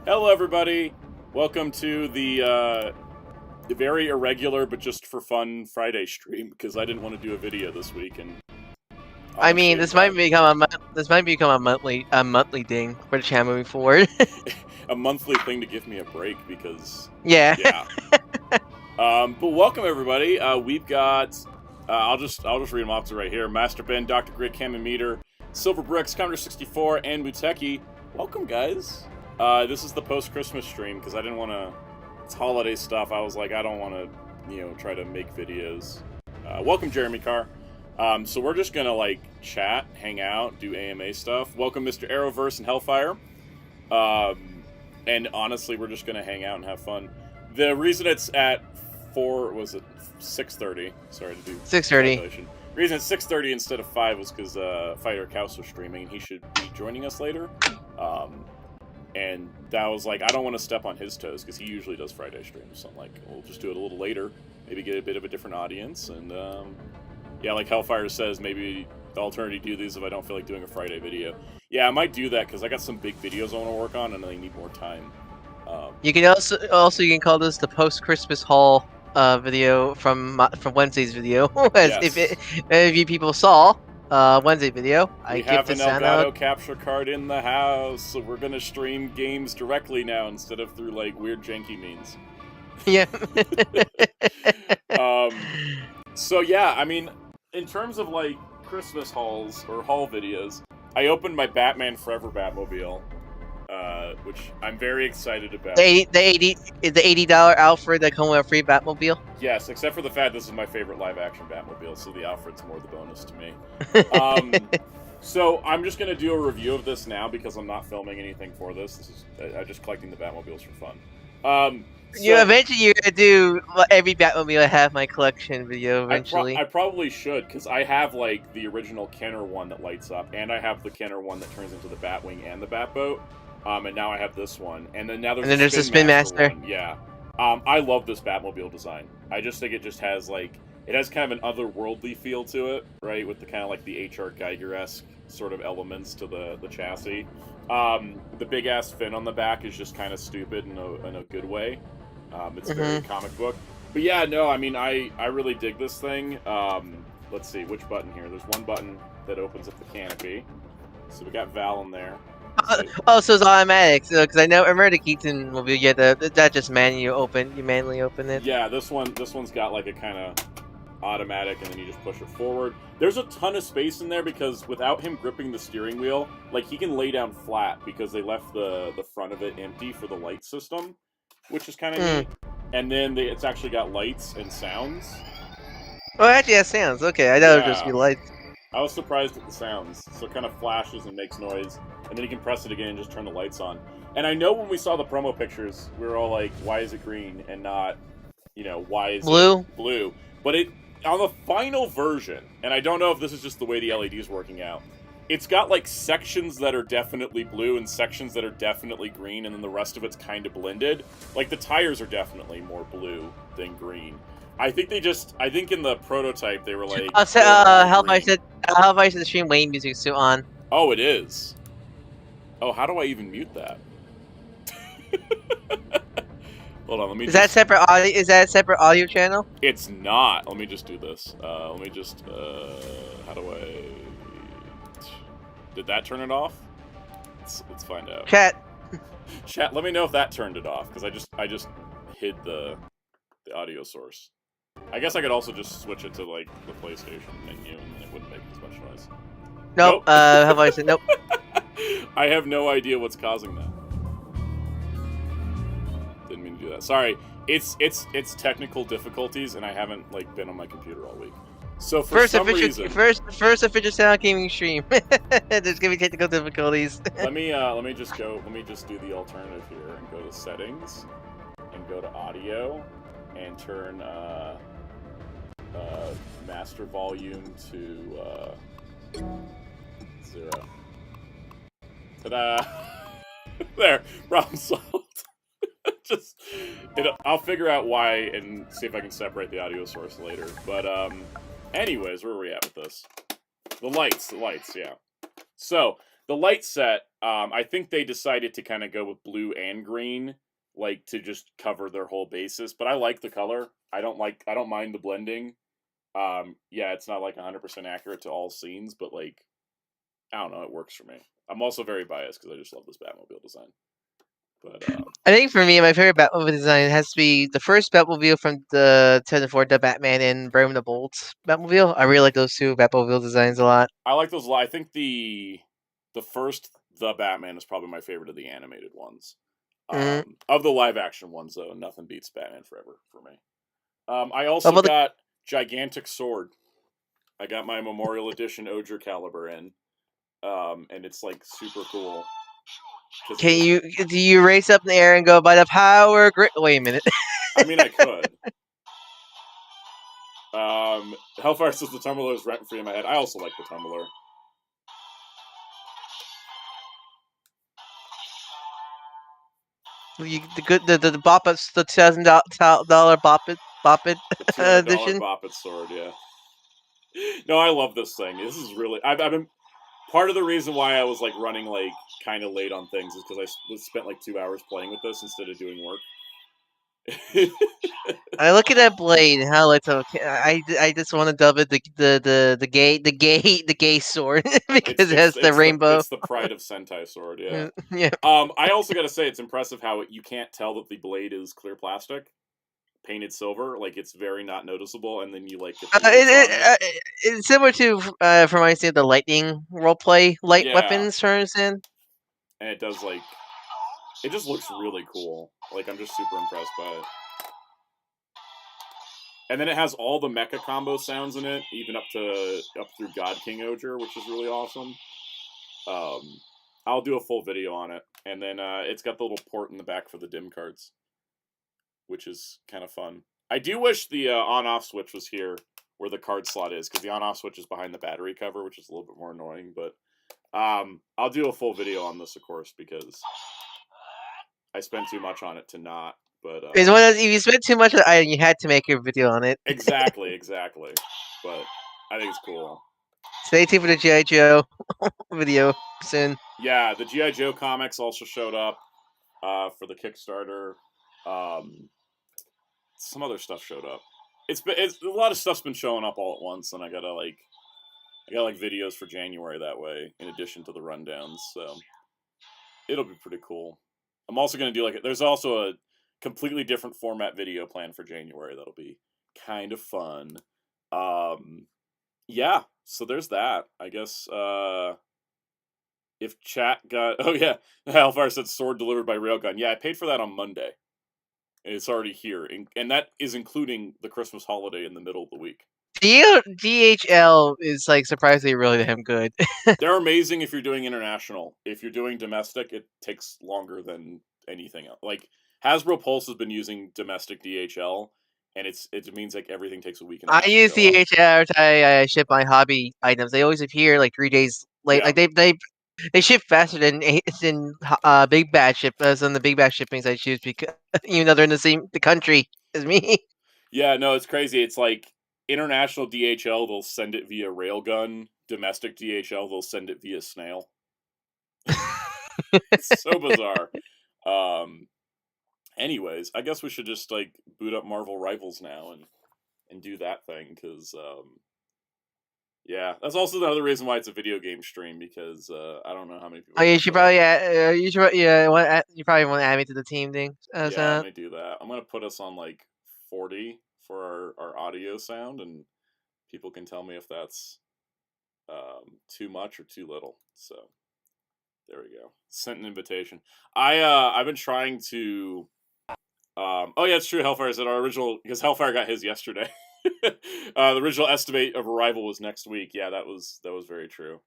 Hello, everybody. Welcome to the very irregular but just for fun Friday stream because I didn't want to do a video this week, and I mean, this might become a monthly thing for the channel moving forward. a monthly thing to give me a break because yeah. But welcome everybody. We've got I'll just read them off to right here. Master Ben, Dr. Grit, Cam and Meter, Silver Bricks, Counter 64, and Muteki. Welcome, guys. This is the post-Christmas stream, because I didn't want to... It's holiday stuff. I was like, I don't want to, try to make videos. Welcome, Jeremy Carr. So we're just going to, like, chat, hang out, do AMA stuff. Welcome, Mr. Arrowverse and Hellfire. And honestly, we're just going to hang out and have fun. The reason it's at 6:30? Sorry to do... 6:30. The reason it's 6:30 instead of 5 was because Fighter Kaus was streaming, and he should be joining us later. And that was like, I don't want to step on his toes, because he usually does Friday streams, so I'm like, we'll just do it a little later, maybe get a bit of a different audience, and, yeah, like Hellfire says, maybe the alternative do these if I don't feel like doing a Friday video. Yeah, I might do that, because I got some big videos I want to work on, and I need more time. You can also you can call this the post-Christmas haul video from Wednesday's video, as Yes. if you people saw Wednesday video. We have an Elgato capture card in the house, so we're gonna stream games directly now instead of through like weird janky means. Yeah. So yeah, I mean, in terms of like Christmas hauls or haul videos, I opened my Batman Forever Batmobile, which I'm very excited about. The $80 Alfred that come with a free Batmobile. Yes, except for the fact this is my favorite live-action Batmobile, so the Alfred's more the bonus to me. So I'm just gonna do a review of this now because I'm not filming anything for this. This is I'm just collecting the Batmobiles for fun. Eventually you're gonna do every Batmobile I have in my collection video. Eventually, I probably should, because I have like the original Kenner one that lights up, and I have the Kenner one that turns into the Batwing and the Batboat. And now I have this one, and then now there's the Spin Master. One. Yeah, I love this Batmobile design. I just think it just has like it has kind of an otherworldly feel to it, right? With the kind of like the H.R. Geiger-esque sort of elements to the chassis. The big ass fin on the back is just kind of stupid in a good way. It's very comic book. But yeah, no, I mean, I really dig this thing. Let's see, which button here? There's one button that opens up the canopy. So we got Val in there. Oh, so it's automatic. So, because I remember the Keaton movie, that just manually open it. Yeah, this one's got like a kind of automatic, and then you just push it forward. There's a ton of space in there because without him gripping the steering wheel, like he can lay down flat because they left the front of it empty for the light system, which is kind of neat. And then it's actually got lights and sounds. Oh, actually, it has sounds. Okay, I thought it would just be lights. I was surprised at the sounds. So it kind of flashes and makes noise, and then you can press it again and just turn the lights on. And I know when we saw the promo pictures, we were all like, why is it green and not, why is it blue? But on the final version, and I don't know if this is just the way the LED is working out, it's got like sections that are definitely blue and sections that are definitely green, and then the rest of it's kind of blended. Like the tires are definitely more blue than green. I think in the prototype they were like... Hellfire said the stream Wayne music's still on. Oh, it is? Oh, how do I even mute that? Hold on, let me Is that a separate audio channel? It's not. Let me just do this. Let me just, how do I... Did that turn it off? Let's find out. Chat, let me know if that turned it off, because I just hid the audio source. I guess I could also just switch it to like the PlayStation menu, and it wouldn't make as much noise. Nope. Hellfire said nope. I have no idea what's causing that. Didn't mean to do that. Sorry. It's technical difficulties, and I haven't like been on my computer all week. So for some reason, first official Sound Gaming stream. There's gonna be technical difficulties. let me just do the alternative here and go to settings and go to audio and turn master volume to 0. Ta-da! There, problem solved. I'll figure out why and see if I can separate the audio source later. But anyways, where are we at with this? The lights, yeah. So The light set, I think they decided to kind of go with blue and green, like to just cover their whole basis. But I like the color. I don't mind the blending. Yeah, it's not like 100% accurate to all scenes, but like, I don't know, it works for me. I'm also very biased because I just love this Batmobile design. But I think for me, my favorite Batmobile design has to be the first Batmobile from the 2004, the Batman and the Bolt Batmobile. I really like those two Batmobile designs a lot. I like those. I think the first the Batman is probably my favorite of the animated ones. Mm-hmm. Of the live action ones, though, nothing beats Batman Forever for me. I What also about got Gigantic Sword. I got my Memorial Edition Oger caliber in, and it's like super cool. do you race up in the air and go by the power grid? Wait a minute. I mean, I could. Hellfire says the tumbler is rent free in my head. I also like the tumbler. The Bop It, the $2,000 Bop It The $200 edition. Bop It sword, yeah. No, I love this thing. This is really. I've been. Part of the reason why I was like running like kind of late on things is because I spent like 2 hours playing with this instead of doing work. I look at that blade and how it's okay. I just want to dub it the gay sword because it has the rainbow. It's the pride of Sentai sword, yeah. Yeah. I also got to say it's impressive how you can't tell that the blade is clear plastic, painted silver. Like it's very not noticeable, and then you like get the It's similar to from I see the lightning roleplay light weapons turns in. And it does like it just looks really cool. Like I'm just super impressed by it. And then it has all the mecha combo sounds in it, even up through God King Oger, which is really awesome. I'll do a full video on it, and then it's got the little port in the back for the dim cards, which is kind of fun. I do wish the on-off switch was here where the card slot is, because the on-off switch is behind the battery cover, which is a little bit more annoying. But I'll do a full video on this, of course, because I spent too much on it to not. But it's one of those, if you spent too much on it, you had to make a video on it. Exactly. But I think it's cool. Stay tuned for the G.I. Joe video soon. Yeah, the G.I. Joe comics also showed up for the Kickstarter. Some other stuff showed up. It's a lot of stuff's been showing up all at once, and I got videos for January that way, in addition to the rundowns. So it'll be pretty cool. I'm also gonna do there's also a completely different format video plan for January that'll be kind of fun. Yeah, so there's that. I guess if chat got Hellfire said sword delivered by Railgun. Yeah, I paid for that on Monday. It's already here, and that is including the Christmas holiday in the middle of the week. DHL is surprisingly really damn good. They're amazing if you're doing international. If you're doing domestic, it takes longer than anything else. Like Hasbro Pulse has been using domestic DHL, and it means everything takes a week. And I use DHL to ship my hobby items. They always appear 3 days late. Yeah. They ship faster than big batch ship on the big batch shippings I choose, because even though they're in the country as me. Yeah, no, it's crazy. It's like international DHL, they'll send it via railgun. Domestic DHL, they'll send it via snail. It's so bizarre. Anyways, I guess we should just boot up Marvel Rivals now and do that thing, because yeah, that's also the other reason why it's a video game stream, because I don't know how many people. Oh, you should probably you probably want to add me to the team thing. Yeah, I'm gonna do that. I'm gonna put us on 40 for our audio sound, and people can tell me if that's too much or too little. So there we go. Sent an invitation. I've been trying to. Oh yeah, it's true. Hellfire said our original, because Hellfire got his yesterday. The original estimate of arrival was next week. Yeah, that was very true.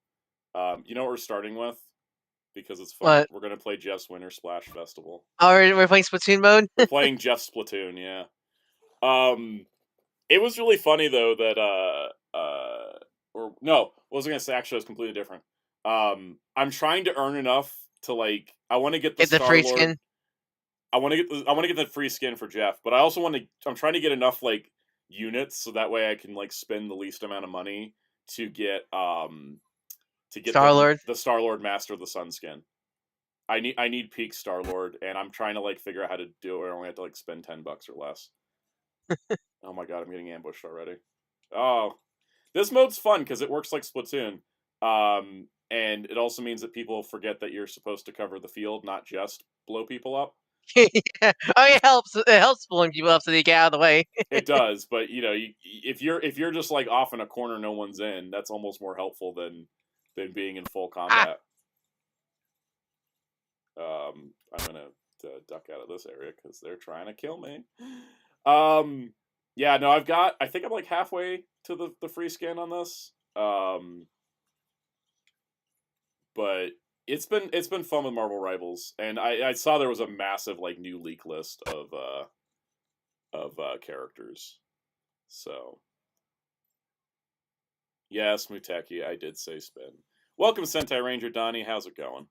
You know what we're starting with? Because it's fun. What? We're gonna play Jeff's Winter Splash Festival. Oh, we're playing Splatoon mode? We're playing Jeff's Splatoon, yeah. It was really funny though that or no, what was I gonna say? Actually, it was completely different. I'm trying to earn enough to I want to get the Star free Lord. Skin. I want to get the free skin for Jeff, but I also I'm trying to get enough units so that way I can spend the least amount of money to get to get Star-Lord. the Star-Lord Master of the Sun skin. I need peak Star-Lord, and I'm trying to like figure out how to do it. I only have to like spend $10 or less. Oh my god, I'm getting ambushed already. Oh, this mode's fun because it works like Splatoon, and it also means that people forget that you're supposed to cover the field, not just blow people up. Yeah. Oh, it helps. It helps pulling people up so they get out of the way. It does, but you know, if you're just like off in a corner, no one's in. That's almost more helpful than being in full combat. I'm gonna duck out of this area because they're trying to kill me. Yeah, no, I think I'm like halfway to the free scan on this. But it's been fun with Marvel Rivals, and I saw there was a massive like new leak list of characters. So yes, Muteki, I did say spin. Welcome, Sentai Ranger Donnie. How's it going?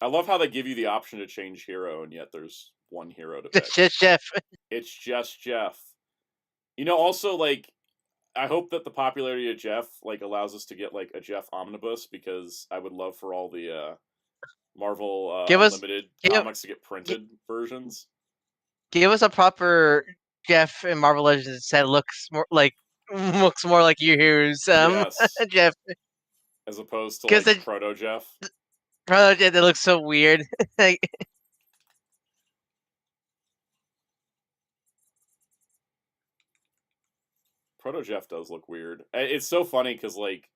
I love how they give you the option to change hero, and yet there's one hero to pick. Just Jeff. It's just Jeff. You know, also like I hope that the popularity of Jeff like allows us to get like a Jeff omnibus, because I would love for all the Marvel Unlimited comics to get printed versions. Give us a proper Jeff in Marvel Legends that looks more like your heroes. Yes. Jeff, as opposed to like Proto Jeff. Proto Jeff that looks so weird. Proto Jeff does look weird. It's so funny because like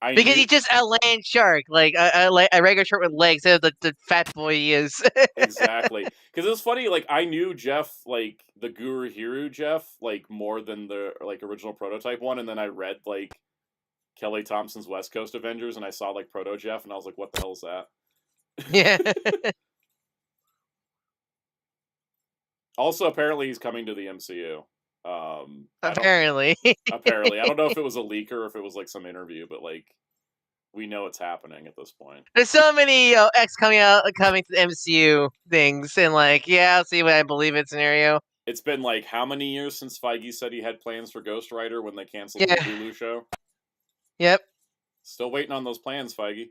because he's just a land shark, like a regular shark with legs. The fat boy he is. Exactly, because it's funny. Like I knew Jeff, like the Guru Hiru Jeff, like more than the like original prototype one, and then I read like Kelly Thompson's West Coast Avengers, and I saw like Proto Jeff, and I was like, "What the hell is that?" Yeah. Also, apparently, he's coming to the MCU. Apparently. Apparently, I don't know if it was a leak or if it was like some interview, but like we know it's happening at this point. There's so many X coming to the MCU things, and like, yeah, I'll see what I believe it scenario. It's been like how many years since Feige said he had plans for Ghost Rider when they canceled the Hulu show? Yep. Still waiting on those plans, Feige.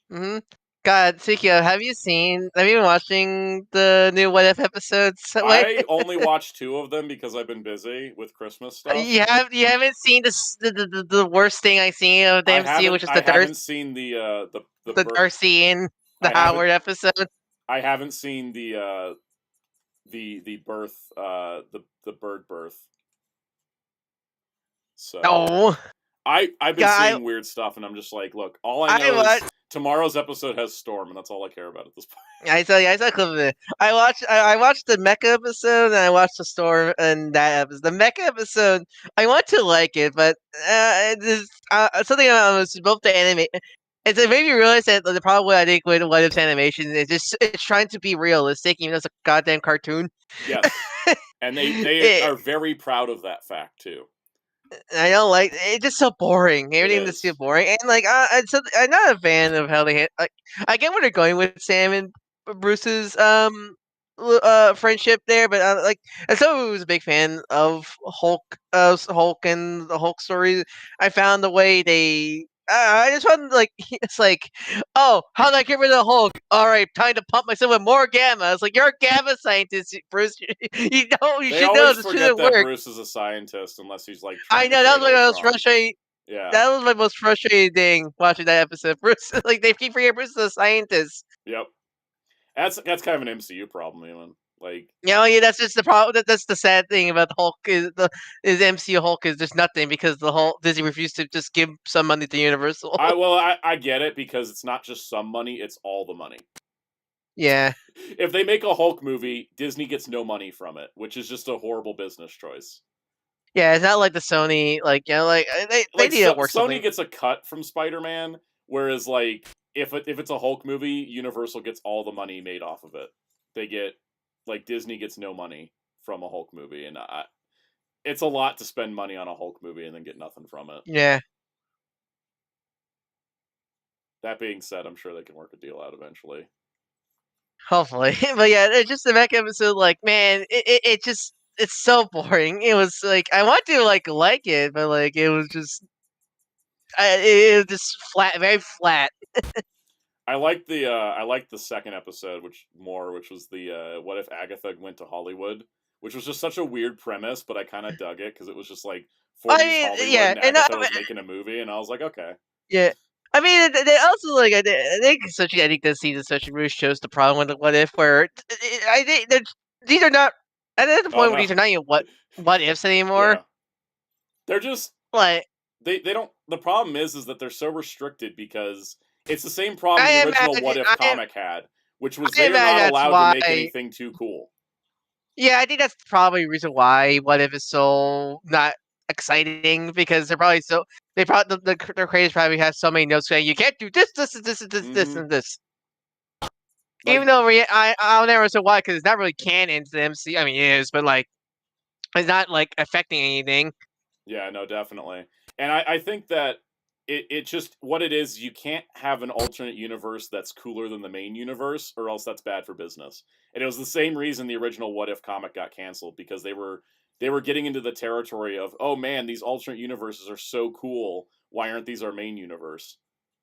Mm-hmm. God, Tikio, have you been watching the new What If episodes? I only watched 2 of them because I've been busy with Christmas stuff. You haven't seen the worst thing I've seen of the MCU, which is I haven't seen the Darcy in the Howard episode. I haven't seen the birth the bird birth. So I've been seeing weird stuff, and I'm just like, look, all I know is tomorrow's episode has Storm, and that's all I care about at this point. I saw a clip of it. I watched the Mecha episode, and I watched the Storm and that episode. The Mecha episode, I want to like it, but something about both the anime. It made me realize that the problem with I think with What If's animation is it's trying to be realistic, even though it's a goddamn cartoon. Yes, and they are very proud of that fact too. I don't like it's just so boring. Everything just so boring, and like I'm not a fan of how they hit. Like I get where they're going with Sam and Bruce's friendship there, but like as someone who was a big fan of Hulk and the Hulk story, I found the way they. I just found like it's like, oh, how did I get rid of the Hulk? All right, time to pump myself with more gamma. It's like you're a gamma scientist, Bruce. You should know this shouldn't work. Bruce is a scientist unless he's like. I know that was my most frustrating. Yeah, that was my most frustrating thing watching that episode. Bruce, like they keep forgetting Bruce is a scientist. Yep, that's kind of an MCU problem, even. Like, that's just the problem. That's the sad thing about the Hulk is MCU Hulk is just nothing because the whole Disney refused to just give some money to Universal. I get it because it's not just some money; it's all the money. Yeah. If they make a Hulk movie, Disney gets no money from it, which is just a horrible business choice. Yeah, it's not like the Sony, like they need to work. Sony gets a cut from Spider-Man, whereas like if it's a Hulk movie, Universal gets all the money made off of it. They get. Like, Disney gets no money from a Hulk movie, and it's a lot to spend money on a Hulk movie and then get nothing from it. Yeah. That being said, I'm sure they can work a deal out eventually. Hopefully. But yeah, it's just the Mecha episode, like, man, it just... it's so boring. It was like I want to like it, but like it was just it was just flat, very flat. I liked the second episode, which was the what if Agatha went to Hollywood, which was just such a weird premise, but I kind of dug it because it was just like I 40s mean, Hollywood yeah, and and Agatha was making a movie, and I was like, okay, yeah. I mean, they also like I think especially I think this season especially really shows the problem with the what if where I think that these are not at the oh point where no, these are not even what ifs anymore. yeah, they're just Like they don't. The problem is that they're so restricted because it's the same problem the I original imagine What If comic had, which was I they are imagine not that's allowed to why. make anything too cool. Yeah, I think that's probably the reason why What If is so not exciting because they're probably so they probably their creators probably have so many notes saying you can't do this, this, Hmm. and this. Even Like, though I'll never say why because it's not really canon to the MC. I mean, it is, but like it's not like affecting anything. yeah, no, definitely. And I think that it just what it is, you can't have an alternate universe that's cooler than the main universe, or else that's bad for business. And it was the same reason the original What If comic got canceled, because they were getting into the territory of, oh man, these alternate universes are so cool. Why aren't these our main universe?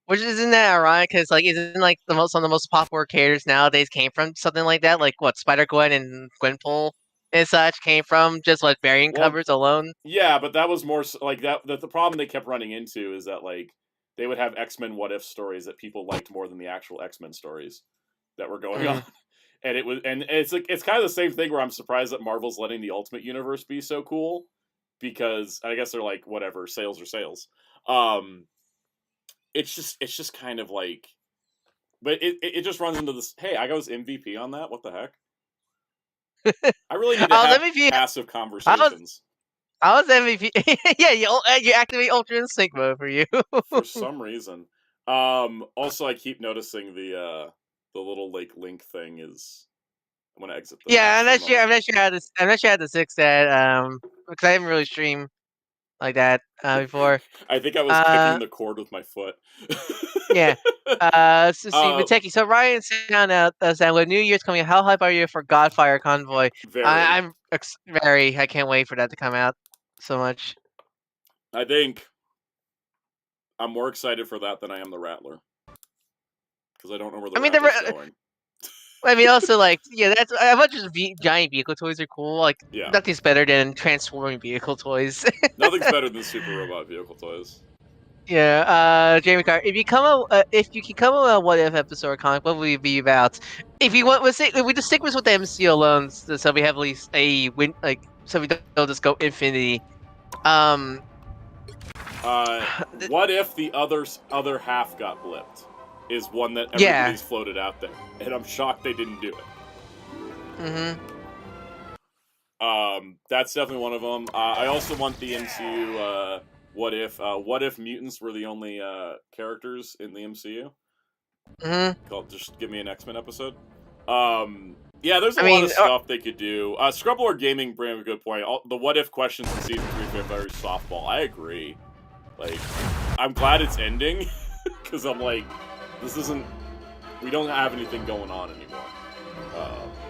Which isn't that ironic? Because like isn't like the most some of the most popular characters nowadays came from something like that? Like what Spider Gwen and Gwenpool and such came from just like variant Well, covers alone. yeah, but that was more like that. The problem they kept running into is that like they would have X-Men What If stories that people liked more than the actual X-Men stories that were going on. Mm. And it was, and it's like it's kind of the same thing where I'm surprised that Marvel's letting the Ultimate Universe be so cool, because I guess they're like, whatever, sales are sales. Um, it's just kind of like, but it just runs into this. Hey, I was MVP on that. What the heck? I really need to I was have MVP. passive I was conversations. I was MVP. Yeah, you activate Ultra Instinct mode for you. For some reason. Also, I keep noticing the little like link thing is. I'm gonna exit the Yeah, match for a moment. I'm not sure how to fix that. Because I haven't really streamed like that before. I think I was Uh, kicking the cord with my foot. yeah. So see, uh, Mateki. So Ryan found out that when New Year's coming, how hype are you for Godfire Convoy? very. I'm very. I can't wait for that to come out so much. I think I'm more excited for that than I am the Rattler, because I don't know where the I mean, Rattler's going. I mean, also like, yeah, that's as much as giant vehicle toys are cool. Like, Yeah, nothing's better than transforming vehicle toys. nothing's better than Super Robot Vehicle toys. Yeah, Jamie Carr. If you can come up with a what if episode or comic, what would it be about? If you want, if we just stick with the MCU alone, so we have at least a win, like, so we don't just go infinity. Um, What if the other half got blipped? Is one that yeah. everybody's floated out there, and I'm shocked they didn't do it. Mm-hmm. That's definitely one of them. I also want the MCU. What if mutants were the only characters in the MCU? Mm-hmm. Called just give me an X-Men episode. Yeah, there's a I lot mean, of stuff they could do. Scrublord Gaming bring up a good point. The what if questions in season 3 feel very softball. I agree. Like, I'm glad it's ending because I'm like, this isn't. We don't have anything going on anymore.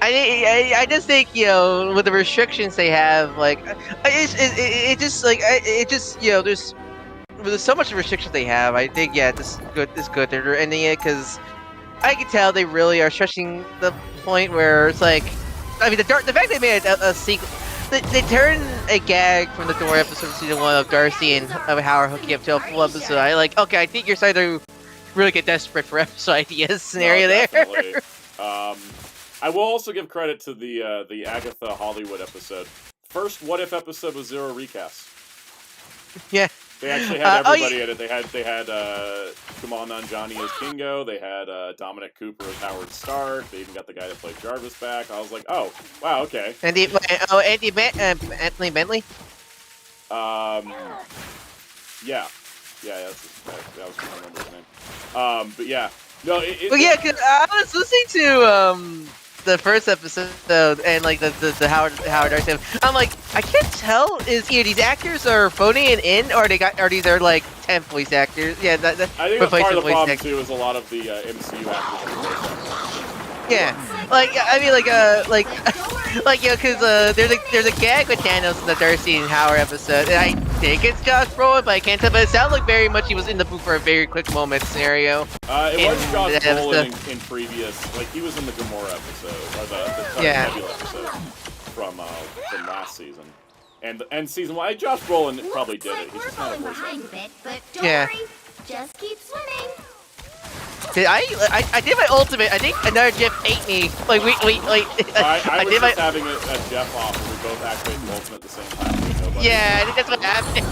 I just think with the restrictions they have, like it just like it just there's so much restrictions they have. I think this is good. This is good. They're ending it because I can tell they really are stretching the point where it's like, I mean the fact they made a sequel. They turned a gag from the Thor episode of season 1 of Darcy and Howard hooking up to a full episode. I like, okay, I think you're starting to really get desperate for episode ideas scenario there. I will also give credit to the Agatha Hollywood episode. First What If episode was zero recast. Yeah. They actually had everybody in it. They had Kamal Nanjiani as Kingo. They had Dominic Cooper as Howard Stark. They even got the guy that played Jarvis back. I was like, oh, wow, okay. Anthony Bentley. Yeah, that was I remember his name. But yeah, no, Cause I was listening to the first episode and like the Howard Darcy. I'm like, I can't tell is either these actors are phoning it in or these are like temp voice actors. Yeah, I think that's part of the problem too is a lot of the MCU actors. Yeah, like I mean, like because there's a gag with Thanos in the Darcy and Howard episode, and I think it's Josh Brolin, but I can't tell. But it sounds like very much he was in the booth for a very quick moment scenario. It was Josh Brolin in previous, like he was in the Gamora episode or the Nebula episode from last season, and season 1. Josh Brolin probably did it. He's just not a voice actor. But don't worry, just keep swimming. I did my ultimate. I think another Jeff ate me. Like wait. I was just having a Jeff off, and we both activated the ultimate at the same time. Yeah, I think that's what happened.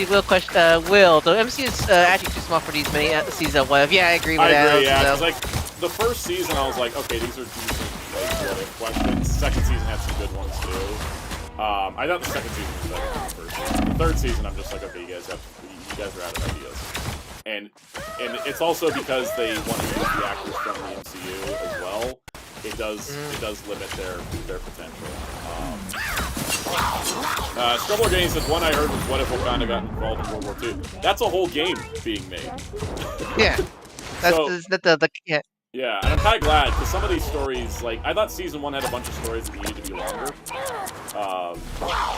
Will question. Will, the MCU is actually too small for these many seasons. What if? Yeah, I agree with that. I agree. Yeah, because like the first season, I was like, okay, these are decent like questions. The second season had some good ones too. I thought the second season was better than the first season. The third season, I'm just like, okay, you guys are out of ideas. And it's also because they want to use the actors from the MCU as well. It does limit their potential. Scrubble Games says, one I heard was what if Wakanda got involved in World War II. That's a whole game being made. Yeah. Yeah. Yeah, and I'm kind of glad, because some of these stories, like, I thought Season 1 had a bunch of stories that needed to be longer, while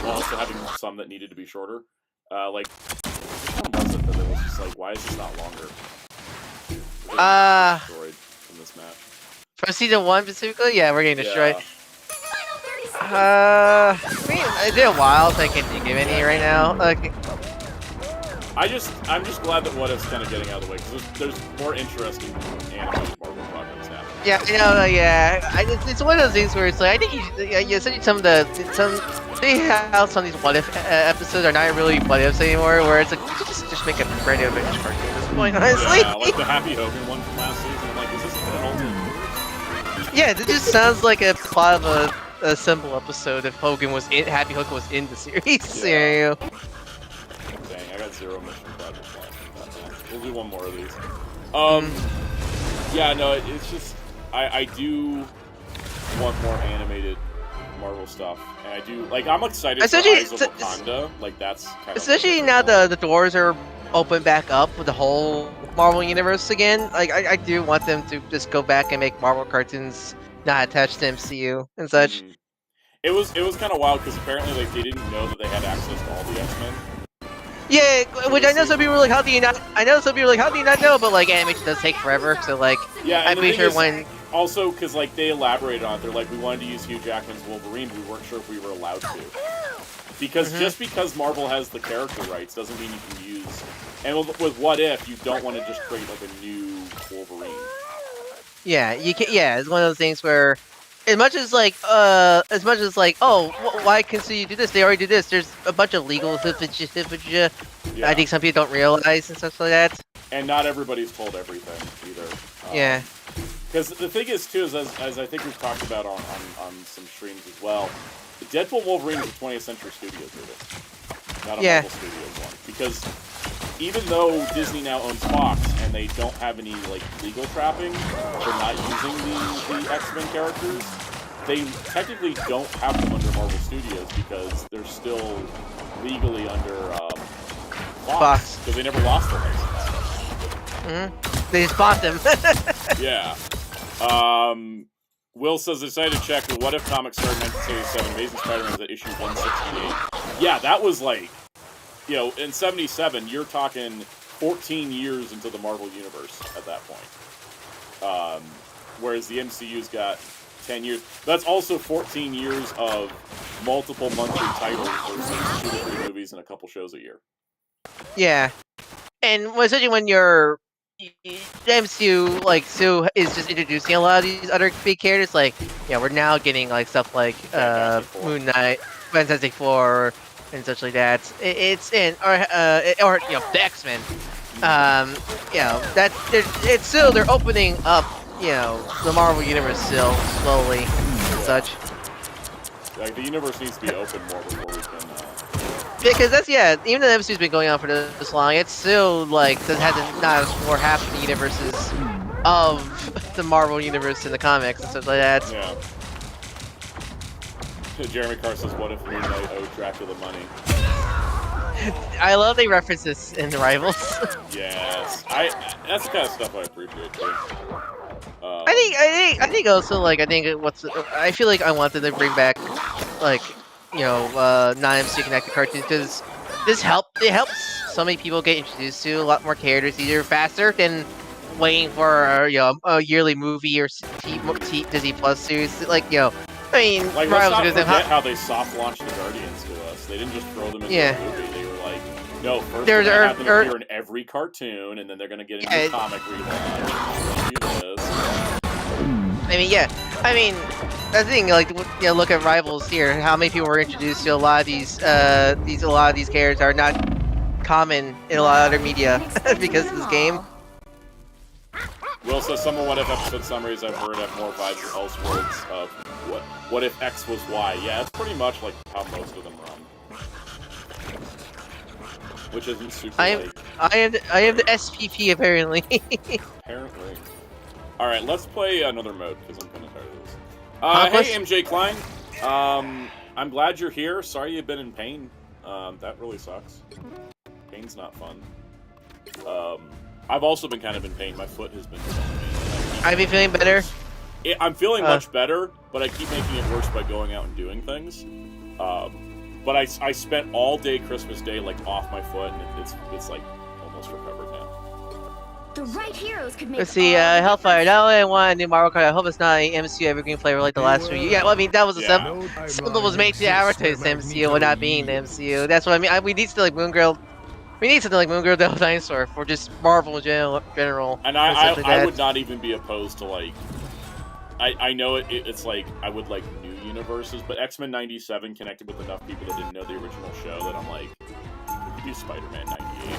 also having some that needed to be shorter. Like, which one was it that it was just like, why is this not longer? Destroyed in this match. For Season 1 specifically? Yeah, we're getting destroyed. I mean, it's been a while, so I can't think of any right now. Like, I'm just glad that What If's kind of getting out of the way, because there's more interesting animated Marvel projects now. Yeah, you know, it's one of those things where it's like, I think they have some of these What If episodes are not really What Ifs anymore, where it's like, you could just make a brand new Avengers cartoon at this point, honestly. Yeah, like the Happy Hogan one from last season, I'm like, is this an alternate universe? Yeah, it just sounds like a plot of a simple episode if Happy Hogan was in the series scenario. Dang, I got 0 mission projects left. We'll do one more of these. Yeah, no, it's just I do want more animated Marvel stuff, and I do I'm excited for Eyes of Wakanda. Like that's kind of especially now the doors are open back up with the whole Marvel universe again. Like I do want them to just go back and make Marvel cartoons not attached to MCU and such. It was kind of wild because apparently they didn't know that they had access to all the X-Men. Yeah, which I know some people are like, how do you not? I know some people are like, how do you not know? But like, animation does take forever, so like, yeah, I'm pretty sure when. Also, because like they elaborated on it, they're like, we wanted to use Hugh Jackman's Wolverine, but we weren't sure if we were allowed to. Because just because Marvel has the character rights doesn't mean you can use. And with What If, you don't want to just create like a new Wolverine. Yeah, you can. Yeah, it's one of those things where. As much as like, oh, why can you do this? They already do this. There's a bunch of legal I think some people don't realize and stuff like that. And not everybody's told everything either. Yeah. Because the thing is too, is as I think we've talked about on some streams as well, the Deadpool Wolverine is a 20th Century Studios movie, not a Marvel Studios one. Because even though Disney now owns Fox and they don't have any like legal trapping for not using the X-Men characters, they technically don't have them under Marvel Studios because they're still legally under Fox because they never lost the license. They just bought them. Yeah. Will says, I decided to check the What If comics started in 1977. Amazing Spider-Man was at issue 168. Yeah, that was like, you know, in 77, you're talking 14 years into the Marvel Universe at that point. Whereas the MCU's got 10 years. That's also 14 years of multiple monthly titles versus 2 to 3 movies and a couple shows a year. Yeah. And especially when you're the MCU, like, Sue is just introducing a lot of these other big characters. Like, yeah, we're now getting like stuff like Moon Knight, Fantastic Four, and such like that. It's in or you know, the X-Men. You know, that it's still they're opening up, you know, the Marvel universe still slowly and such. Like the universe needs to be open more before we can. Because that's even though the MCU's been going on for this long, it's still like hasn't not explored half the universes of the Marvel universe in the comics and stuff like that. Yeah. Jeremy Carr says, "What if Moon Knight owed Dracula money?" I love the references in the Rivals. Yes, that's the kind of stuff I appreciate too. I think also like I feel like I wanted to bring back like non-MC connected cartoons because it helps so many people get introduced to a lot more characters either faster than waiting for a yearly movie or Disney Plus series. Like I mean, like let's not forget how they soft launched the Guardians to us. They didn't just throw them into a movie. They were like, no, first they're gonna have them appear in every cartoon, and then they're gonna get a new comic relaunch. Do this. I mean, the thing, like, look at Rivals here. How many people were introduced to a lot of these characters are not common in a lot of other media because of this game. Will says, "Someone what if episode summaries I've heard have more vibes of Elseworlds of what if X was Y." Yeah, it's pretty much like how most of them run, which isn't super. I am the SPP apparently. Apparently. All right, let's play another mode because I'm kind of tired of this. Hey, MJ Klein. I'm glad you're here. Sorry you've been in pain. That really sucks. Pain's not fun. I've also been kind of in pain. My foot has been killing me. I've been feeling better. I'm feeling much better, but I keep making it worse by going out and doing things. But I spent all day Christmas Day like off my foot, and it's like almost recovered now. The right heroes could make. Let's see, Hellfire. Not only I want a new Mario Kart, I hope it's not an MCU evergreen flavor like the last few. Yeah, well, I mean that was something that was made to advertise the MCU without being the MCU. That's what I mean. We need something like Moon Girl. We need something like Moon Girl, Devil Dinosaur for just Marvel in general. And I would not even be opposed to like. I know it's like I would like new universes, but X-Men '97 connected with enough people that didn't know the original show that I'm like, we could do Spider-Man '98.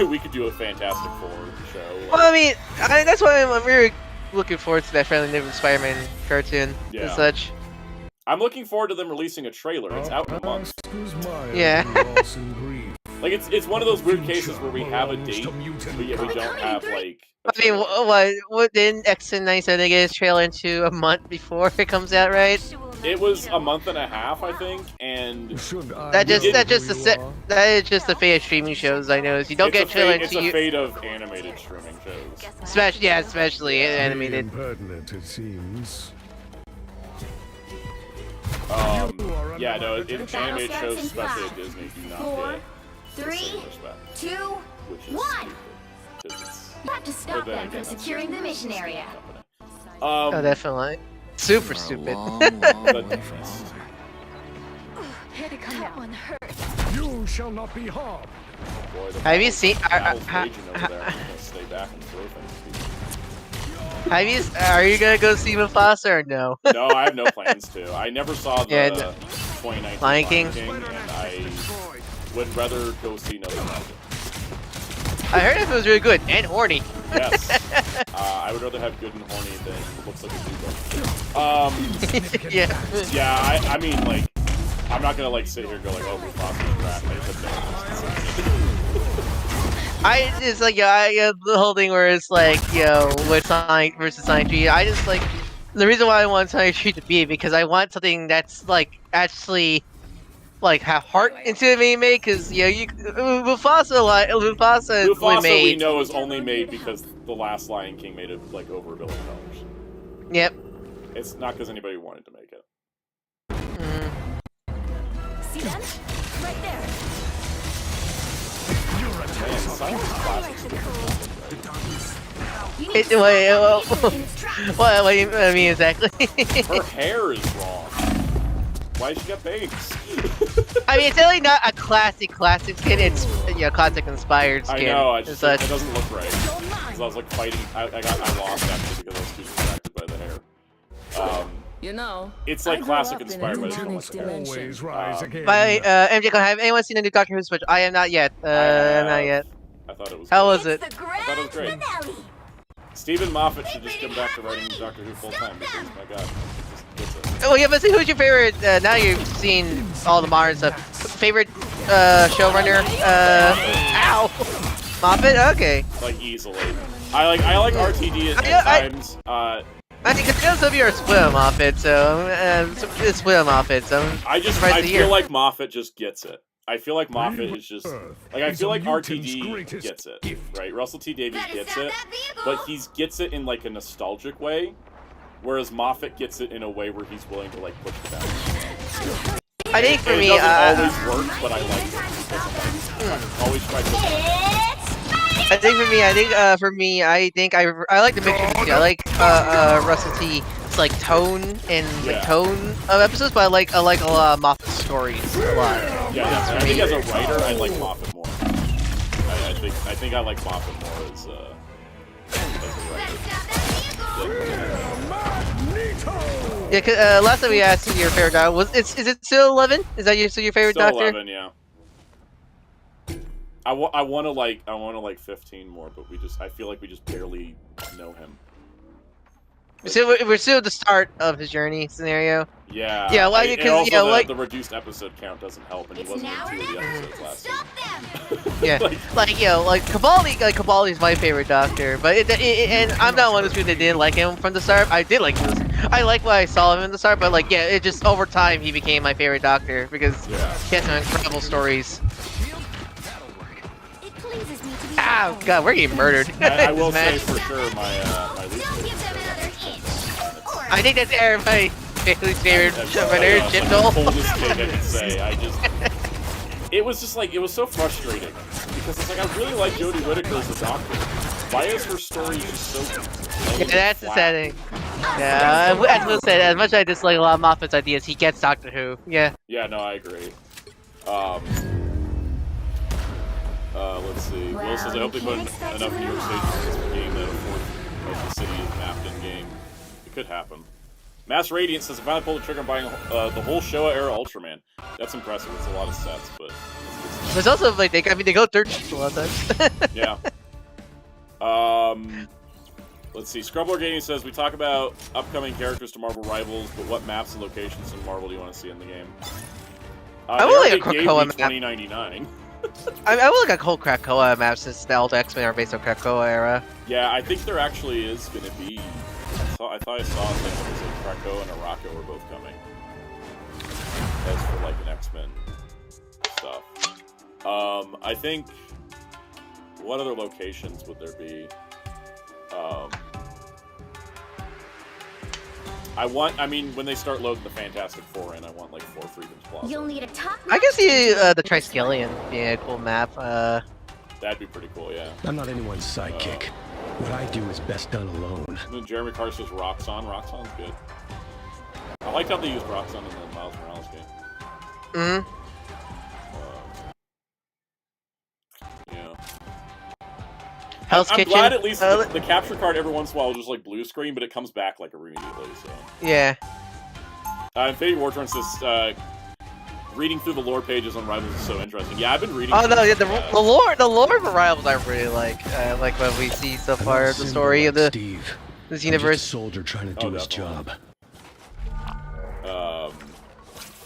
We could do a Fantastic Four show. Like, well, I mean, that's why I'm really looking forward to that friendly new Spider-Man cartoon and such. I'm looking forward to them releasing a trailer. It's out in a month. Yeah. Like it's one of those weird cases where we have a date, but yet we don't have like. I mean, what didn't X-Men '97 get his trailer into a month before it comes out, right? It was a month and a half, I think, and that is just the fate of streaming shows. I know you don't get trailer into It's a fate of animated streaming shows. Especially animated. It seems. Yeah, no, animated shows, especially at Disney, do not get 3, 2, 1. Have to stop them from securing the mission area. Oh, definitely. Super stupid. You shall not be harmed. Have you seen? Are you gonna go see Mufasa or no? No, I have no plans to. I never saw the 2019 Lion King, and I would rather go see No Magic. I heard it was really good and horny. Yes. I would rather have good and horny than it looks like a dude. Yeah, I mean, like, I'm not gonna, like, sit here and go, like, oh, Mufasa's crap. It's like, the whole thing where it's like, with Sonic versus Sonic 3, I just, like, the reason why I want Sonic 3 to be because I want something that's, like, actually, like, have heart into it being made, because, Mufasa we know is only made because the last Lion King made it, like, over $1 billion. Yep. It's not because anybody wanted to make it. See them? Right there. Man, Sonic's classic. What do you mean exactly? Her hair is wrong. Why she got bangs? I mean, it's really not a classic skin. It's classic inspired skin. I know. It doesn't look right. Because I was like fighting. I lost actually because I was too distracted by the hair. It's like classic inspired, but it doesn't look always rise again. MJ, have anyone seen the new Doctor Who switch? I am not yet. Not yet. I thought it was. How was it? I thought it was great. Stephen Moffat should just get back to writing Doctor Who full time because, my God, oh yeah, but see, who's your favorite? Now you've seen all the modern stuff. Favorite showrunner? Ow, Moffat. Okay. Like easily. I like RTD at times. I think because some of you are split on Moffat, so split on Moffat. So I feel like Moffat just gets it. I feel like Moffat is just like I feel like RTD gets it, right? Russell T Davies gets it, but he gets it in like a nostalgic way, whereas Moffat gets it in a way where he's willing to like push the boundaries. I think for it me, doesn't always work, but I like it. Always try to. I think for me, I like the mixture. I like Russell T's like tone and like tone of episodes, but I like a lot of Moffat stories a lot. Yeah, I think as a writer, I like Moffat more. I think I like Moffat more as a writer. Yeah, cause, last time we asked you your favorite doctor is it still 11? Is that still your favorite doctor? 11, yeah. I want to like 15 more, but I feel like we just barely know him. We're still at the start of his journey scenario. Yeah. Yeah, like because the reduced episode count doesn't help, and he wasn't in 2 of the episodes last season. Yeah, like Caballi's my favorite doctor, but and I'm not one of those people that didn't like him from the start. I did like him. I like what I saw him in the start, but like it just over time he became my favorite doctor because he has some incredible stories. Oh god, we're getting murdered. I will say for sure my least favorite. I think that's everybody's favorite winner, Jim Dole. Coldest take I can say. It was just like, it was so frustrating. Because it's like, I really like Jodie Whittaker as a doctor. Why is her story just so... Yeah, that's the setting. Yeah, as Will said, as much as I dislike a lot of Moffat's ideas, he gets Doctor Who. Yeah. Yeah, no, I agree. Let's see. Will says, I hope they put enough New York stations in this game that a fourth of the city is mapped in-game. It could happen. Mass Radiant says, I finally pulled the trigger on buying the whole Showa-era Ultraman. That's impressive. It's a lot of sets, but... There's also, like, they go third a lot of times. Yeah. Let's see. Scrubbler Gaming says, we talk about upcoming characters to Marvel Rivals, but what maps and locations in Marvel do you want to see in the game? I would like a Krakoa map. $20.99. I would like a whole Krakoa map since the old X-Men are based on Krakoa era. Yeah, I think there actually is going to be... I thought I saw a thing that was like Krakoa and Arako were both coming. As for like an X-Men stuff. I think... What other locations would there be? I mean, when they start loading the Fantastic Four in, I want like 4 Freedoms Plaza. You'll need a top. I can see the Triskelion being a cool map. That'd be pretty cool, yeah. I'm not anyone's sidekick. What I do is best done alone. And then Jeremy Carr says Roxxon. Roxxon's good. I liked how they used Roxxon in the Miles Morales game. Mm-hmm. Yeah. Hell's I'm Kitchen. glad at least the capture card every once in a while will just like blue screen, but it comes back like immediately, so. Yeah. Infinity Wartron says, reading through the lore pages on Rivals is so interesting. Yeah, I've been reading. Oh no, yeah, the lore of the Rivals I really like what we see so far of the story of this universe. Just a soldier trying to do his job.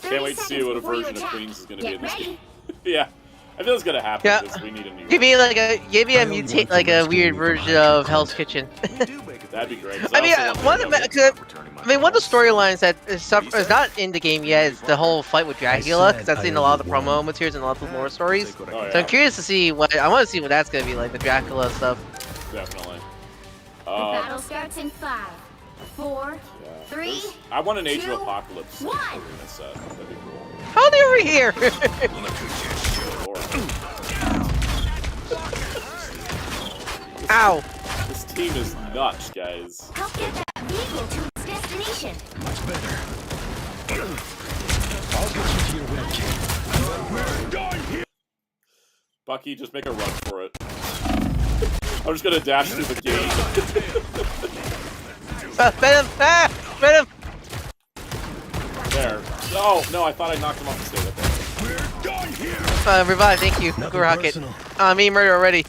Can't wait to see what a version of Queens is going to be in this game. Yeah, I feel it's going to happen. Yeah. Because we need a new. Give me a weird version of Hell's Kitchen. That'd be great. I mean, one of the storylines that is not in the game yet is the whole fight with Dracula, because that's in a lot of the promo materials and a lot of the lore stories. Oh, yeah. So I'm curious to see what that's gonna be like, the Dracula stuff. Definitely. The battle starts in 5, 4, 3. I want an Age of Apocalypse 1. arena set. That'd be cool. How are they over here? Ow! This team is nuts, guys. Help get that vehicle to its destination. Much better. I'll get you to your webcam. Bucky, just make a run for it. I'm just gonna dash through the gate. Venom! Ah! Venom! There. Oh, no, I thought I knocked him off the stage. We're done here. Revive, thank you. Nothing Rocket. personal. Me murder already. I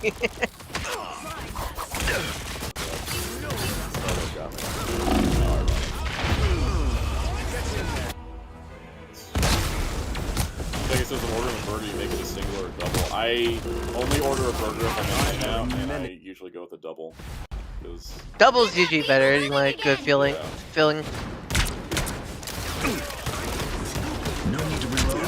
think it says an order of a burger, you make it a single or a double. I only order a burger if I'm in out, and I usually go with a double. Double's usually better. You want a good feeling. Yeah. No need to reload.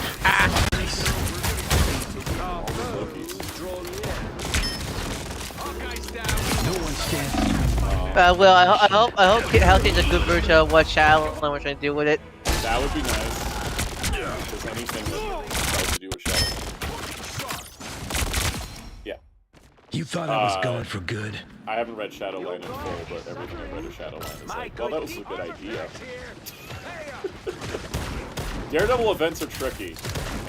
Well, I hope Hellking's a good version of what Shadowland was trying to do with it. That would be nice. Because anything that tries to do with Shadowland. Yeah. You thought I was going for good? I haven't read Shadowland in full, but everything I've read of Shadowland is like, well, that was a good idea. Daredevil events are tricky,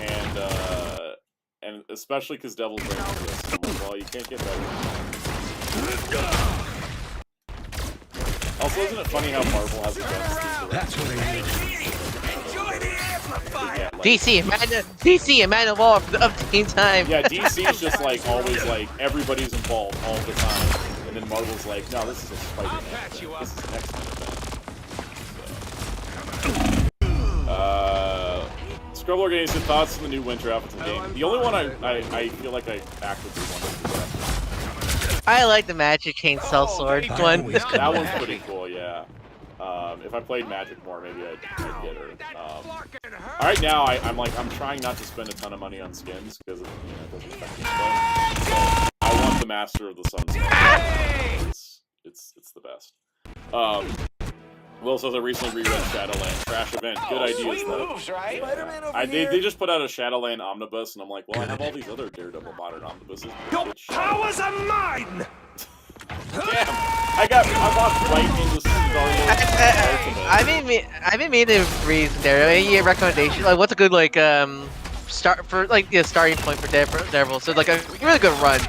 and especially because Devil's Reign exists. I'm like, well, you can't get better. Also, isn't it funny how Marvel has events? That's what I need. Yeah, like, DC, Man of War of Teen Time. Yeah, DC's just like always like everybody's involved all the time, and then Marvel's like, no, this is a Spider-Man event. This is the next event. Scrubble Organization, thoughts on the new winter outfits in the game. The only one I feel like I actively want to do. I like the Magic Chainsaw Sword one. That one's pretty cool, yeah. If I played Magic more, maybe I'd get her. Right now, I'm trying not to spend a ton of money on skins because it doesn't affect me. So I want the Master of the Sun skin. It's the best. Will says I recently reread Shadowland. Trash event. Good ideas, though. Yeah. They just put out a Shadowland omnibus, and I'm like, well, I have all these other Daredevil modern omnibuses. Your powers are mine! Damn! I walked right into Star Wars. I've been meaning to read there. Any recommendation? Like, what's a good starting point for Daredevil? So like a really good run.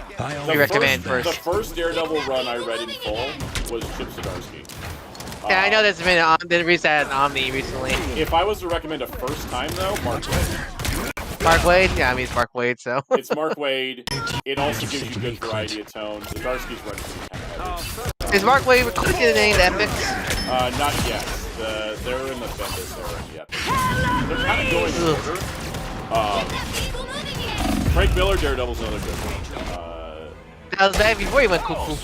We recommend first. The first Daredevil run I read in full was Chip Zdarsky. Yeah, I know there's been they released that at Omni recently. If I was to recommend a first time though, Mark Waid. Mark Waid? Yeah, I mean it's Mark Waid, so. It's Mark Waid. It also gives you good variety of tones. Zdarsky's running kind of heavy. Is Mark Waid clicking the name Epics? Not yet. They're in the Bendis era yet. They're kind of going in order. Frank Miller, Daredevil's another good one. That was bad before he went cuckoo.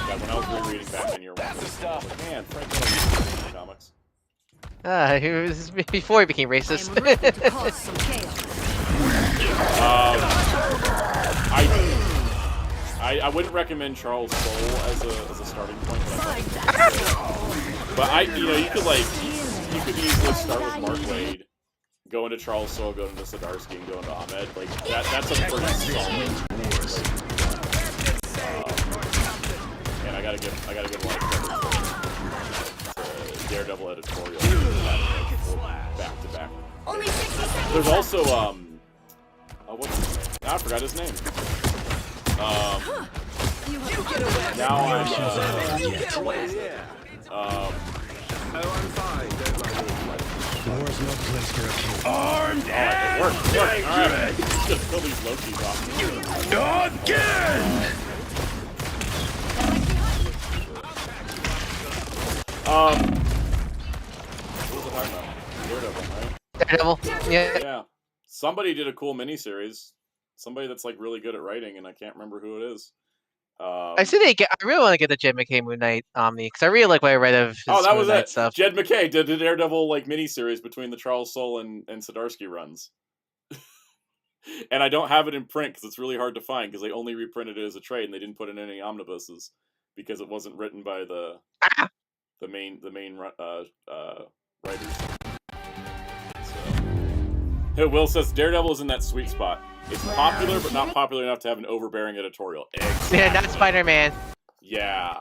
Yeah, when I was rereading Batman Year One, I was like, man, Frank Miller used to read comics. He was before he became racist. I wouldn't recommend Charles Soule as a starting point, but you could easily start with Mark Waid, go into Charles Soule, go into Zdarsky, and go into Ahmed. Like that's a pretty solid. And I gotta give a lot of credit to Daredevil editorial back to back. There's also what's his name? I forgot his name. Now I'm I'm fine, don't mind me. War's no place for a kid. Armed it worked. Alright. Just kill these Lokis off. Again! What was I talking about? Daredevil, right? Daredevil? Yeah. Yeah. Somebody did a cool miniseries. Somebody that's like really good at writing, and I can't remember who it is. I really want to get the Jed McKay Moon Knight Omni because I really like what I read of his that was Moon Knight it. stuff. Jed McKay did the Daredevil like miniseries between the Charles Soule and Zdarsky runs. And I don't have it in print because it's really hard to find because they only reprinted it as a trade and they didn't put in any omnibuses because it wasn't written by the main writers. So. Will says Daredevil is in that sweet spot. It's popular, but not popular enough to have an overbearing editorial. Exactly. Yeah, not Spider-Man. Yeah.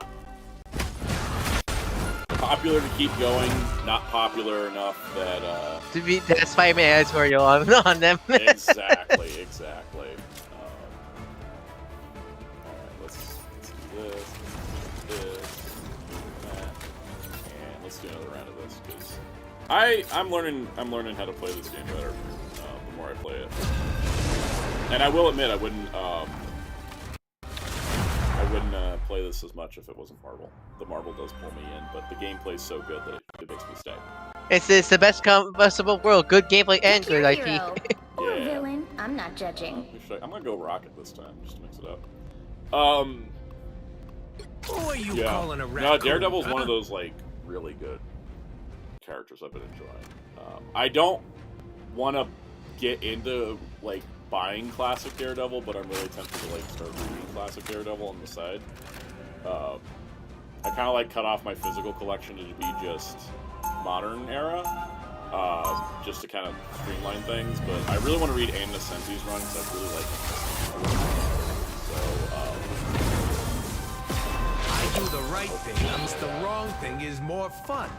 Popular to keep going, not popular enough that to be that Spider-Man editorial on them. Exactly. Alright, let's do this, that, and let's do another round of this because I'm learning how to play this game better the more I play it. And I will admit, I wouldn't play this as much if it wasn't Marvel. The Marvel does pull me in, but the gameplay's so good that it makes me stay. It's the best combustible world. Good gameplay and good IP. Or villain, I'm not judging. I'm gonna go Rocket this time, just to mix it up. Who are you calling a raccoon? No, Daredevil's one of those like really good characters I've been enjoying. I don't want to get into like buying classic Daredevil, but I'm really tempted to like start reading classic Daredevil on the side. I kind of like cut off my physical collection to be just modern era, just to kind of streamline things. But I really want to read Anna Sensi's run because I really like it. So I do the right thing, because the wrong thing is more fun.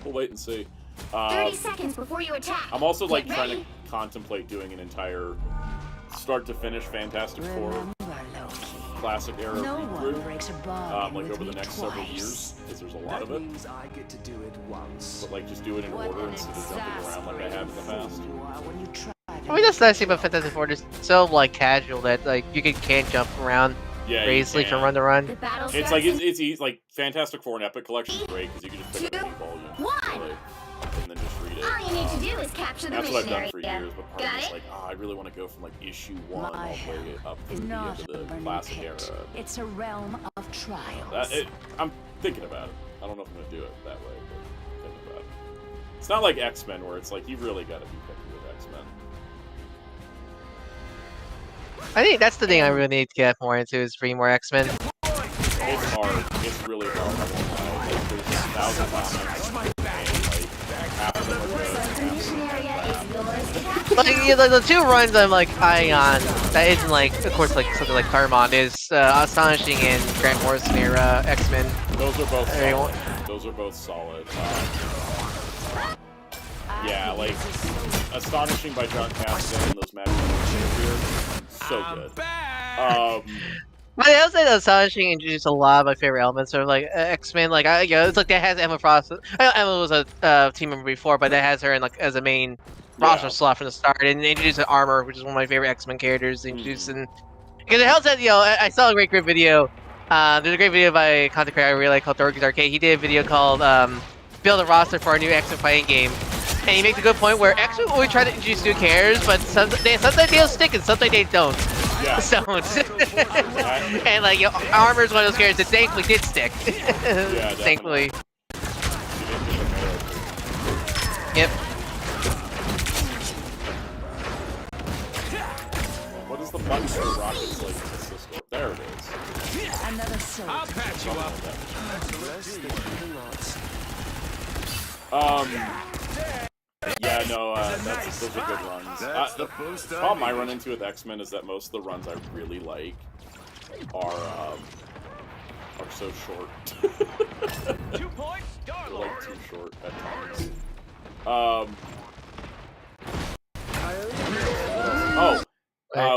we'll wait and see. 30 seconds before you attack. I'm also like Get trying ready. to contemplate doing an entire start to finish Fantastic Four classic era regroup, like over the next several years, because there's a lot of it. I get to do it once. But like just do it in order instead of jumping around like I have in the past. I mean, that's the nice thing about Fantastic Four. It's so like casual that like you can jump around Yeah, easily from run to The run. battle It's starts like in it's easy. Like Fantastic Four and Epic Collection is great because you can just pick up any 2, volume, 1. really, and then just read it. All you need to do is capture the That's what I've mission done for area. years, but part of Got me is it? like, oh, I really want to go from like issue 1 all the way up is to the not end a of the burning classic pit. era. It's a realm of trials. I'm thinking about it. I don't know if I'm gonna do it that way, but thinking about it. It's not like X-Men where it's like you've really got to be picky with X-Men. I think that's the thing I really need to get more into is read more X-Men. It's hard. It's really hard. I won't lie. Like, there's 1,000 comics, and like half of them are good. The mission area is yours to capture. Like yeah, the two runs I'm like eyeing on that isn't like of course like something like Claremont is Astonishing and Grant Morrison era X-Men. Those are both Everyone- solid. Those are both solid. Yeah, like Astonishing by John Cassaday and those magic here, so good. But I also say that Astonishing introduced a lot of my favorite elements of like X-Men. Like it's like that has Emma Frost. I know Emma was a team member before, but that has her in like as a main roster slot from the start. And they introduced an Armor, which is one of my favorite X-Men characters. They introduced in because it helps that I saw a great video. There's a great video by a content creator I really like called Dorky's Arcade. He did a video called "Build a Roster for a New X-Men Fighting Game." And he makes a good point where X-Men always try to introduce new characters, but sometimes they'll stick and sometimes they don't. Yeah. Don't. And like Armor's one of those characters that thankfully did stick. Yeah, Thankfully. Yep. What is the button for Rocket's like assist? There it is. Another soul. I'll patch you up. Yeah, no, those are good runs. The problem I run into with X-Men is that most of the runs I really like are so short. 2 points, They're like too short at times.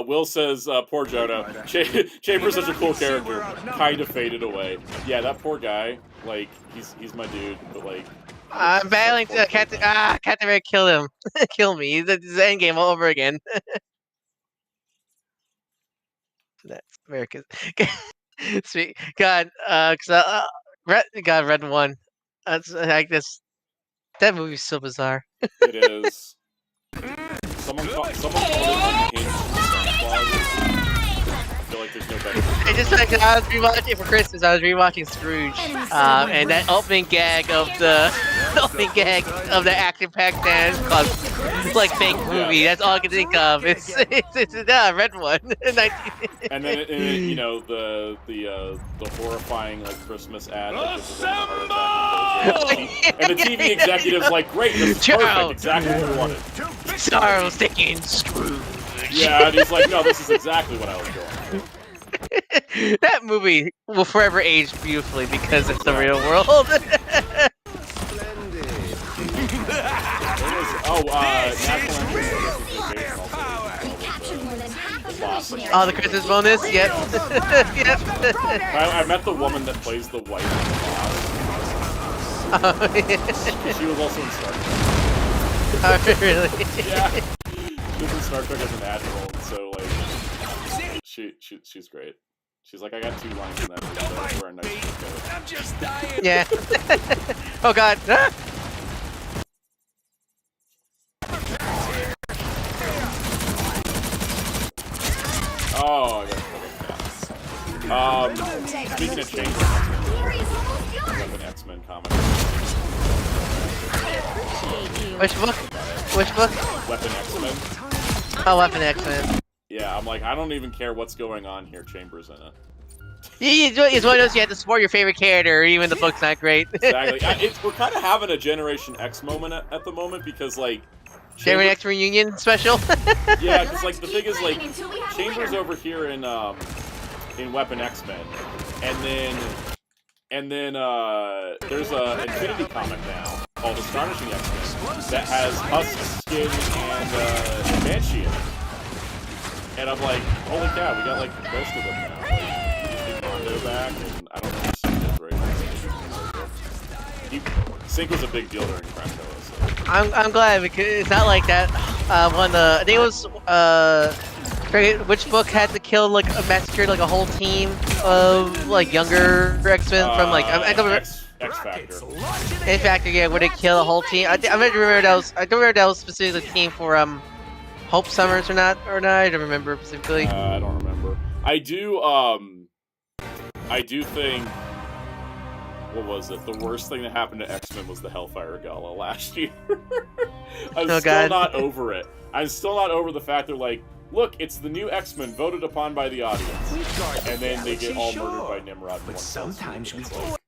Will says, poor Jonah. Chamber's such a cool character. Kind of faded away. Yeah, that poor guy. Like, he's my dude, but like... I'm battling Captain America kill him. Kill me. It's the end game all over again. That's America's. Sweet. God, Red One. That's like this. That movie's so bizarre. It is. Someone called it unhinged Santa Claus. I feel like there's no better. I just like I was rewatching for Christmas. I was rewatching Scrooge, and that opening gag of the the action-packed dance called like fake movie. That's all I can think of. It's Red One. And then the horrifying like Christmas ad. Like, and the TV executive's like, great, this is perfect, exactly what we wanted. Charles Dickens Scrooge. Yeah, and he's like, no, this is exactly what I was going for. That movie will forever age beautifully because it's the real world. Oh, the Christmas bonus? Yep. Yep. I met the woman that plays the wife of the boss. Oh, yeah. She was also in Star Trek. Oh, really? Yeah. She was in Star Trek as an admiral, so like she's great. She's like, I got 2 lines in that movie, so that's where a nice shit goes. I'm just dying. Yeah. Oh god. Ah! Oh, I got to that. Speaking of change, I have an X-Men comic. Which book? Which book? Weapon X-Men. Oh, Weapon X-Men. Yeah, I'm like, I don't even care what's going on here. Chambers in it. It's one of those you have to support your favorite character, even the book's not great. Exactly. We're kind of having a Generation X moment at the moment because, like... Generation X reunion special? Yeah, because, like, the thing is, like, Chamber's over here in Weapon X-Men, and then there's a Infinity comic now called Astonishing X-Men that has Husk, Skin, and Banshee in it. And I'm like, holy cow, we got, like, most of them now. Like, Mondo back, and I don't know if Sync is right. Sync was a big deal during Krakoa, so. I'm glad, because it's not like that. I think it was, which book had to kill, like, massacred, like, a whole team of, like, younger X-Men from, like, I don't remember. X-Factor. X-Factor, yeah, where they kill a whole team. I don't remember that was, specifically the team for, Hope Summers or not, I don't remember specifically. I don't remember. I do think, what was it? The worst thing that happened to X-Men was the Hellfire Gala last year. I'm still not over it. I'm still not over the fact they're like, look, it's the new X-Men voted upon by the audience. And then they get all murdered by Nimrod. But sometimes we what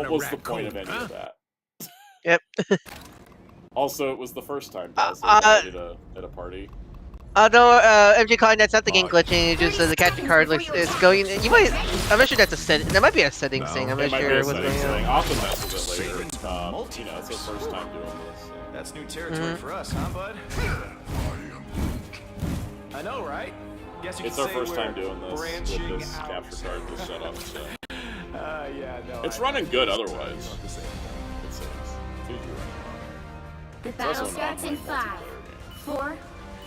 was the point of any of that? Yep. Also, it was the first time Daz at a party. No, MJ calling that's not the game glitching. It's just the capture card looks it's going. You might. I'm not sure that's a setting. That might be a settings thing. I'm not sure what's going on. I'll have to mess with it later. You know, it's the first time doing this. So. That's new territory for us, huh, bud? I know, right? Guess you it's our first time doing this with this capture card. Just shut up. So. Yeah, no. It's running good otherwise. The battle starts in 5, 4,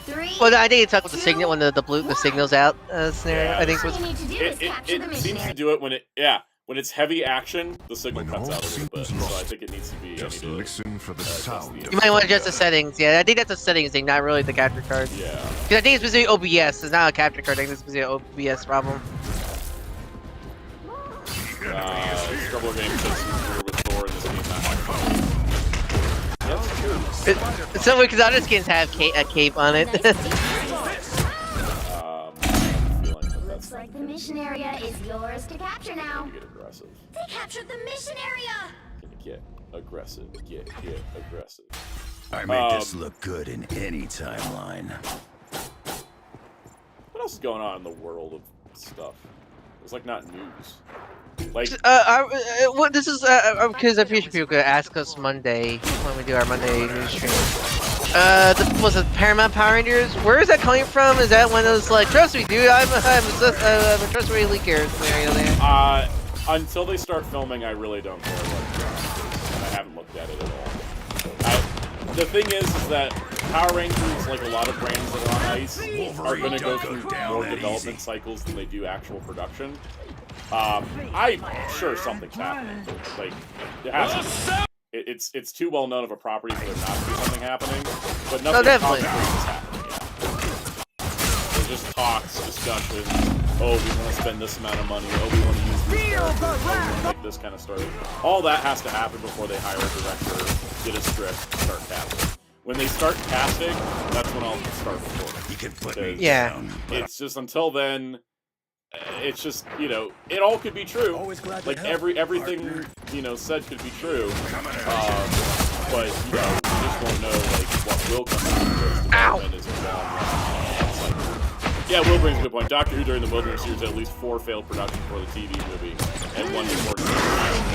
3. Well, I think it's talking about the signal when the signal's out scenario. Yeah, I think was. It seems to do it when when it's heavy action, the signal cuts out a little bit. So I think it needs to be. Just listen for the sound. You might want to adjust the settings. Yeah, I think that's a settings thing, not really the capture card. Yeah. Because I think it's specifically OBS. It's not a capture card. I think it's specifically an OBS problem. Trouble getting with Thor in this game. That's true. So because other skins have a cape on it. Looks like the mission area is yours to capture now. Get aggressive. They captured the mission area. Get aggressive. Get aggressive. I made this look good in any timeline. What else is going on in the world of stuff? It's like not news. Like, this is because I'm pretty sure people could ask us Monday when we do our Monday news stream. Was it Paramount Power Rangers? Where is that coming from? Is that one of those like, trust me, dude, I'm a trustworthy leaker scenario there? Until they start filming, I really don't care what the and I haven't looked at it at all. The thing is that Power Rangers, like a lot of brands that are on ice, are going to go through more development cycles than they do actual production. I'm sure something's happening. Like, it has to be. It's too well known of a property for there not to be something happening, but nothing concrete is happening yet. There's just talks, discussions. Oh, we want to spend this amount of money. Oh, we want to use this character. Oh, we want to make this kind of story. All that has to happen before they hire a director, get a script, start casting. When they start casting, that's when I'll start recording. You can put me down. It's just until then. It's just, you know, it all could be true. Like everything, you know, said could be true. But you know, you just won't know like what will come out because development is yeah, Will brings a good point. Doctor Who during the Wilderness series had at least 4 failed productions for the TV movie and 1 before.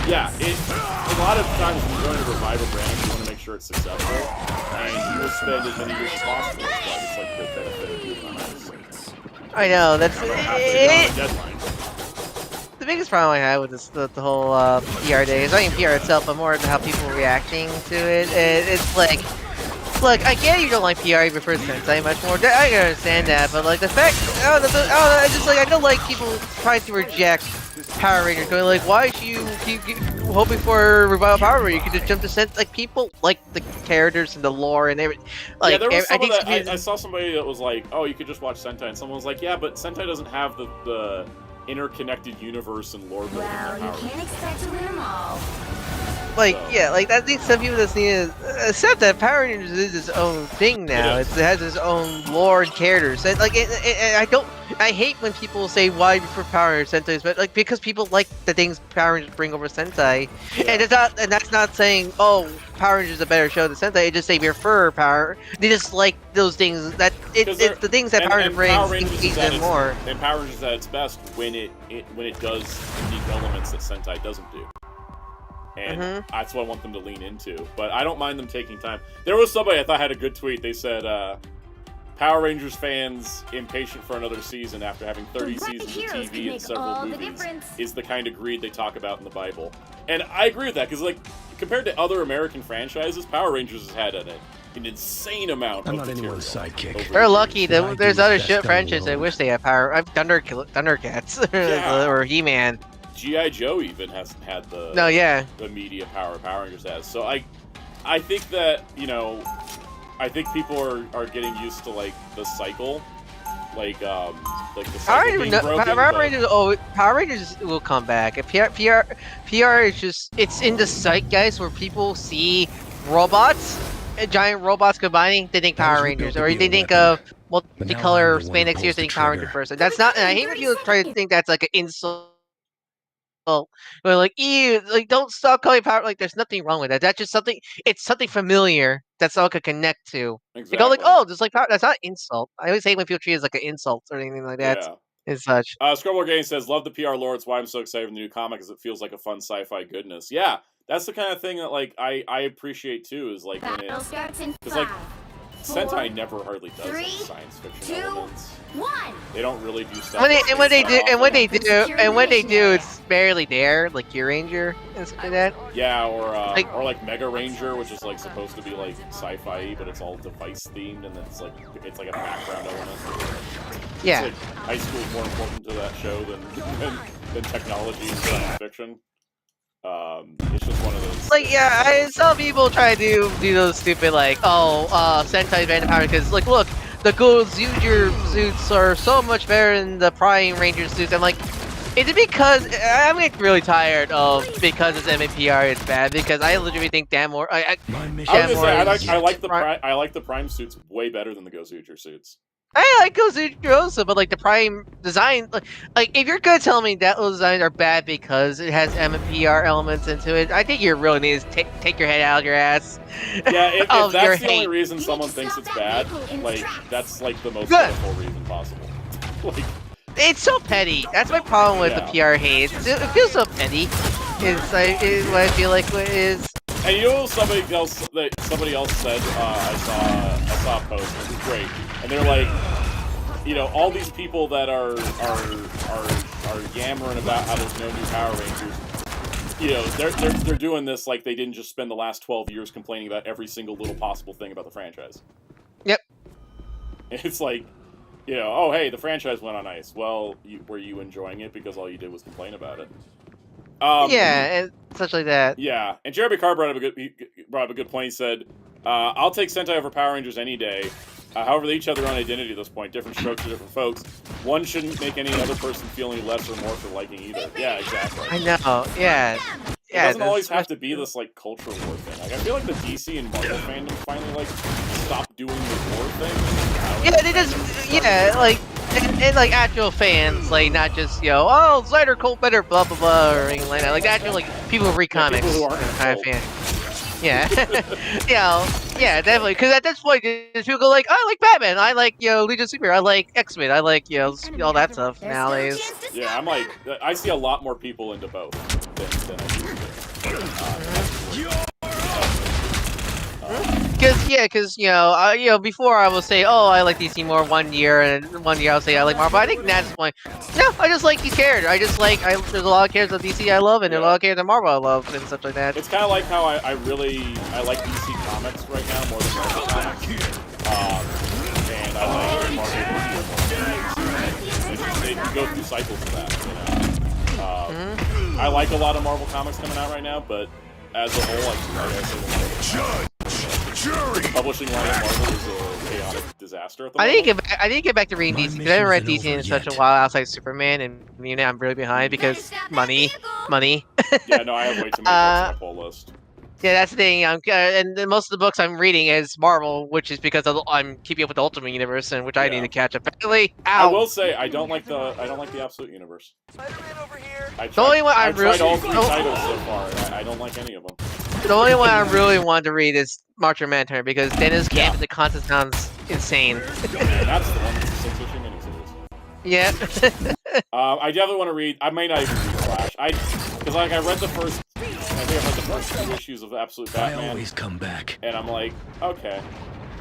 Yeah, a lot of times when you're going to revive a brand, you want to make sure it's successful, and you will spend as many years as possible. But it's like the benefit of doing it. I know, that's the biggest problem I had with this, the whole PR day is not even PR itself, but more how people are reacting to it. It's like, look, I get you don't like PR even for Sentai much more. I can understand that, but like the fact, I just like I don't like people trying to reject Power Rangers, going like, why should you keep hoping for a revival Power Ranger? You could just jump to Sentai. Like people like the characters and the lore and everything. Like, yeah, there was some of that. I saw somebody that was like, oh, you could just watch Sentai, and someone was like, yeah, but Sentai doesn't have the interconnected universe and lore building. Well, you can't expect to win them all. Like, yeah, like I think some people just need to accept that Power Rangers is its own thing now. It has its own lore and characters. And, like, I I hate when people say why for Power Rangers Sentai, but like because people like the things Power Rangers bring over Sentai, and that's not saying Power Rangers is a better show than Sentai. It just say we prefer Power. They just like those things that it's the things that Power Rangers brings engage them more. And Power Rangers is at its best when it does unique elements that Sentai doesn't do. And that's what I want them to lean into. But I don't mind them taking time. There was somebody I thought had a good tweet. They said, Power Rangers fans impatient for another season after having 30 seasons of TV and several movies is the kind of greed they talk about in the Bible. And I agree with that, because like, compared to other American franchises, Power Rangers has had an insane amount of material. Anyone's sidekick. They're lucky. There's other shit franchises I wish they had Power. I've Thundercats or He-Man. G.I. Joe even hasn't had the the media power Power Rangers has. So I think that, you know, I think people are getting used to like the cycle, like the cycle being broken. Power Rangers will come back. If PR is just, it's in the zeitgeist where people see robots, giant robots combining, they think Power Rangers, or they think of multicolor spandex here, they think Power Rangers first. And that's not. And I hate when people try to think that's like an insult. But like, ew, like don't stop calling Power. Like, there's nothing wrong with that. That's just something. It's something familiar that someone could connect to. Exactly. They go like, oh, just like Power. That's not insult. I always hate when people treat it as like an insult or anything like that. Yeah. And such. Scrubble Game says, "Love the PR lore. It's why I'm so excited for the new comic, because it feels like a fun sci-fi goodness." Yeah, that's the kind of thing that like I appreciate too. Is like when it's like Sentai never hardly does like, science fiction elements. They don't really do stuff. When they do, it's barely there, like Gear Ranger and stuff like that. Yeah, or like Mega Ranger, which is like supposed to be like sci-fi, but it's all device themed, and it's like a background element. Yeah. It's like high school is more important to that show than technology and science fiction. It's just one of those. Like, yeah, some people try to do those stupid like, Sentai Random Power, because like, look, the Gold Zuger suits are so much better than the Prime Ranger suits. I'm like, is it because I'm getting really tired of because it's MPR it's bad? Because I literally think I like the Prime suits way better than the Gozuger suits. I like Gozuger also, but like the Prime design, like if you're gonna tell me that those designs are bad because it has MPR elements into it, I think you really need to take your head out of your ass. Yeah, if that's the only reason someone thinks it's bad, like that's like the most pitiful reason possible. Like, it's so petty. That's my problem with the PR hate. It feels so petty. It's like what I feel like it is. And you know, somebody else said, I saw a post, it was great, and they're like, you know, all these people that are yammering about how there's no new Power Rangers, you know, they're doing this like they didn't just spend the last 12 years complaining about every single little possible thing about the franchise. Yep. It's like, you know, oh hey, the franchise went on ice. Well, were you enjoying it because all you did was complain about it? Yeah, and such like that. Yeah, and Jeremy Carr brought up a good point. He said, "I'll take Sentai over Power Rangers any day. However, they each have their own identity at this point. Different strokes for different folks. One shouldn't make any other person feel any less or more for liking either." Yeah, exactly. I know. Yeah. It doesn't always have to be this like cultural war thing. Like, I feel like the DC and Marvel fandom finally like stopped doing the war thing. Yeah, they just like. And like actual fans, like not just Snyder Cult better, blah blah blah, or anything like that. Like actual like people who read comics, kind of fan. Yeah, yeah, definitely. Because at this point, people go like, I like Batman, I like Legion of Super, I like X-Men, I like all that stuff nowadays. Yeah, I'm like, I see a lot more people into both than I used to. Because before I will say, oh, I like DC more 1 year, and 1 year I'll say I like Marvel. I think that's the point. No, I just like these characters. I just like, there's a lot of characters of DC I love, and there's a lot of characters of Marvel I love, and stuff like that. It's kind of like how I like DC Comics right now more than Marvel Comics. And I like Marvel they go through cycles of that, you know. I like a lot of Marvel Comics coming out right now, but as a whole, like the publishing line of Marvel is a chaotic disaster at the moment. I need to get back to reading DC, because I haven't read DC in such a while outside Superman, and I'm really behind because money. Yeah, no, I have way too many books on my pull list. Yeah, that's the thing. And then most of the books I'm reading is Marvel, which is because I'm keeping up with the Ultimate Universe, and which I need to catch up. Apparently, I will say I don't like the Absolute Universe. Spider-Man over here. I The only one I I'm tried really all 3 titles so far. And I don't like any of them. the only one I really want to read is Marcher Manhunter because Dennis Camp and the content sounds insane. That's the one that's a 6-issue miniseries. Yeah. I definitely want to read. I may not even read Flash. Because like I read the first. I think I read the first 2 issues of Absolute Batman. I always come back. And I'm like, okay.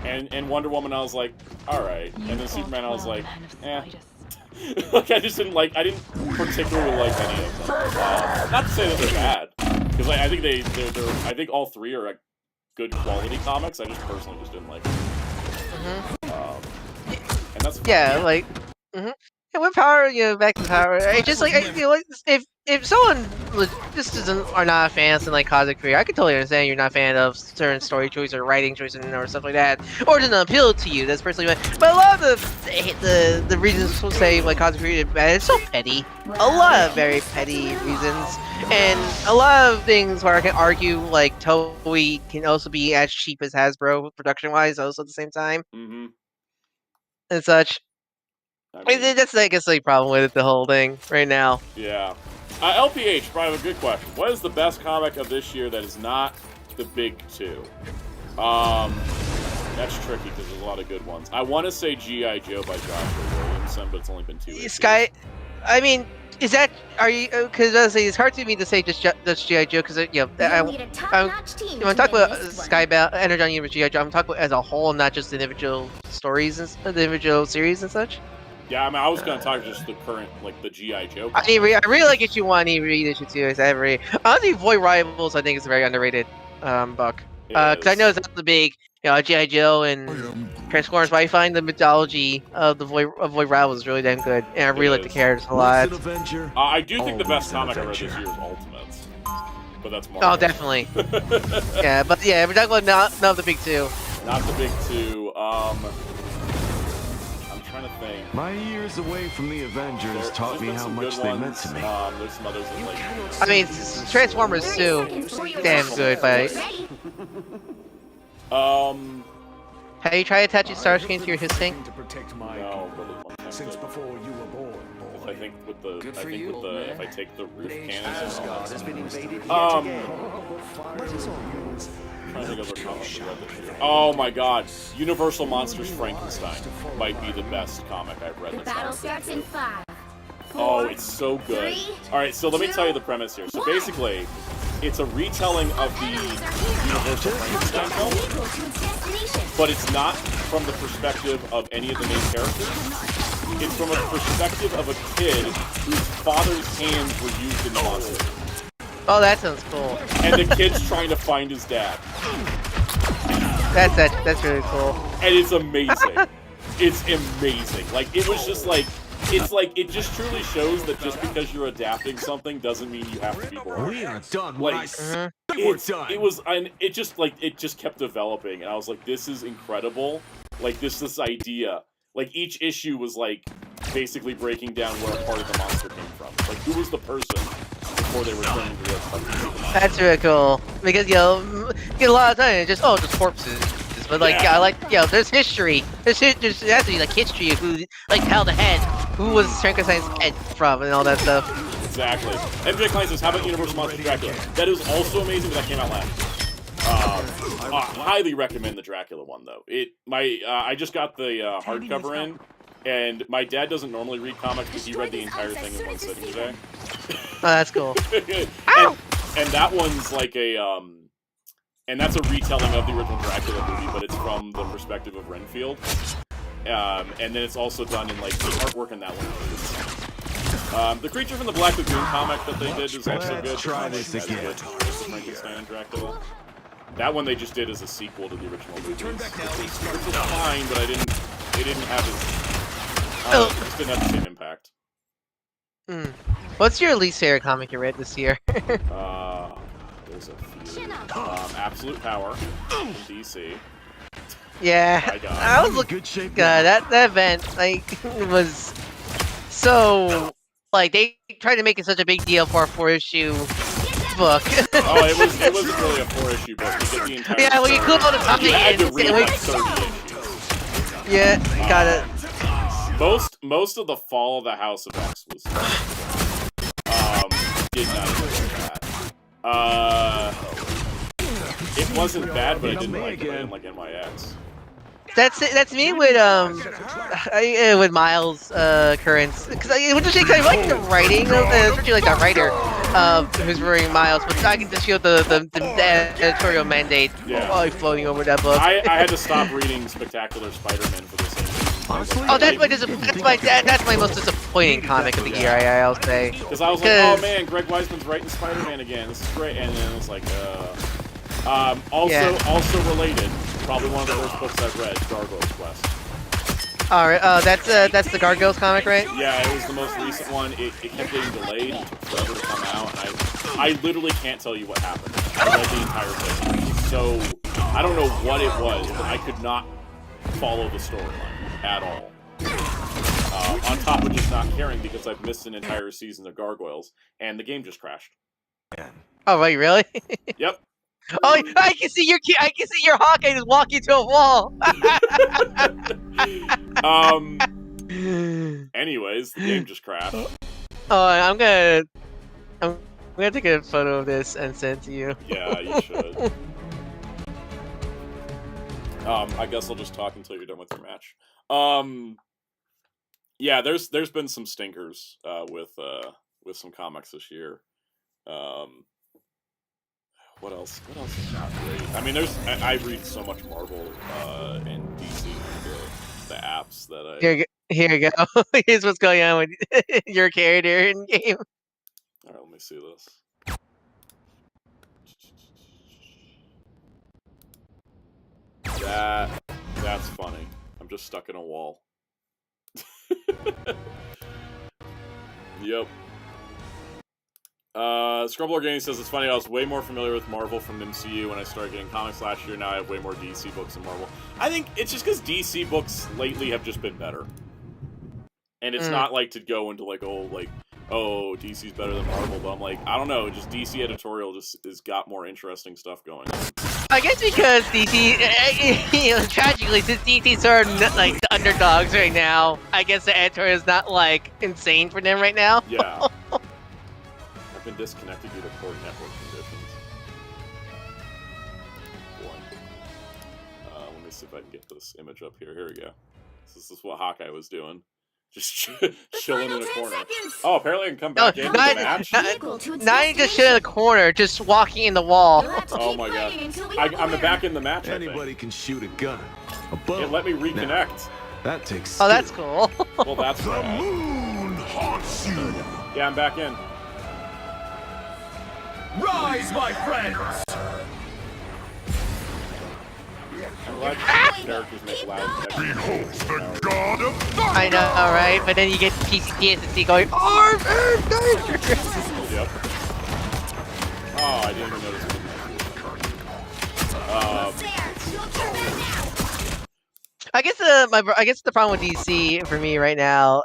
And Wonder Woman, I was like, all right. And then Superman, I was like, eh. Like I didn't particularly like any of them. Not to say that they're bad, because I think they're I think all 3 are like good quality comics. I just personally just didn't like them. And that's fine. Like. And with Power, back to Power. I just like if someone just are not a fan of like cosmic career, I can totally understand you're not a fan of certain story choice or writing choice or stuff like that, or it doesn't appeal to you. That's personally, but a lot of the reasons people say like cosmic career is bad, it's so petty. A lot of very petty reasons, and a lot of things where I can argue like Toei can also be as cheap as Hasbro production wise, also at the same time, and such. I mean, that's I guess the problem with the whole thing right now. Yeah. LPH, probably a good question. What is the best comic of this year that is not the big 2? That's tricky because there's a lot of good ones. I want to say G.I. Joe by Joshua Williamson, but it's only been 2 issues. I mean, are you? Because it's hard to me to say just G.I. Joe because when I talk about Skybound, Energon Universe G.I. Joe, I'm talking about as a whole, not just individual stories and individual series and such. Yeah, I mean, I was going to talk just the current, like, the G.I. Joe. I really like issue 1, read issue 2, honestly, Void Rivals, I think is a very underrated book. Because I know it's not the big, G.I. Joe and Transformers, but I find the mythology of the Void Rivals is really damn good, and I really like the characters a lot. I do think the best comic I read this year is Ultimates. But that's more. Oh, definitely. Yeah, but yeah, we're talking about not the big 2. Not the big 2, trying to think. My years away from the Avengers taught me how much they meant to me. There's some others that, like... I mean, Transformers 2, damn good, but... Have you tried attaching Starscream to your hissing? No, but since before you were born, boy. I think with the, if I take the roof cannons and all that. Oh my god, Universal Monsters Frankenstein might be the best comic I've read this year. Battle starts in 5. Oh, it's so good. Alright, so let me tell you the premise here. So basically, it's a retelling of the Universal Frankenstein film, but it's not from the perspective of any of the main characters. It's from a perspective of a kid whose father's hands were used in the monster. Oh, that sounds cool. And the kid's trying to find his dad. That's really cool. And it's amazing. It's amazing. Like, it was just like, it's like, it just truly shows that just because you're adapting something doesn't mean you have to be boring. We are done. Like, we're done. It just kept developing, and I was like, this is incredible. Like, this idea. Like, each issue was like, basically breaking down where a part of the monster came from. Like, who was the person before they were turned into the monster? That's really cool. Because, get a lot of time, it's just corpses. But, like, I like, there's history. There's has to be, like, history of who, like, how the head, who was Frankenstein's head from, and all that stuff. Exactly. MJ Klein says, how about Universal Monsters Dracula? That is also amazing, but that came out last. Highly recommend the Dracula one, though. I just got the hardcover in, and my dad doesn't normally read comics, but he read the entire thing in one sitting today. Oh, that's cool. and that one's like and that's a retelling of the original Dracula movie, but it's from the perspective of Renfield. And then it's also done in, like, the artwork in that one. The Creature from the Black Lagoon comic that they did is also good. Try this again. Frankenstein and Dracula. That one they just did as a sequel to the original movie. Which is fine, but it didn't have it just didn't have the same impact. What's your least favorite comic you read this year? There's a few. Absolute Power from DC. Yeah, I was looking. That event, like, was so, like, they tried to make it such a big deal for a 4-issue book. Oh, it wasn't really a 4-issue book. You get the entire Yeah, well, you could all the time. You had to read like 30 issues. Yeah, got it. Most of the Fall of the House of X was did not enjoy that. It wasn't bad, but I didn't like it. I didn't like NYX. That's me with with Miles Currents, because I like the writing, especially like the writer who's reading Miles, but I can just feel the editorial mandate floating over that book. I had to stop reading Spectacular Spider-Man for the same reason. Honestly, that's my most disappointing comic of the year. I'll say. Because I was like, oh man, Greg Weisman's writing Spider-Man again. This is great, and then it was like, also related. Probably one of the worst books I've read, Gargoyle's Quest. Alright, that's the Gargoyles comic, right? Yeah, it was the most recent one. It kept getting delayed. It took forever to come out. And I literally can't tell you what happened. I read the entire thing. So, I don't know what it was, but I could not follow the storyline at all. On top of just not caring because I've missed an entire season of Gargoyles, and the game just crashed. Oh, right, really? Yep. Oh, I can see your Hawkeye just walking to a wall. Anyways, the game just crashed. Oh, I'm gonna take a photo of this and send it to you. Yeah, you should. I guess I'll just talk until you're done with your match. Yeah, there's been some stinkers with some comics this year. What else is not great? I mean, I read so much Marvel and DC the apps that I... Here you go. Here's what's going on with your character in game. Alright, let me see this. That's funny. I'm just stuck in a wall. Yep. Scrubbler Gaming says, it's funny, I was way more familiar with Marvel from MCU when I started getting comics last year. Now I have way more DC books than Marvel. I think it's just because DC books lately have just been better. And it's not like to go into like, oh, DC's better than Marvel, but I'm like, I don't know, just DC editorial just has got more interesting stuff going on. I guess because DC, tragically, since DC's sort of like the underdogs right now, I guess the editorial is not like insane for them right now. Yeah. I've been disconnected due to poor network conditions. Boy. Let me see if I can get this image up here. Here we go. This is what Hawkeye was doing. Just chilling in a corner. Oh, apparently I can come back into the match? Not even just chilling in the corner, just walking in the wall. Oh my god. I'm back in the match, Anybody can shoot a gun. It let me reconnect. That takes skill. Oh, that's cool. Well, that's the moon haunts you. Yeah, I'm back in. Rise, my friends! I'm glad characters make loud Behold the god of thunder! I know, right? But then you get PTSD going, arm and danger! Yep. Oh, I didn't even notice it. I guess the problem with DC for me right now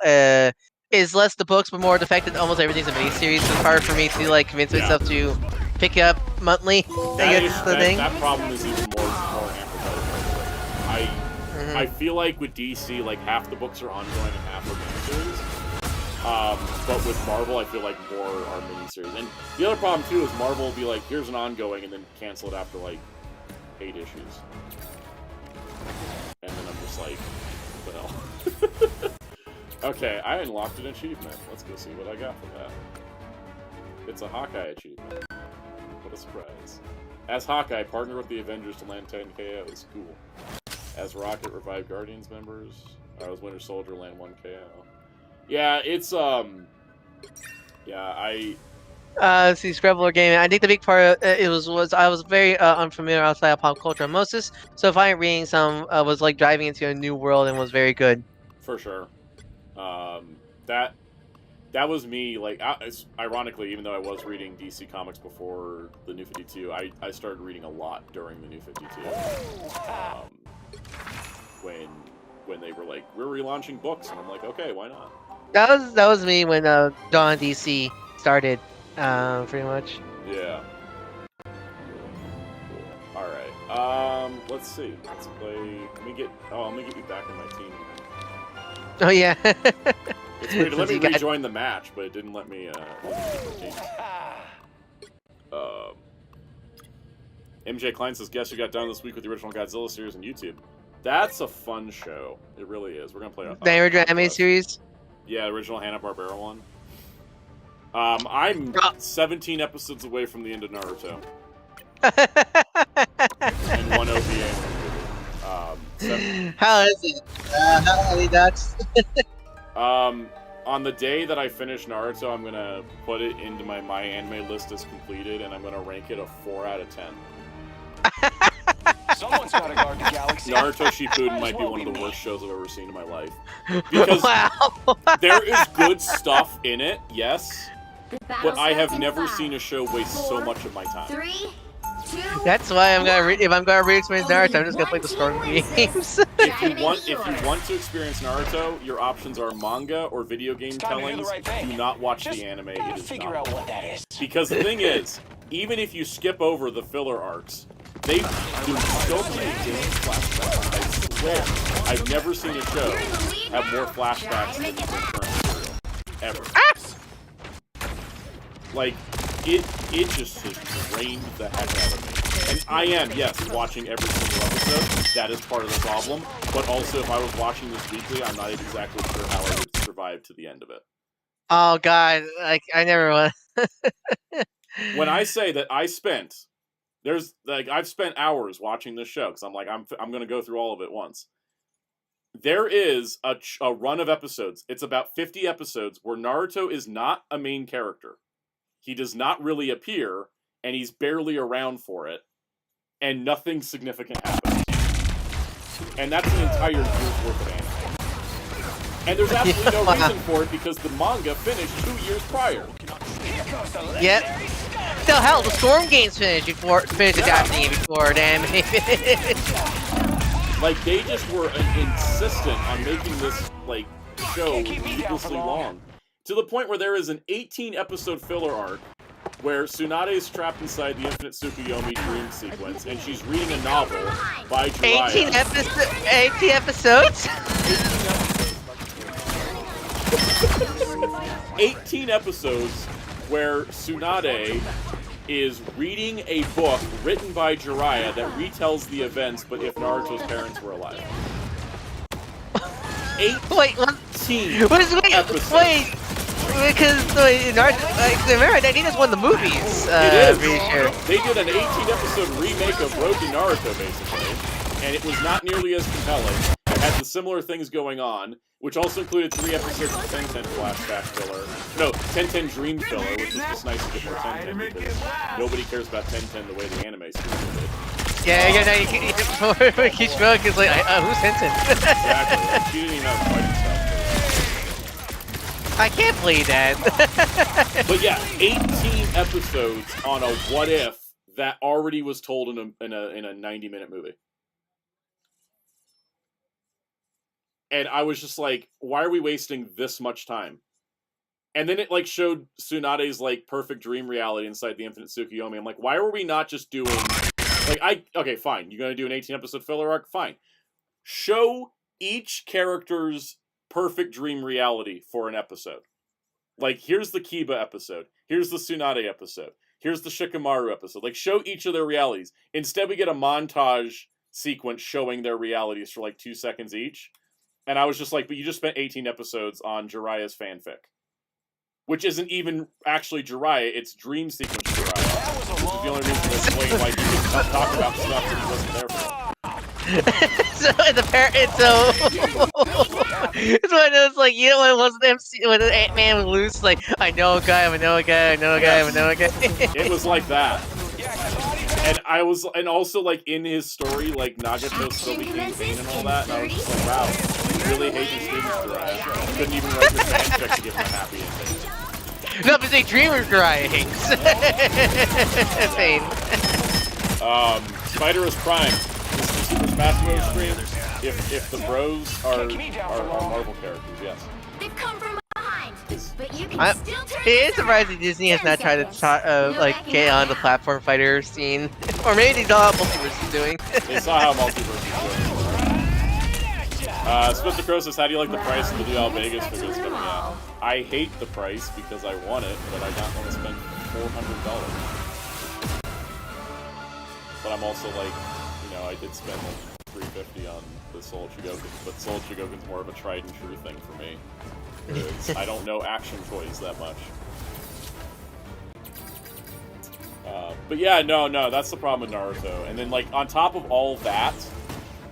is less the books, but more the fact that almost everything's a miniseries. So it's hard for me to like convince myself to pick up monthly. That problem is even more amplified. I feel like with DC, like half the books are ongoing and half are miniseries. But with Marvel, I feel like more are miniseries. And the other problem too is Marvel will be like, here's an ongoing, and then cancel it after like 8 issues. And then I'm just like, what the hell? Okay, I unlocked an achievement. Let's go see what I got for that. It's a Hawkeye achievement. What a surprise. As Hawkeye, partner with the Avengers to land 10 KOs. Cool. As Rocket, revive Guardians members. As Winter Soldier, land 1 KO. Yeah, it's, see, Scrabble Gaming. I think the big part was I was very unfamiliar outside of pop culture osmosis. So if I'm reading some, was like diving into a new world and was very good. For sure. That was me, like, ironically, even though I was reading DC Comics before the New 52, I started reading a lot during the New 52. When they were like, we're relaunching books, and I'm like, okay, why not? That was me when Dawn DC started, pretty much. Yeah. All right. Let's see. Let's play. Let me get you back in my team. Oh yeah. It's weird. Let me rejoin the match, but it didn't let me. MJ Klein says, "Guess who got done this week with the original Godzilla series on YouTube?" That's a fun show. It really is. We're gonna play the original anime series. Yeah, original Hanna-Barbera one. I'm 17 episodes away from the end of Naruto. And one OVA. How is it? How many dots? On the day that I finish Naruto, I'm gonna put it into my anime list as completed, and I'm gonna rank it a 4 out of 10. Someone's gotta guard the galaxy. Naruto Shippuden might be one of the worst shows I've ever seen in my life. Because there is good stuff in it, yes, but I have never seen a show waste so much of my time. 3, 2. That's why if I'm gonna re-experience Naruto, I'm just gonna play the Storm games. If you want to experience Naruto, your options are manga or video game tellings. Do not watch the anime. It is figure not. out what that is. Because the thing is, even if you skip over the filler arcs, they do so many damn flashbacks. I swear, I've never seen a show have more flashbacks than the current material. Ever. Like, it just has drained the heck out of me. And I am, yes, watching every single episode. That is part of the problem. But also, if I was watching this weekly, I'm not exactly sure how I would survive to the end of it. Oh god, like I never want. When I say that I've spent hours watching this show because I'm like I'm gonna go through all of it once. There is a run of episodes. It's about 50 episodes where Naruto is not a main character. He does not really appear, and he's barely around for it, and nothing significant happens. And that's an entire year's worth of anime. And there's absolutely no reason for it because the manga finished 2 years prior. Yep. The hell, the Storm games finished adapting it before the anime finished. Like, they just were insistent on making this, like, show needlessly long. To the point where there is an 18-episode filler arc where Tsunade is trapped inside the Infinite Tsukuyomi dream sequence, and she's reading a novel by Jiraiya. 18 episodes? 18 episodes where Tsunade is reading a book written by Jiraiya that retells the events, but if Naruto's parents were alive. 18 episodes. Wait, because Naruto, remember that he just won the movies. It is. Sure. They did an 18-episode remake of Road to Naruto, basically, and it was not nearly as compelling. It had the similar things going on, which also included 3 episodes of Tenten flashback filler. No, Tenten dream filler, which was just nice to get more Tenten because nobody cares about Tenten the way the anime series did. Yeah, now you keep smoking because like, who's Tenten? Exactly. Like, she didn't even have fighting stuff. I can't believe that. But yeah, 18 episodes on a what if that already was told in a 90-minute movie. And I was just like, why are we wasting this much time? And then it like showed Tsunade's like perfect dream reality inside the Infinite Tsukuyomi. I'm like, why were we not just doing like okay, fine. You're gonna do an 18-episode filler arc? Fine. Show each character's perfect dream reality for an episode. Like, here's the Kiba episode. Here's the Tsunade episode. Here's the Shikamaru episode. Like, show each of their realities. Instead, we get a montage sequence showing their realities for like 2 seconds each. And I was just like, but you just spent 18 episodes on Jiraiya's fanfic. Which isn't even actually Jiraiya, it's dream sequence Jiraiya. Which is the only reason to explain why you can talk about stuff that he wasn't there for. It's when it was like, you know, when it wasn't MC, when Ant-Man was loose, like, I know a guy, I know a guy, I know a guy, I know a guy. It was like that. And also like in his story, like Nagato still became Pain and all that, and I was just like, wow, you really hate your students, Jiraiya. You couldn't even write your fanfic to give him a happy ending. No, but they dreamer Jiraiya hates. Pain. Spider is Prime. This is the Super Smash Bros. Stream. If the bros are Marvel characters, yes. They've come from behind, but you can It is surprising Disney has not tried to like get on the platform fighter scene, or maybe they saw how Multiverse is doing. They saw how Multiverse is doing. Smith the Crow says, "How do you like the price of the Dual Vegas figures coming out?" I hate the price because I want it, but I don't want to spend $400. But I'm also like, you know, I did spend like $350 on the Soul Chigokin, but Soul Chigokin's more of a tried and true thing for me. Because I don't know action toys that much. But yeah, no, that's the problem with Naruto. And then, like, on top of all that,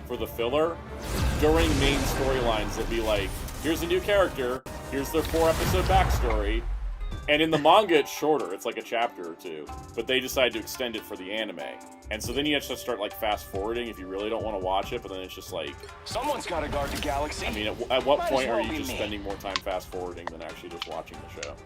for the filler, during main storylines, they'll be like, here's a new character, here's their 4-episode backstory, and in the manga it's shorter, it's like a chapter or two, but they decide to extend it for the anime. And so then you have to start, like, fast-forwarding if you really don't want to watch it, but then it's just like... Someone's gotta guard the galaxy. I mean, at what point are you just spending more time fast-forwarding than actually just watching the show?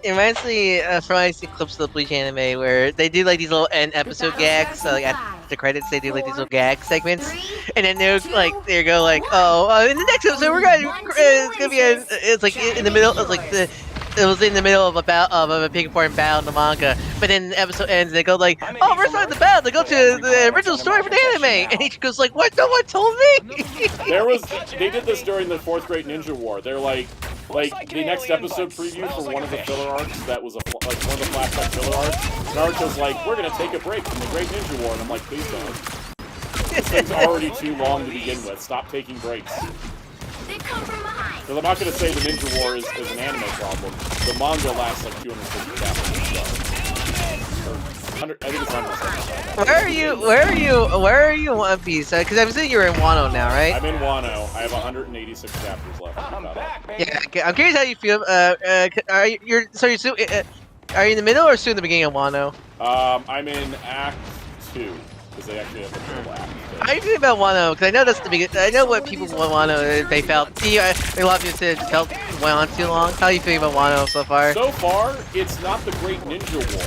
It reminds me from I see clips of the Bleach anime where they do like these little end episode gags. So like at the credits, they do like these little gag segments, and then they're like in the next episode we're gonna it's like in the middle. It's like it was in the middle of a big important battle in the manga, but then the episode ends and they go like, oh, we're starting the battle. They go to the original story for the anime, and he goes like, what? No one told me. They did this during the 4th Great Ninja War. They're like the next episode preview for one of the filler arcs that was like one of the flashback filler arcs. Naruto's like, we're gonna take a break from the Great Ninja War, and I'm like, please don't. This thing's already too long to begin with. Stop taking breaks. Because I'm not gonna say the Ninja War is an anime problem. The manga lasts like 250 chapters. I think it's 100%. Where are you in One Piece? Because I'm saying you're in Wano now, right? I'm in Wano. I have 186 chapters left. I'm back, baby. Yeah, I'm curious how you feel. Are you in the middle or still in the beginning of Wano? I'm in Act 2 because they actually have a full act. How do you feel about Wano? Because I know that's the beginning. I know what people want Wano. They felt. A lot of people said it went on too long. How are you feeling about Wano so far? So far, it's not the Great Ninja War.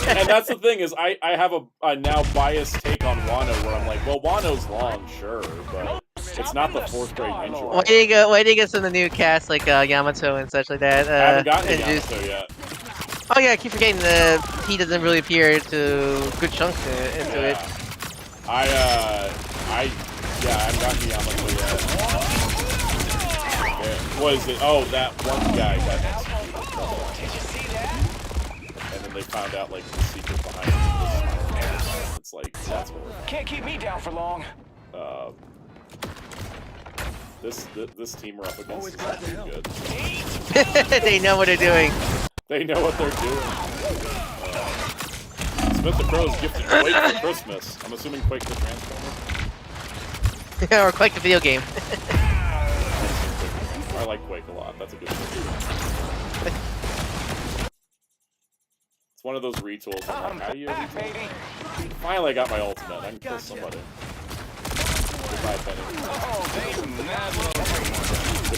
And that's the thing is, I have a now biased take on Wano where I'm like, well, Wano's long, sure, but it's not the 4th Great Ninja War. Why do you get some of the new cast like Yamato and such like that? I haven't gotten to Yamato yet. Oh yeah, I keep forgetting he doesn't really appear to good chunks into it. I haven't gotten to Yamato yet. What is it? Oh, that one guy got executed. And then they found out like the secret behind it. It's like that's what. Can't keep me down for long. This team we're up against is pretty good. They know what they're doing. They know what they're doing. Smith the Crow is gifted Quake for Christmas. I'm assuming Quake the Transformer. Or Quake the video game. I like Quake a lot. That's a good one. It's one of those retools. I'm like, how do you retool? Finally, I got my ultimate. I can kill somebody. Goodbye, Penny.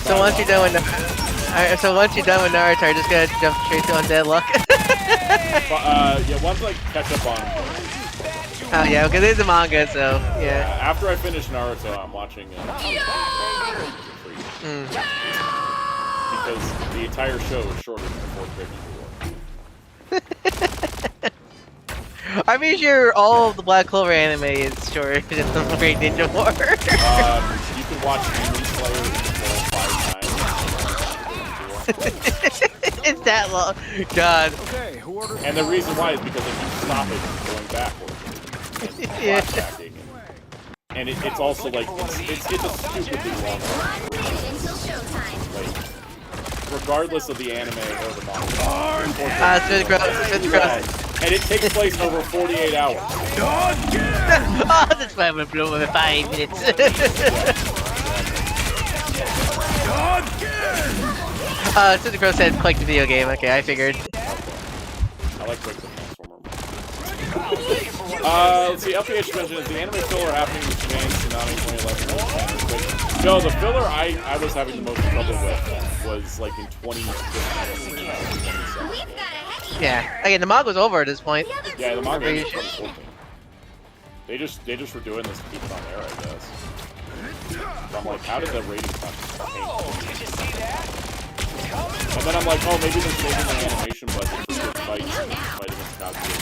So once you're done with Naruto, you're just gonna jump straight to Undead Luck. Yeah, once I catch up on. Oh yeah, because it's a manga, so yeah. After I finish Naruto, I'm watching. Because the entire show is shorter than the 4th Great Ninja War. I'm pretty sure all of the Black Clover anime is shorter than the Great Ninja War. You can watch Demon Slayer 5 times. It's that long. God. Okay, who ordered? And the reason why is because if you stop it from going backwards and flashbacking, and it's also like it's a stupidly long one. Like, regardless of the anime or the manga. And it takes place over 48 hours. Oh, that's why we're blowing in 5 minutes. Super Crow said Quake the video game. Okay, I figured. I like Quake the Transformer. Let's see, LPH mentioned, is the anime filler happening with Japan, Tsunami 2011? No, the filler I was having the most trouble with was like in 2015. Yeah, again, the manga was over at this point. Yeah, the manga is 2014. They just were doing this to keep it on air, I guess. But I'm like, how did the rating change? And then I'm like, oh, maybe they're saving the animation budget for the fights against Kaguya.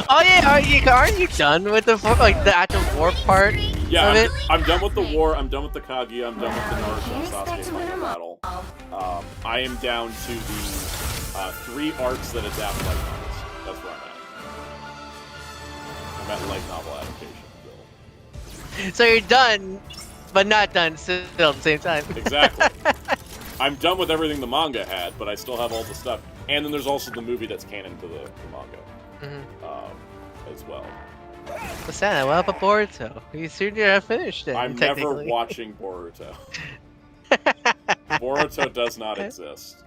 Oh yeah, aren't you done with the actual war part? Yeah, I'm done with the war. I'm done with the Kaguya. I'm done with the Naruto and Sasuke final battle. I am down to the 3 arcs that adapt light novels. That's where I'm at. I'm at light novel adaptation. So you're done, but not done still at the same time. Exactly. I'm done with everything the manga had, but I still have all the stuff. And then there's also the movie that's canon to the manga as well. What's that? What about Boruto? You soon to have finished it. I'm never watching Boruto. Boruto does not exist.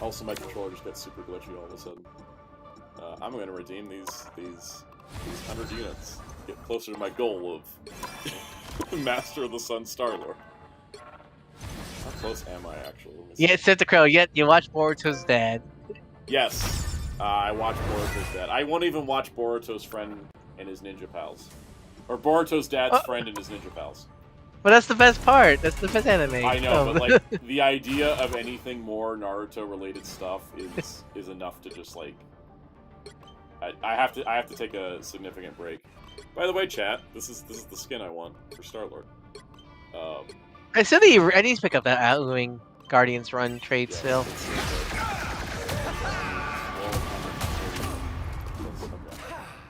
Also, my controller just got super glitchy all of a sudden. I'm going to redeem these 100 units. Get closer to my goal of Master of the Sun Star-Lord. How close am I, actually? Yeah, Santa Crow, yet you watch Boruto's dad. Yes. I watched Boruto's dad. I won't even watch Boruto's friend and his ninja pals. Or Boruto's dad's friend and his ninja pals. But that's the best part. That's the best anime. I know, but like the idea of anything more Naruto-related stuff is enough to just like. I have to take a significant break. By the way, chat, this is the skin I want for Star-Lord. I need to pick up that Outgoing Guardians Run trade still.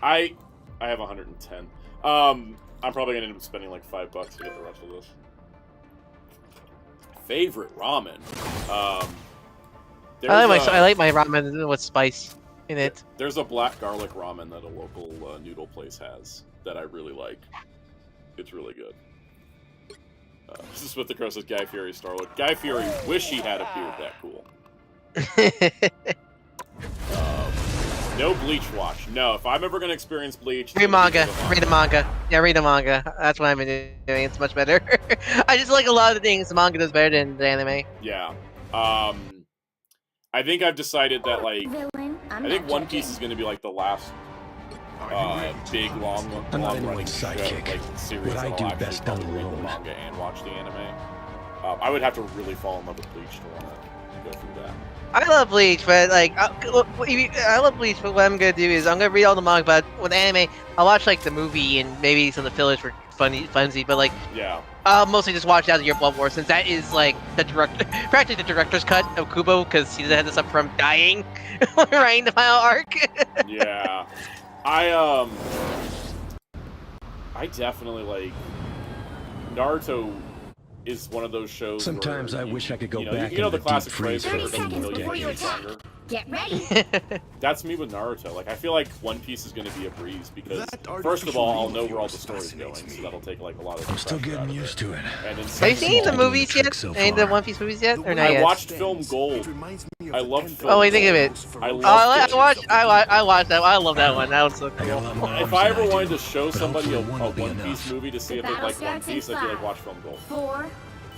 I have 110. I'm probably gonna end up spending like $5 to get the rest of this. Favorite ramen. I like my ramen with spice in it. There's a black garlic ramen that a local noodle place has that I really like. It's really good. This is what the crow says. Guy Fieri Star-Lord. Guy Fieri wish he had a beard that cool. No Bleach watch. No, if I'm ever gonna experience Bleach, read manga. Read the manga. Yeah, read the manga. That's what I've been doing. It's much better. I just like a lot of the things the manga does better than the anime. Yeah. I think I've decided that like I think One Piece is gonna be like the last big long running sidekick series what I that do I'll best actually done read the alone. manga and watch the anime. I would have to really fall in love with Bleach to want to go through that. I love Bleach, but like, I love Bleach, but what I'm gonna do is I'm gonna read all the manga, but with anime, I'll watch like the movie and maybe some of the fillers for funsy, but like, yeah, I'll mostly just watch Out of Your Blood War, since that is like the practically the director's cut of Kubo, because he doesn't have to suffer from dying writing the final arc. Yeah, I definitely like Naruto. Is one of those shows. Sometimes where, I wish I could go back. You know the classic freeze phrase, for a few more decades. Get ready. That's me with Naruto. Like, I feel like One Piece is going to be a breeze because, first of all, I'll know where all the story's going, so that'll take like a lot of. I'm still getting used to it. And then have you seen the movies yet? Ain't the One Piece movies yet, or not yet? I watched Film Gold. I love Film. Oh, what do you think of it? I watched that. I love that one. That was so cool. If I ever wanted to show somebody a One Piece movie to see if they like One Piece, I'd be like, watch Film Gold. 4,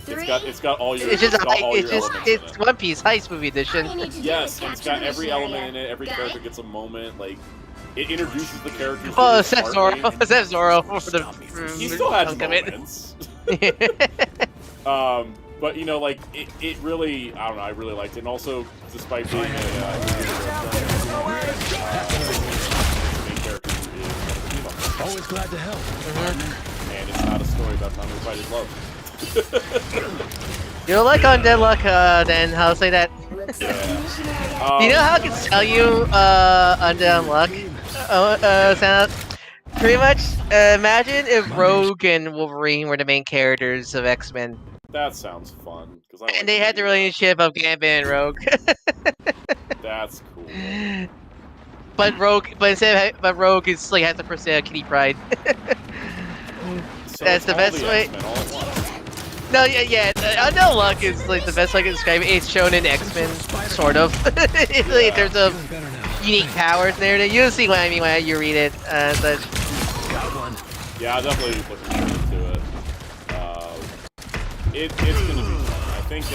3. It's got all your. It's One Piece Heist movie edition. Yes, and it's got every element in it. Every character gets a moment. Like it introduces the characters. Oh, except Zoro. Except Zoro for the. He still has moments. But you know, like it really. I don't know. I really liked it, and also despite being always glad to help. And it's not a story about time we fight his love. You don't like Undead Luck, then I'll say that. Yeah. You know how I can tell you Undead Luck? Sound pretty much. Imagine if Rogue and Wolverine were the main characters of X-Men. That sounds fun. And they had the relationship of Gambit and Rogue. That's cool. But Rogue is like has the first Kitty Pryde. So that's the best way. No, yeah. Undead Luck is like the best way I can describe it. It's shown in X-Men, sort of. In terms of unique powers and everything. You'll see what I mean when you read it. But... Got one. Yeah, I'm definitely looking forward to it. It's gonna be fun. I think.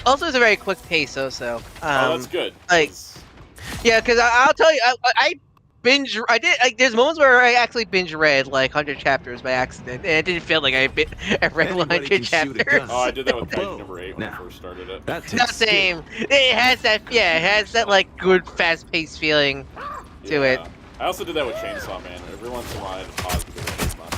Also, it's a very quick pace. Also. Oh, that's good. Like, yeah, because I'll tell you, I binge. I did. There's moments where I actually binge read like 100 chapters by accident, and it didn't feel like I read 100 chapters. Oh, I did that with Kaiju number 8 when I first started it. That Not same. It has that. Yeah, it has that like good, fast-paced feeling to it. I also did that with Chainsaw Man. Every once in a while, I had to pause because I was not.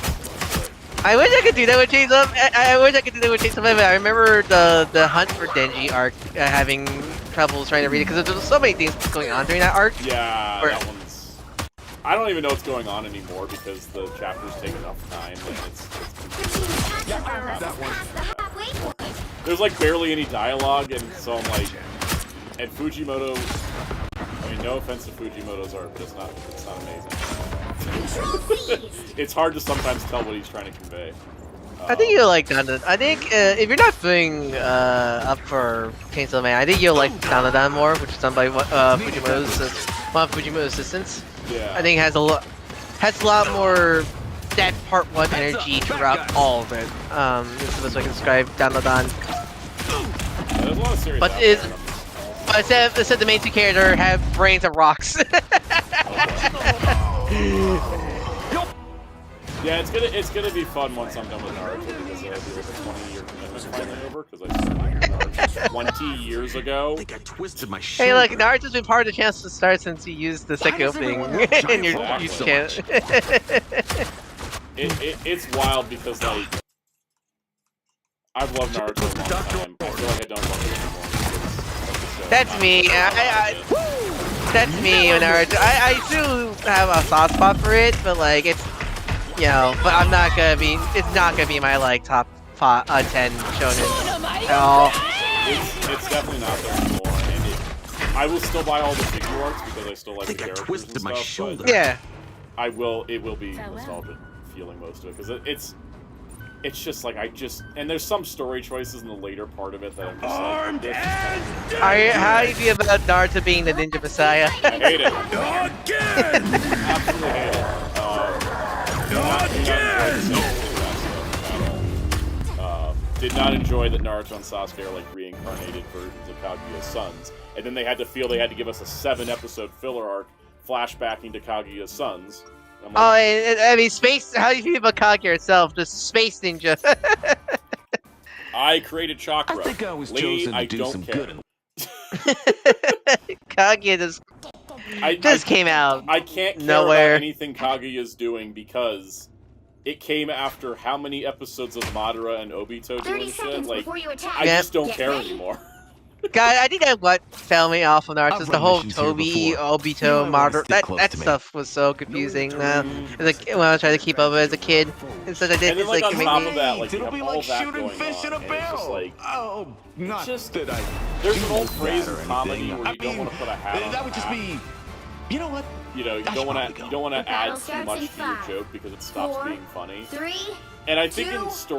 I wish I could do that with Chainsaw. I wish I could do that with Chainsaw Man. But I remember the Hunt for Denji arc having trouble trying to read it because there's so many things going on during that arc. Yeah, that one's. I don't even know what's going on anymore because the chapters take enough time that it's That one. There's like barely any dialogue, and so I'm like, and Fujimoto. I mean, no offense to Fujimoto's art, but it's not amazing. It's hard to sometimes tell what he's trying to convey. I think you'll like Dandadan. I think if you're not feeling up for Chainsaw Man, I think you'll like Dandadan more, which is done by one of Fujimoto's assistants. Yeah. I think it has a lot more that part 1 energy throughout all of it. This is the best way I can describe Dandadan. Yeah, there's a lot of serious. But instead the main 2 characters have brains of rocks. Yeah, it's gonna be fun once I'm done with Naruto because it'll be like a 20-year commitment finally over because I started Naruto 20 years ago. I think I twisted my Hey, shoulder. look, Naruto's been part of the chance to start since you used the second opening in your channel. It's wild because like I've loved Naruto a long time. I feel like I don't love it anymore. That's me. That's me, Naruto. I do have a soft spot for it, but like it's, you know, but I'm not gonna be. It's not gonna be my like top 10 shonen at all. It's definitely not there anymore, and I will still buy all the figure arts because I still like the characters twisted and my stuff. shoulder. But Yeah. It will be nostalgic feeling most of it because it's just like and there's some story choices in the later part of it that I'm just like, this is kind of How do you feel about Naruto being the Ninja Messiah? I hate it. Absolutely hate it. Did not enjoy that Naruto and Sasuke are like reincarnated versions of Kaguya's sons, and then they had to give us a 7-episode filler arc flashbacking to Kaguya's sons. Like, I mean, space. How do you feel about Kaguya itself? The space ninja. I created chakra. I think I was Lee, chosen to do some care. good. Kaguya just came out. I can't care nowhere. about anything Kaguya's doing because it came after how many episodes of Madara and Obito doing shit? Like, I just don't care anymore. God, I think that what fell me off on Naruto is the whole Toby, Obito, Madara. That stuff was so confusing. Like when I was trying to keep up with it as a kid, instead I did. And then, like, on top of that, like, you It'll have be all like that shooting going fish in on, a and it's just barrel. like, Oh, not just- that I. there's an do old that phrase or in comedy anything. where I you don't mean, want to put a hat on that would just hat. be. You know what? You know, you I don't want should to probably go. add battle too starts much in to your 5, joke because it stops 4, being funny. 3. And I think 2,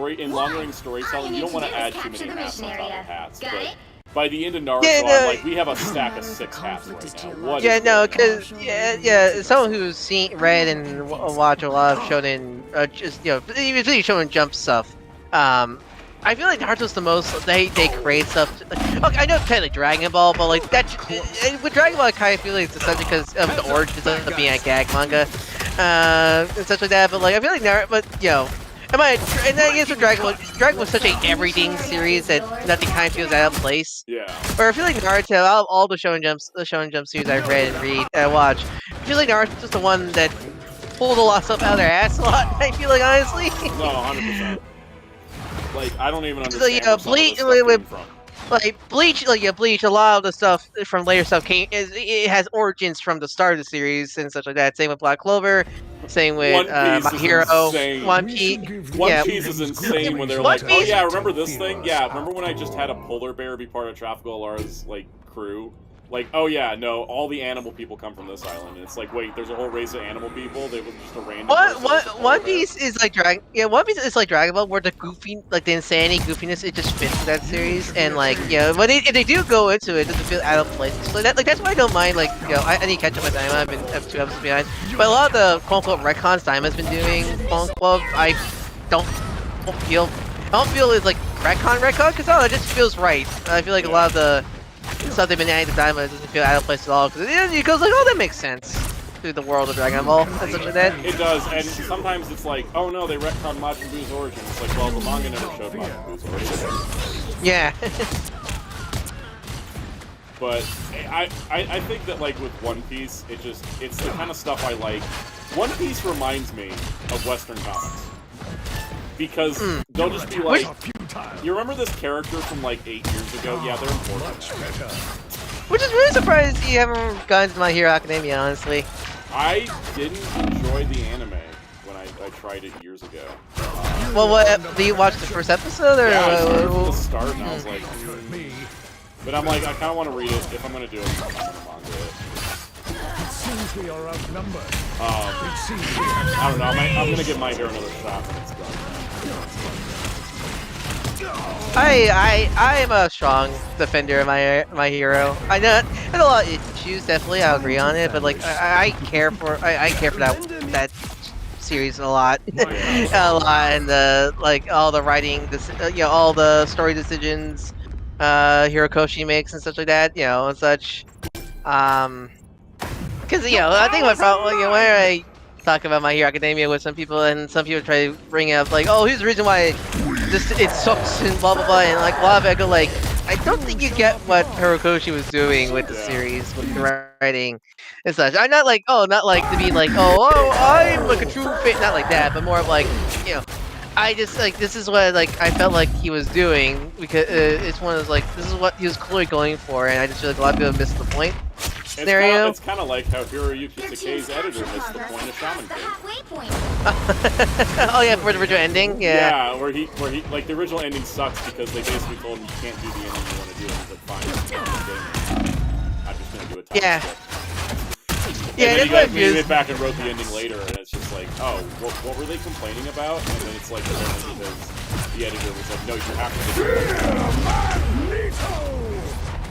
in long-range storytelling, you don't want to add too many capture the hats on mission top area. of hats. Got But it? by the end of Naruto, Yeah, I'm like, we have a stack of 6 hats right now. What Yeah, is no, going on? because as someone who's read and watched a lot of shonen, just even Shonen Jump stuff. I feel like Naruto's the most they create stuff. Okay, I know it's kind of like Dragon Ball, but like that with Dragon Ball, I kind of feel like it's essentially because of the origins of being a gag manga, and such like that. But like I feel like Naruto, but and I guess with Dragon Ball was such a everything series that nothing kind of feels out of place. Yeah. Or I feel like Naruto, out of all the Shonen Jump series I've read and watched, I feel like Naruto's just the one that pulled a lot of stuff out of their ass a lot. I feel like honestly. No, 100%. Like, I don't even understand Like, where some of this stuff came from. Like Bleach, Bleach, a lot of the stuff from later stuff it has origins from the start of the series and such like that. Same with Black Clover, same with My Hero, One Piece. One Piece is insane when they're like, oh yeah, remember this thing? Yeah, remember when I just had a polar bear be part of Traffico Alara's like crew? Like, oh yeah, no, all the animal people come from this island. And it's like, wait, there's a whole race of animal people. They were just a random. One Piece is like One Piece is like Dragon Ball, where the the insanity, goofiness, it just fits that series. And like, but if they do go into it, it doesn't feel out of place. So that's why I don't mind. Like, I need to catch up with Daima. I've been 2 episodes behind. But a lot of the quote unquote retcons Daima's been doing, quote unquote, I don't feel it's like retcon because it just feels right. I feel like a lot of the stuff they've been adding to Daima doesn't feel out of place at all, because it goes like, oh, that makes sense. through the world of Dragon Ball and such like that. It does, and sometimes it's like, oh no, they retconned Majin Buu's origin. It's like, well, the manga never showed Majin Buu's origin. Yeah. But I think that, like, with One Piece, it's the kind of stuff I like. One Piece reminds me of Western comics. Because they'll just be like, you remember this character from, like, 8 years ago? Yeah, they're important. Which is really surprised you haven't gone to My Hero Academia, honestly. I didn't enjoy the anime when I tried it years ago. Well, what, do you watch the first episode? Or, yeah, I started from the start, and I was like, But I'm like, I kind of want to read it. If I'm going to do it, I'm going to manga it. It seems we are outnumbered. I don't know. I'm going to give My Hero another shot when it's done. I am a strong defender of my hero. I know there's a lot of issues, definitely. I'll agree on it, but like I care for that series a lot, a lot, and the like all the writing, all the story decisions, Hirokoshi makes and such like that, and such. Because I think my problem, when I talk about My Hero Academia with some people, and some people try to bring up like, oh, here's the reason why it sucks and blah blah blah, and like a lot of it, I go like, I don't think you get what Hirokoshi was doing with the series, with the writing and such. I'm not like, not like to be like, oh, I'm like a true fan, not like that, but more of like, I just like, this is what like I felt like he was doing, because it's one of those like, this is what he was clearly going for, and I just feel like a lot of people missed the point. Scenario. It's kind of like how Hiroyuki Takei's editor missed the point of Shaman King. Oh yeah, for the original ending. Yeah, where he like the original ending sucks because they basically told him you can't do the ending you want to do, and he's like, fine, I'm just gonna do it. Yeah. And then he like went back and wrote the ending later, and it's just like, oh, what were they complaining about? And then it's like, because the editor was like, no, you have to do it.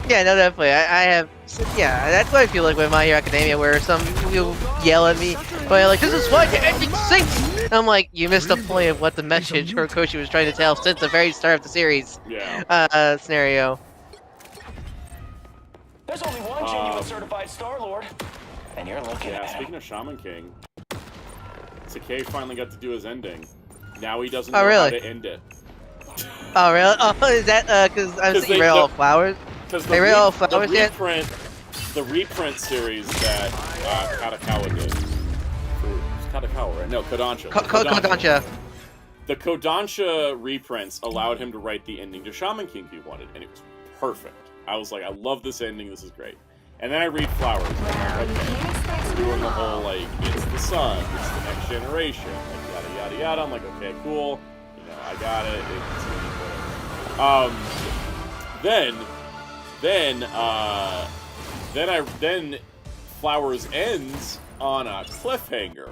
Yeah, no, definitely. I have. Yeah, that's what I feel like with My Hero Academia, where some people yell at me, but like, this is why the ending sinks. And I'm like, you missed the point of what the message Hirokoshi was trying to tell since the very start of the series. Yeah. Scenario. There's only one genuine certified Star-Lord, and you're looking at him. Speaking of Shaman King, Takei finally got to do his ending. Now he doesn't know how to end it. Oh, really? Oh, is that because I was thinking Rail of Flowers? Because the reprint series that Kadakawa did. It's Kadakawa, right? No, Kodansha. Kodansha. The Kodansha reprints allowed him to write the ending to Shaman King he wanted, and it was perfect. I was like, I love this ending, this is great. And then I read Flowers, and I'm like, okay, we're doing the whole, like, it's the sun, it's the next generation, like, yada, yada, yada. I'm like, okay, cool. I got it. Then Flowers ends on a cliffhanger.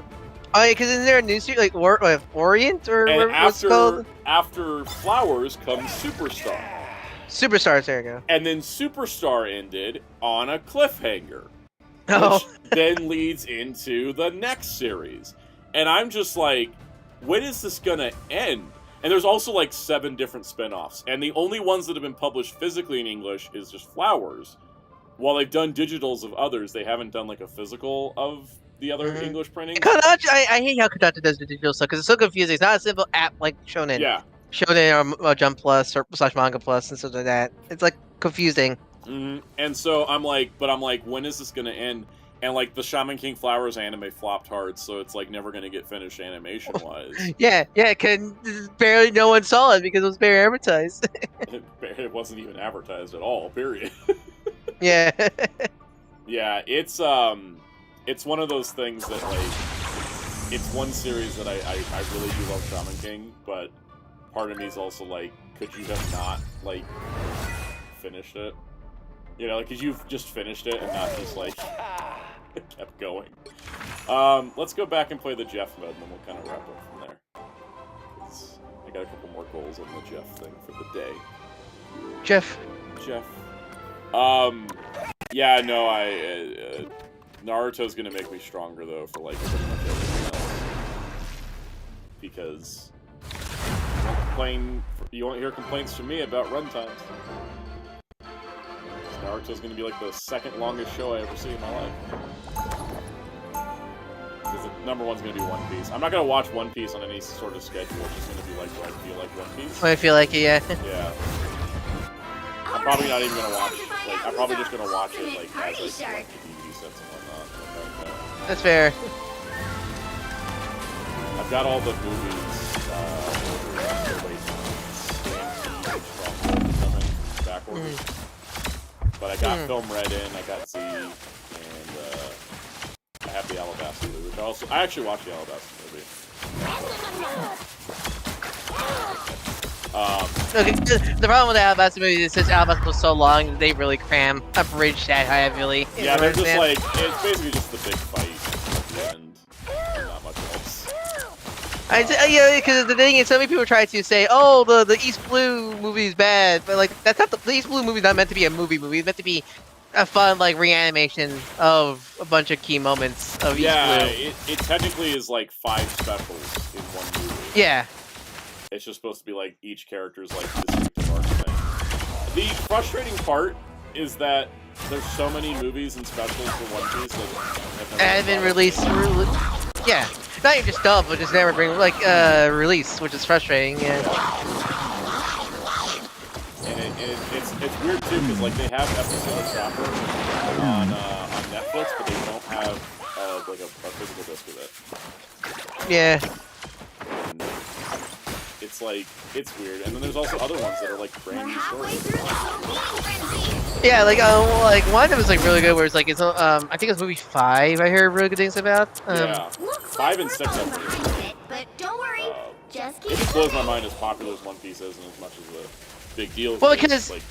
Oh yeah, because isn't there a new series like Orient or what's it called? After Flowers comes Superstar. Superstar, there you go. And then Superstar ended on a cliffhanger, which then leads into the next series. And I'm just like, when is this gonna end? And there's also like 7 different spin-offs, and the only ones that have been published physically in English is just Flowers. While they've done digitals of others, they haven't done like a physical of the other English printing. Kodansha, I hate how Kodansha does the digital stuff because it's so confusing. It's not a simple app like Shonen. Yeah. Shonen or Jump Plus or / Manga Plus and stuff like that. It's like confusing. And so I'm like, when is this gonna end? And like the Shaman King Flowers anime flopped hard, so it's like never gonna get finished animation wise. yeah, because barely no one saw it because it was barely advertised. It wasn't even advertised at all. Period. Yeah. Yeah, it's one of those things that like, it's one series that I really do love Shaman King, but part of me is also like, could you have not like finished it? Like, cause you've just finished it and not just like kept going. Let's go back and play the Jeff mode, and then we'll kind of wrap up from there. 'Cause I got a couple more goals on the Jeff thing for the day. Jeff. Yeah, no, Naruto's gonna make me stronger though for like pretty much everything else. Because you won't hear complaints from me about runtimes. Naruto's gonna be like the second longest show I ever see in my life. number one's gonna be One Piece. I'm not gonna watch One Piece on any sort of schedule. It's just gonna be like, do I feel like One Piece? I feel like it, yeah. Yeah. I'm probably not even gonna watch. Like, I'm probably just gonna watch it like as I select the DVD sets and whatnot. That's fair. I've got all the movies. Back orders. But I got Film Red in. I got Z, and I have the Alabaster movie, which I actually watched the Alabaster movie. Okay, the problem with the Alabaster movie is since Alabaster was so long, they really cram a bridge that heavily. Yeah, they're just like, it's basically just the big fight at the end. Not much else. Yeah, because the thing is, so many people try to say, "Oh, the East Blue movie is bad," but like that's not the East Blue movie is not meant to be a movie. It's meant to be a fun like reanimation of a bunch of key moments of East Blue. Yeah, it technically is like 5 specials in one movie. Yeah. It's just supposed to be like each character's like distinctive arc thing. The frustrating part is that there's so many movies and specials for One Piece that have been released. Yeah, not even just dub, but just never bring like release, which is frustrating. Yeah. And it's weird too because like they have episodes of Chopper on Netflix, but they don't have like a physical disc of it. Yeah. And it's like it's weird, and then there's also other ones that are like brand new stories. Yeah, like one of them was like really good, where it's like it's I think it's movie 5. I heard really good things about. Yeah, 5 and 6. But don't worry, just keep. It just blows my mind as popular as One Piece is, and as much as a big deal. As well, it is, like,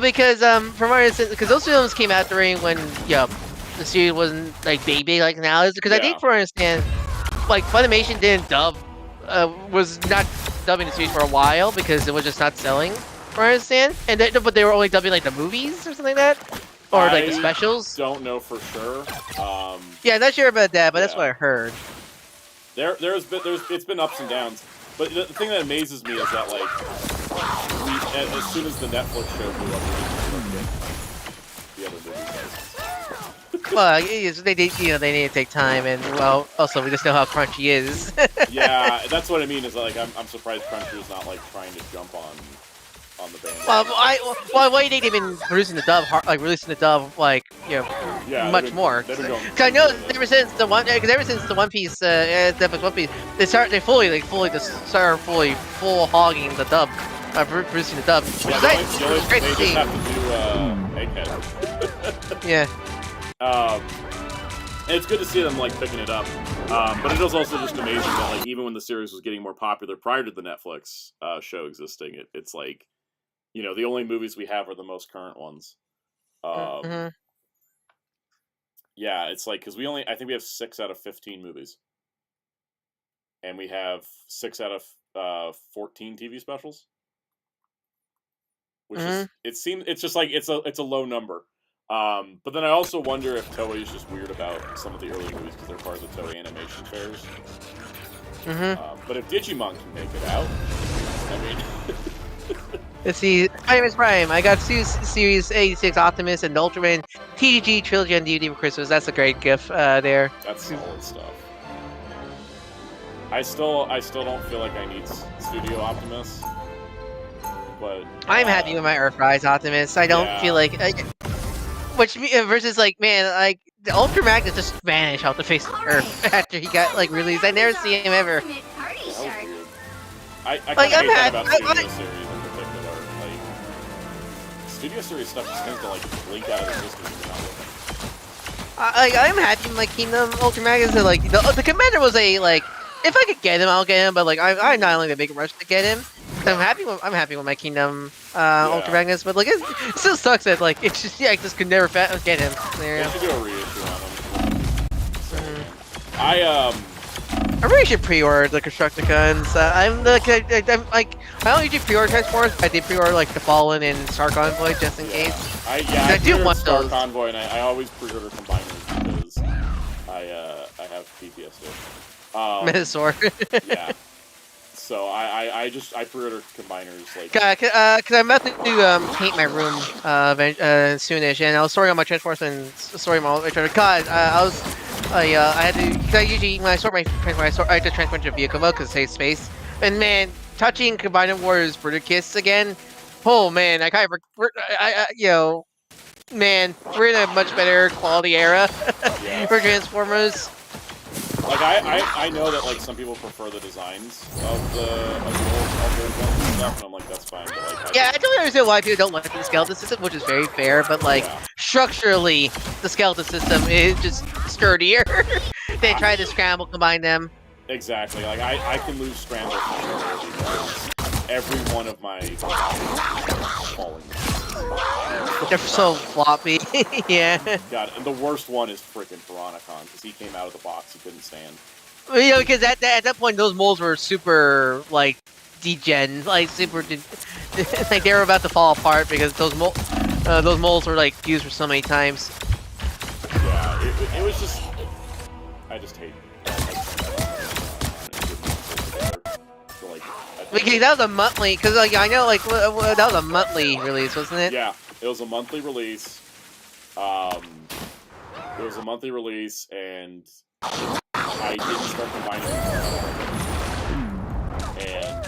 because from what I understand, because those films came out during when the series wasn't like big like now. Because I think from what I understand, like Funimation didn't dub, was not dubbing the series for a while because it was just not selling. From what I understand, but they were only dubbing like the movies or something like that, or like the specials. Don't know for sure. Yeah, not sure about that, but that's what I heard. It's been ups and downs, but the thing that amazes me is that like as soon as the Netflix show blew up, the other movies. Well, they need to take time, and well, also we just know how Crunchy is. Yeah, that's what I mean. Is like I'm surprised Crunchy is not like trying to jump on the band. Well, why they been producing the dub, like releasing the dub, like much more. Because I know ever since the One Piece, Netflix One Piece, they started fully full hogging the dub, producing the dub. Yeah, they just have to do Egghead. Yeah. And it's good to see them like picking it up, but it was also just amazing that like even when the series was getting more popular prior to the Netflix show existing, it's like, you know, the only movies we have are the most current ones. Yeah, it's like because I think we have 6 out of 15 movies, and we have 6 out of 14 TV specials, which is it's just like it's a low number. But then I also wonder if Toei is just weird about some of the early movies because they're part of the Toei animation fairs. But if Digimon can make it out, I mean... Let's see, Spider-Man's Prime. I got Series 86 Optimus and Ultraman TGG Trilogy on DVD for Christmas. That's a great gift there. That's solid stuff. I still don't feel like I need Studio Optimus, but... I'm happy with my Earthrise Optimus. I don't feel like... Which versus like, man, like the Ultraman just vanished off the face of Earth after he got like released. I never see him ever. I kind of hate that about Studio Series in particular. Like, Studio Series stuff just tends to like blink out of existence if you're not looking. I'm happy with my Kingdom Ultraman. Is that, like the Commander was a like, if I could get him, I'll get him. But like, I'm not only a big rush to get him. I'm happy with my Kingdom Ultra Magnus, but like it still sucks that like it's just I just could never get him. They should do a reissue on him. I really should pre-order the Constructicons. I'm like I don't usually pre-order Transformers, but I did pre-order like the Fallen and Star Convoy just in case. I do want Star those. Convoy, and I always pre-order Combiners because I have PTSD. Metasaur. Yeah. So I pre-order Combiners like. Cause I'm about to paint my room soonish, and I was sorting on my Transformers and sorting my God, I was I had to. Cause I usually when I sort my transfer, I have to transfer into vehicle mode because it saves space. And man, touching Combined Wars Brother Kiss again. Oh man, I kind of man, we're in a much better quality era for Transformers. Like I know that like some people prefer the designs of the old ones and stuff, and I'm like that's fine. But, like, I don't understand why people don't like the skeleton system, which is very fair. But like structurally, the skeleton system is just sturdier. They try to combine them. Exactly. Like I can lose scramble because every one of my falling. They're so floppy. Yeah. God, and the worst one is freaking Piranacon because he came out of the box he couldn't stand. Well, because at that point those molds were super like degen, like super, like they were about to fall apart because those molds were like used for so many times. Yeah, it was just I just hate. Because that was a monthly, because like I know like that was a monthly release, wasn't it? Yeah, it was a monthly release. It was a monthly release, and I didn't start combining them. And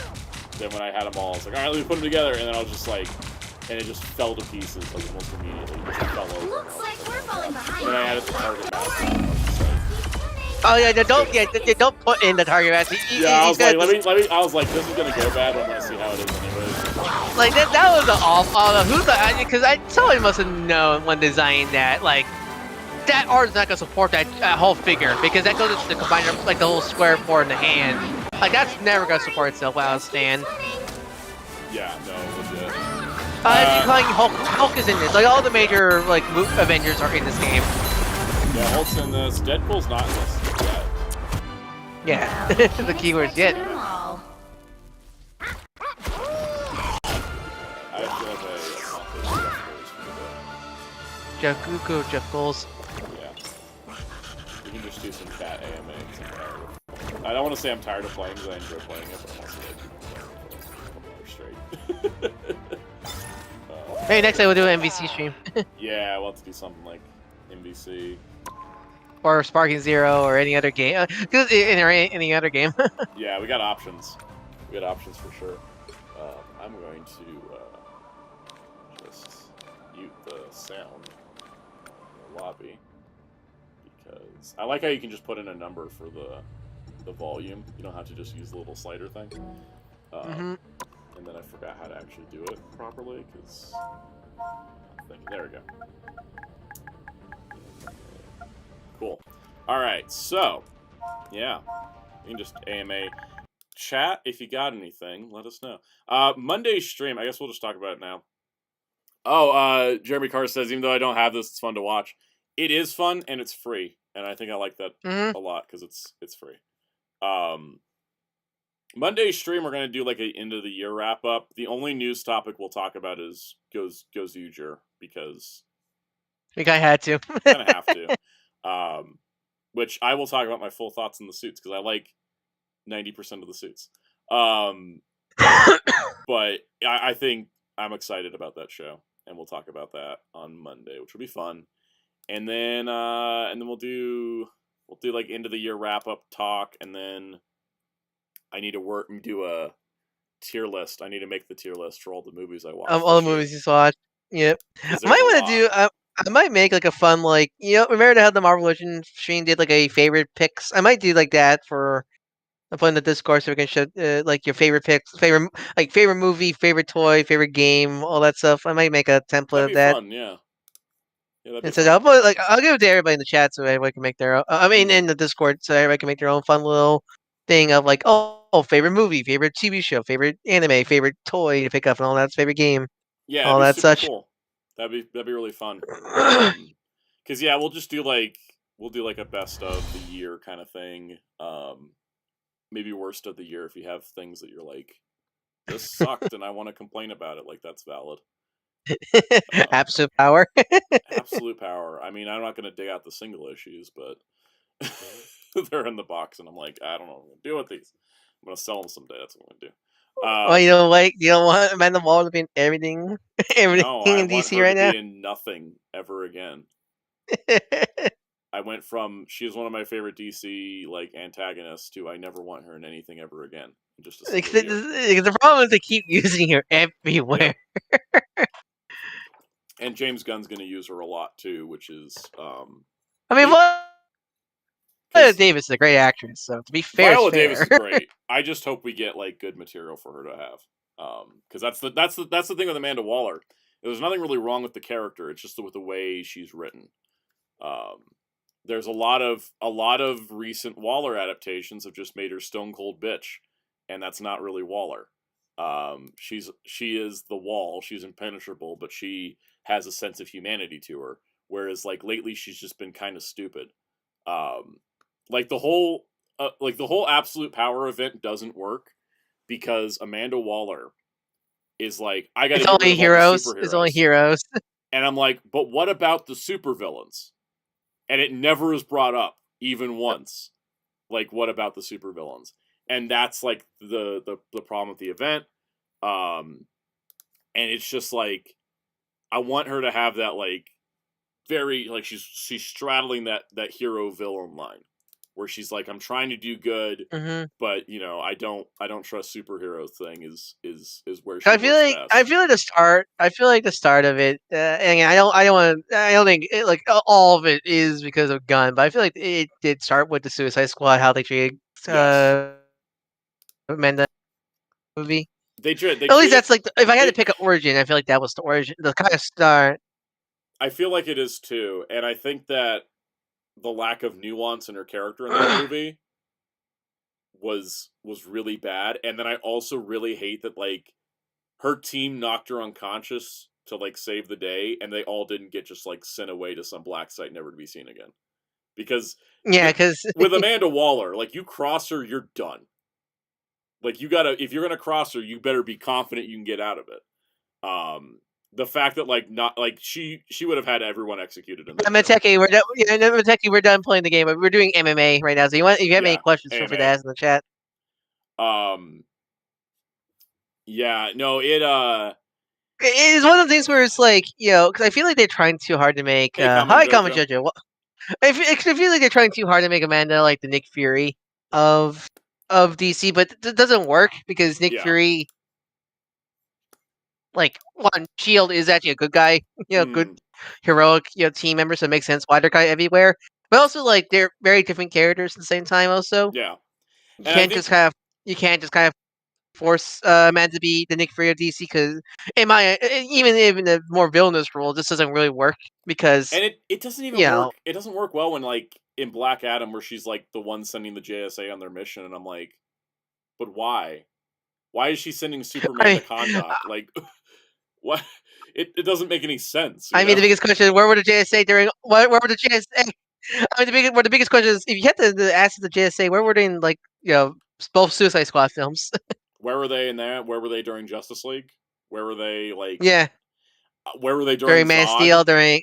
then when I had them all, I was like, all right, let me put them together, and then I was just like, and it just fell to pieces like almost immediately. It just fell over. Looks like we're falling behind. And then I added the target mask. Oh yeah, they don't put in the target mask. I was like, let me. I was like, this is gonna go bad, but I'm gonna see how it is anyways. Like that was an awful. Who's the? Because somebody must have known when designing that. Like that art is not gonna support that whole figure because that goes into the combiner, like the whole square for in the hand. Like that's never gonna support itself without a stand. Yeah, no, legit. Hulk is in this. Like all the major like Avengers are in this game. Yeah, Hulk's in this. Deadpool's not in this yet. Yeah, the keywords yet. I feel like Jeff Guko, Jeff Goals. Yeah. We can just do some chat AMA. I don't want to say I'm tired of playing because I enjoy playing it, but I'm also like a couple hours straight. Hey, next time we'll do an MVC stream. Yeah, we'll have to do something like MVC. Or Sparking Zero or any other game. Any other game. Yeah, we got options. We got options for sure. I'm going to just mute the sound in the lobby because I like how you can just put in a number for the volume. You don't have to just use the little slider thing. And then I forgot how to actually do it properly because there we go. Cool. Alright, so, yeah. You can just AMA chat if you got anything. Let us know. Monday's stream, I guess we'll just talk about it now. Oh, Jeremy Carr says, even though I don't have this, it's fun to watch. It is fun, and it's free. And I think I like that a lot, because it's free. Monday's stream, we're going to do like an end-of-the-year wrap-up. The only news topic we'll talk about is goes to you, Jer, because... I think I had to. kind of have to. Which I will talk about my full thoughts on the suits because I like 90% of the suits. But I think I'm excited about that show, and we'll talk about that on Monday, which will be fun. And then we'll do like end of the year wrap up talk, and then I need to do a tier list. I need to make the tier list for all the movies I watched. All the movies you watched. Yep. I might want to do. I might make like a fun remember how the Marvel Legends stream did like a favorite picks. I might do like that for put in the Discord so we can show like your favorite picks, favorite movie, favorite toy, favorite game, all that stuff. I might make a template of that. Fun, yeah. And so I'll give it to everybody in the chat so everybody can make their own. I mean, in the Discord so everybody can make their own fun little thing of like favorite movie, favorite TV show, favorite anime, favorite toy to pick up, and all that, favorite game. Yeah, all that such. Cool. That'd be really fun. Cause yeah, we'll do like a best of the year kind of thing. Maybe worst of the year if you have things that you're like, this sucked and I want to complain about it. Like that's valid. Absolute power. Absolute power. I mean, I'm not gonna dig out the single issues, but they're in the box, and I'm like, I don't know what I'm gonna do with these. I'm gonna sell them someday. That's what I'm gonna do. You don't want Amanda Waller to be in everything in DC right now? In nothing ever again. I went from she is one of my favorite DC like antagonists to I never want her in anything ever again. Just a single year. The problem is they keep using her everywhere. Yep. And James Gunn's going to use her a lot too, which is. I mean, Viola Davis is a great actress, so to be fair, Viola Davis is great. I just hope we get like good material for her to have, because that's the thing with Amanda Waller. There's nothing really wrong with the character. It's just with the way she's written. There's a lot of recent Waller adaptations have just made her stone cold bitch, and that's not really Waller. She is the Wall. She's impenetrable, but she has a sense of humanity to her. Whereas like lately, she's just been kind of stupid. Like the whole Absolute Power event doesn't work because Amanda Waller is like, I got to get rid of heroes. All the superheroes. It's only heroes. And I'm like, but what about the supervillains? And it never is brought up even once. Like, what about the supervillains? And that's like the problem with the event. And it's just like, I want her to have that like very like she's straddling that hero villain line where she's like, I'm trying to do good, but you know, I don't trust superheroes thing is where she I feel like the start of it, and I don't think like all of it is because of Gunn, but I feel like it did start with the Suicide Squad, how they treated Amanda movie. They at least that's like if I had to pick an origin, I feel like that was the origin, the kind of start. I feel like it is too, and I think that the lack of nuance in her character in that movie was really bad. And then I also really hate that like her team knocked her unconscious to like save the day, and they all didn't get just like sent away to some black site never to be seen again. Because with Amanda Waller, like you cross her, you're done. Like you gotta, if you're gonna cross her, you better be confident you can get out of it. The fact that like not like she would have had everyone executed in Mateki, we're done. Yeah, Mateki, we're done playing the game. We're doing MMA right now. So if you have any questions, feel free to ask in the chat. Yeah, no, it is one of the things where it's like, you know, because I feel like they're trying too hard to make hi Kamajojo. Well, I feel like they're trying too hard to make Amanda like the Nick Fury of DC, but it doesn't work because Nick Fury, like, one, Shield is actually a good guy, you know, good heroic, you know, team member, so it makes sense why they're kind of everywhere. But also, like, they're very different characters at the same time. Also, you can't just kind of force man to be the Nick Fury of DC because even in the more villainous role, this doesn't really work because it doesn't even work. It doesn't work well when like in Black Adam where she's like the one sending the JSA on their mission, and I'm like, but why? Why is she sending Superman to Kahndaq? Like, what? It doesn't make any sense. I mean, the biggest question: where were the JSA during? Where were the JSA? I mean, the biggest question is if you had to ask the JSA, where were they in like both Suicide Squad films? Where were they in that? Where were they during Justice League? Where were they like? Yeah. Where were they during Man of Steel? Man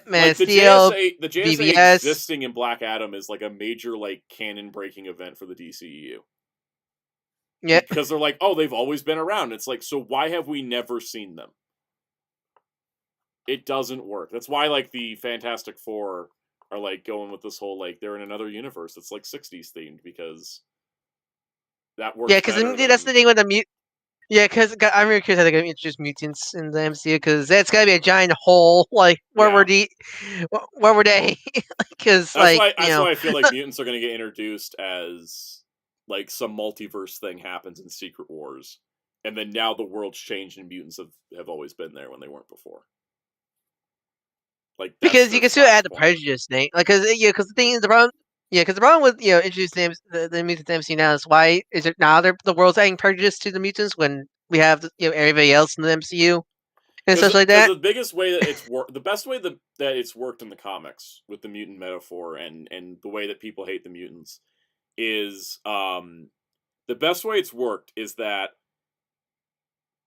like of Steel. The JSA BVS. Existing in Black Adam is like a major like canon breaking event for the DCEU. Yeah. Because they're like, oh, they've always been around. It's like, so why have we never seen them? It doesn't work. That's why like the Fantastic Four are like going with this whole like they're in another universe that's like 60s themed because that works. Yeah, because that's the thing with the mute. Yeah, because I'm really curious how they're going to introduce mutants in the MCU because that's got to be a giant hole. Like, where were they? Because that's why I feel like mutants are going to get introduced as like some multiverse thing happens in Secret Wars, and then now the world's changed and mutants have always been there when they weren't before. Like because you can still add the prejudice thing, like because the thing is the problem. Yeah, because the problem with introducing the mutants to MCU now is why is it now the world's adding prejudice to the mutants when we have everybody else in the MCU and stuff like that. The biggest way that it's the best way that it's worked in the comics with the mutant metaphor and the way that people hate the mutants is the best way it's worked is that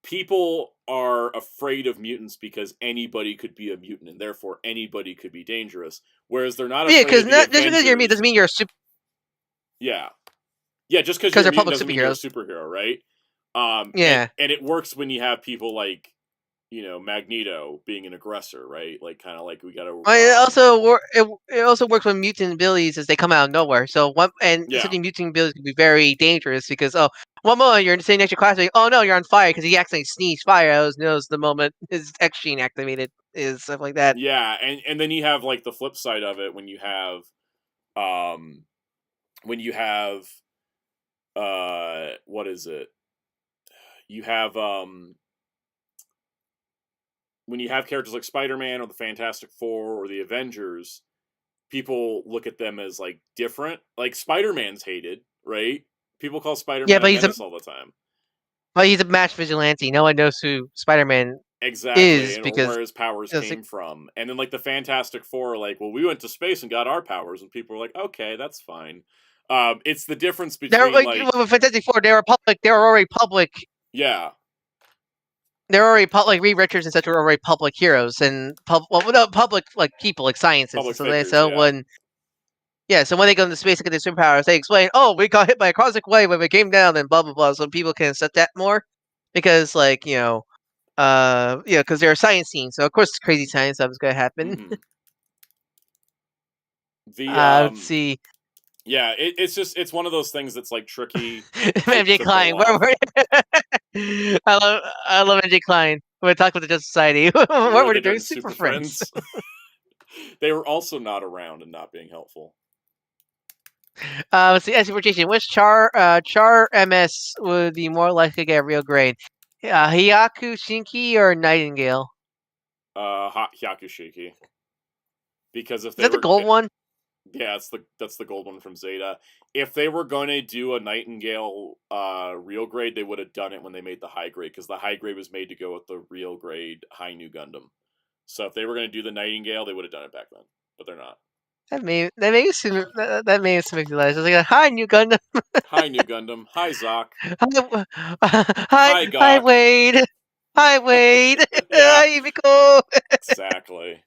people are afraid of mutants because anybody could be a mutant and therefore anybody could be dangerous. Whereas they're not. Yeah, because just because you're a mutant doesn't mean you're a super. Yeah, just because you're a mutant doesn't mean you're a superhero, right? And it works when you have people like Magneto being an aggressor, right? Like kind of like we got to. It also works with mutant abilities as they come out of nowhere. So such mutant abilities can be very dangerous because one moment you're sitting next to your classmate, oh no, you're on fire because he accidentally sneezed fire. I knows the moment his X gene activated is stuff like that. Yeah, and then you have like the flip side of it when you have what is it? You have when you have characters like Spider-Man or the Fantastic Four or the Avengers, people look at them as like different. Like Spider-Man's hated, right? People call Spider-Man a menace all the time. Well, he's a mass vigilante. No one knows who Spider-Man is and because where his powers came from. And then like the Fantastic Four are like, well, we went to space and got our powers, and people are like, okay, that's fine. It's the difference between with Fantastic Four, they were public. They were already public. Yeah. They're already public. Reed Richards and such were already public heroes and public like people, like scientists. Public so figures, so when they go into space and get their superpowers, they explain, oh, we got hit by a cosmic wave when we came down, and blah blah blah. So people can accept that more because, like because they're a science scene. So of course, crazy science stuff is going to happen. Let's see. Yeah, it's one of those things that's like tricky. MJ Klein, I love MJ Klein. We're talking about the Justice Society. What were they doing? Super Friends. They were also not around and not being helpful. Let's see. Exportation. Which Char MS would be more likely to get a real grade? Hyaku Shinki or Nightingale? Hyaku Shinki. Because if is that the gold one? Yeah, that's the gold one from Zeta. If they were going to do a Nightingale real grade, they would have done it when they made the high grade, because the high grade was made to go with the real grade High New Gundam. So if they were going to do the Nightingale, they would have done it back then, but they're not. That made it seem like it's like, hi, New Gundam. Hi, New Gundam. Hi, Zoc. Hi, Wade. Hi, Wade. Hi, Miko. Exactly.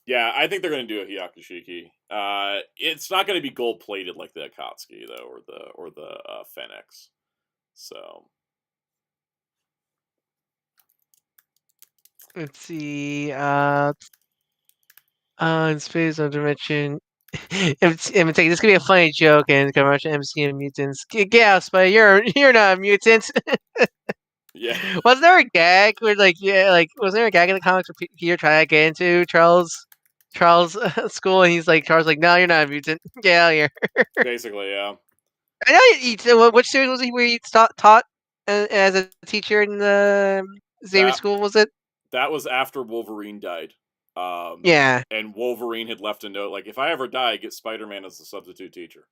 Yeah, I think they're going to do a Hyakushiki. It's not going to be gold plated like the Akatsuki though, or the Fenix. So let's see. In space on dimension. This could be a funny joke and commercial MC and mutants. Get out, Spy! You're not a mutant. Yeah. Was there a gag where was there a gag in the comics where Peter tried to get into Charles' school, and he's like, Charles like, no, you're not a mutant. Get out of here. Basically, yeah. I know. Which series was he where he taught as a teacher in the Xavier school? Was it? That was after Wolverine died. Yeah. And Wolverine had left a note like, if I ever die, get Spider-Man as the substitute teacher.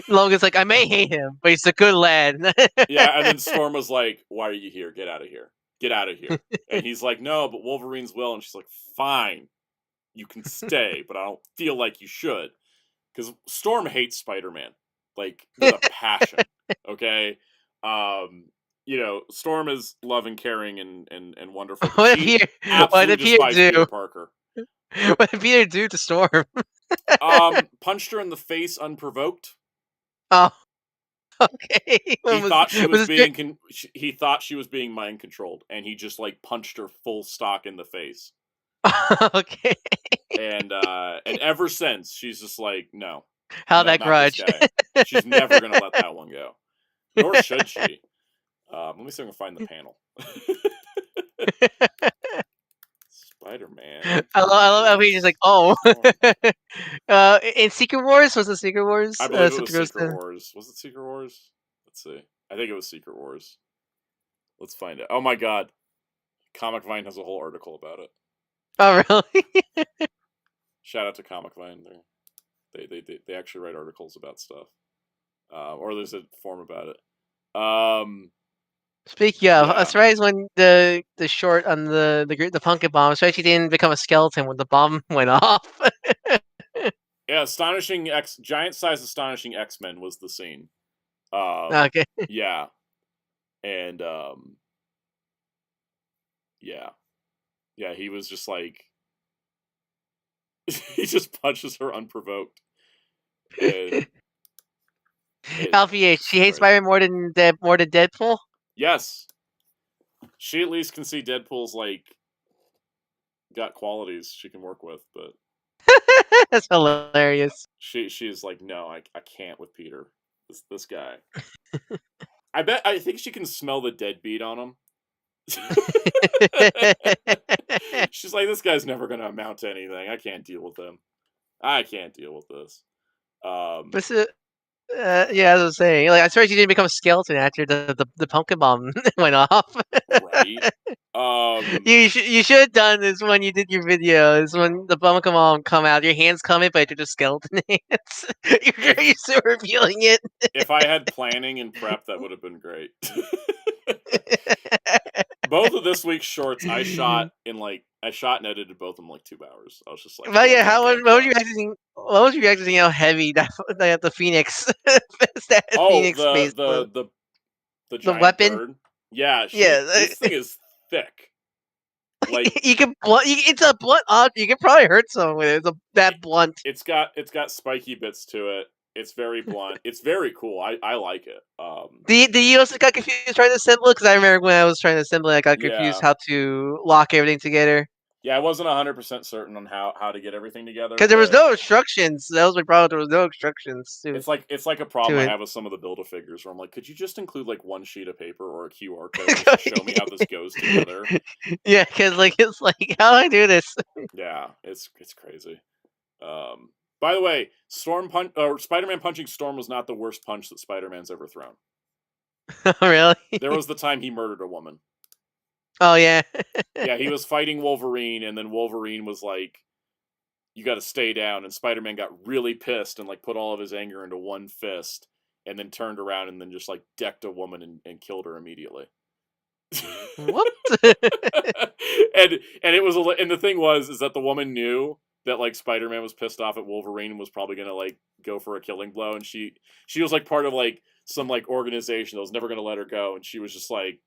Logan's like, I may hate him, but he's a good lad. Yeah, and then Storm was like, why are you here? Get out of here. Get out of here. And he's like, no, but Wolverine's will. And she's like, fine. You can stay, but I don't feel like you should. Because Storm hates Spider-Man. Like, with a passion. Okay? Storm is loving, caring, and wonderful. What did Peter do? Peter Parker. What did Peter do to Storm? Punched her in the face unprovoked. Oh, okay. He thought she was being mind controlled, and he just like punched her full stock in the face. Okay. And ever since, she's just like, no. Held that grudge. She's never gonna let that one go. Nor should she. Let me see if I can find the panel. Spider-Man. I love how he's just like, oh. In Secret Wars? Was it Secret Wars? I believe it was Secret Wars. Was it Secret Wars? Let's see. I think it was Secret Wars. Let's find it. Oh my god. Comic Vine has a whole article about it. Oh, really? Shout out to Comic Vine. They actually write articles about stuff. Or there's a forum about it. Speaking of, I surprised when the short on the Pumpkin Bomb, especially didn't become a skeleton when the bomb went off. Yeah, giant size astonishing X-Men was the scene. Okay. Yeah. And yeah, he was just like he just punches her unprovoked. And Alfie H, she hates Spider-Man more than Deadpool? Yes. She at least can see Deadpool's like got qualities she can work with, but That's hilarious. she's like, no, I can't with Peter. This guy. I think she can smell the deadbeat on him. She's like, this guy's never gonna amount to anything. I can't deal with him. I can't deal with this. But yeah, as I was saying, like, I'm surprised you didn't become a skeleton after the pumpkin bomb went off. Right. You should have done this when you did your videos. When the pumpkin bomb come out, your hands come in, but they're just skeleton hands. You're still revealing it. If I had planning and prep, that would have been great. Both of this week's shorts, I shot and edited both of them in like 2 hours. I was just like, but yeah, what was your reaction? What was your reaction to how heavy the Phoenix, Phoenix face the giant weapon? Bird. Yeah, this thing is thick. Like you can blunt. It's a blunt object. You can probably hurt someone with it. It's that blunt. It's got spiky bits to it. It's very blunt. It's very cool. I like it. Do you also got confused trying to assemble it? Because I remember when I was trying to assemble it, I got confused how to lock everything together. Yeah, I wasn't 100% certain on how to get everything together. Because there was no instructions. That was my problem. There was no instructions. It's like a problem I have with some of the Build-A-Figures where I'm like, could you just include like one sheet of paper or a QR code to show me how this goes together? Yeah, because it's like, how do I do this? Yeah, it's crazy. By the way, Spider-Man punching Storm was not the worst punch that Spider-Man's ever thrown. Really? There was the time he murdered a woman. Oh, yeah. Yeah, he was fighting Wolverine, and then Wolverine was like, you gotta stay down, and Spider-Man got really pissed and like put all of his anger into one fist, and then turned around and then just like decked a woman and killed her immediately. What? and it was and the thing is that the woman knew that like Spider-Man was pissed off at Wolverine and was probably gonna like go for a killing blow, and she was like part of like some like organization that was never gonna let her go, and she was just like,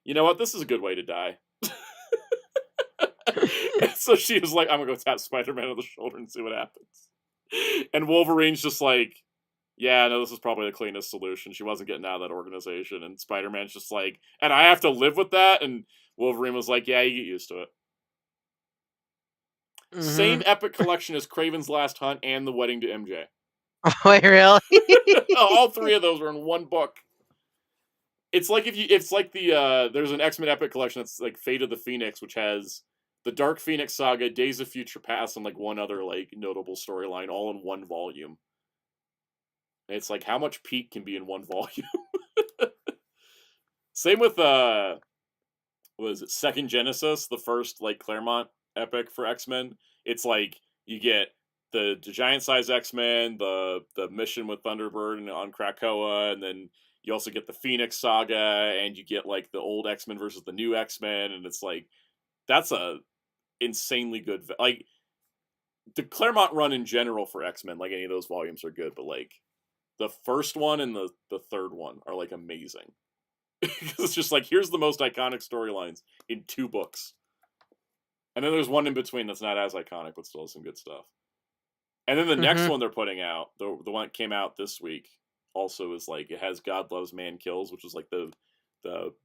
you know what, this is a good way to die. So she was like, I'm gonna go tap Spider-Man on the shoulder and see what happens. And Wolverine's just like, yeah, no, this is probably the cleanest solution. She wasn't getting out of that organization. And Spider-Man's just like, and I have to live with that? And Wolverine was like, yeah, you get used to it. Mm-hmm. Same epic collection as Kraven's Last Hunt and The Wedding to MJ. Wait, really? All 3 of those are in one book. It's like there's an X-Men epic collection that's like Fate of the Phoenix, which has the Dark Phoenix Saga, Days of Future Past, and like one other like notable storyline all in one volume. And it's like, how much Pete can be in one volume? Same with what is it, Second Genesis, the first like Claremont epic for X-Men. It's like you get the giant-sized X-Men, the mission with Thunderbird and on Krakoa, and then you also get the Phoenix Saga, and you get like the old X-Men versus the new X-Men, and it's like, that's a insanely good, like, the Claremont run in general for X-Men, like any of those volumes are good, but like the first one and the third one are like amazing. It's just like, here's the most iconic storylines in 2 books. And then there's one in between that's not as iconic, but still has some good stuff. And then the next one they're putting out, the one that came out this week, also is like, it has God Loves, Man Kills, which is like the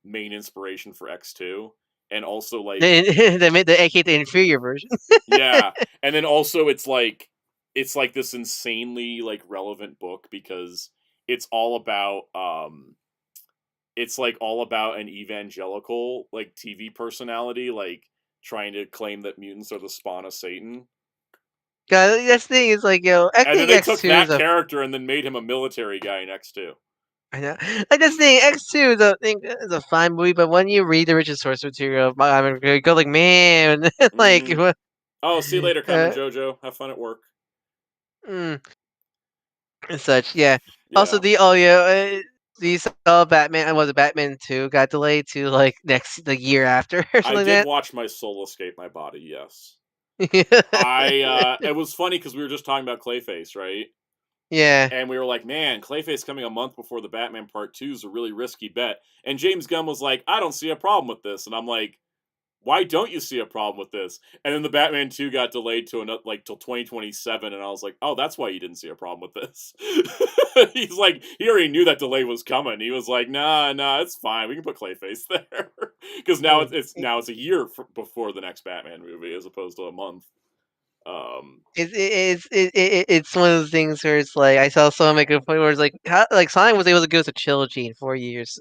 main inspiration for X2. And also like... they made the inferior version. Yeah. And then also it's like this insanely like relevant book because it's all about an evangelical like TV personality like trying to claim that mutants are the spawn of Satan. God, this thing is like, yo, I and think then they X2 took that character and then made him a military guy in X2. I know. Like this thing, X2 is a fine movie, but when you read the original source material, I'm gonna go like, man, like what? Oh, see you later, Carmen Jojo. Have fun at work. And such, yeah. Also, you saw Batman. Was it Batman 2 got delayed to like the year after? Or I did watch my soul escape my body. Yes. It was funny because we were just talking about Clayface, right? Yeah. And we were like, man, Clayface coming a month before the Batman Part 2 is a really risky bet. And James Gunn was like, I don't see a problem with this. And I'm like, why don't you see a problem with this? And then the Batman 2 got delayed to till 2027, and I was like, oh, that's why you didn't see a problem with this. He's like, he already knew that delay was coming. He was like, nah, it's fine. We can put Clayface there because now it's a year before the next Batman movie as opposed to a month. It's one of those things where it's like I saw someone make a point where it's like Sonic was able to go to trilogy in 4 years.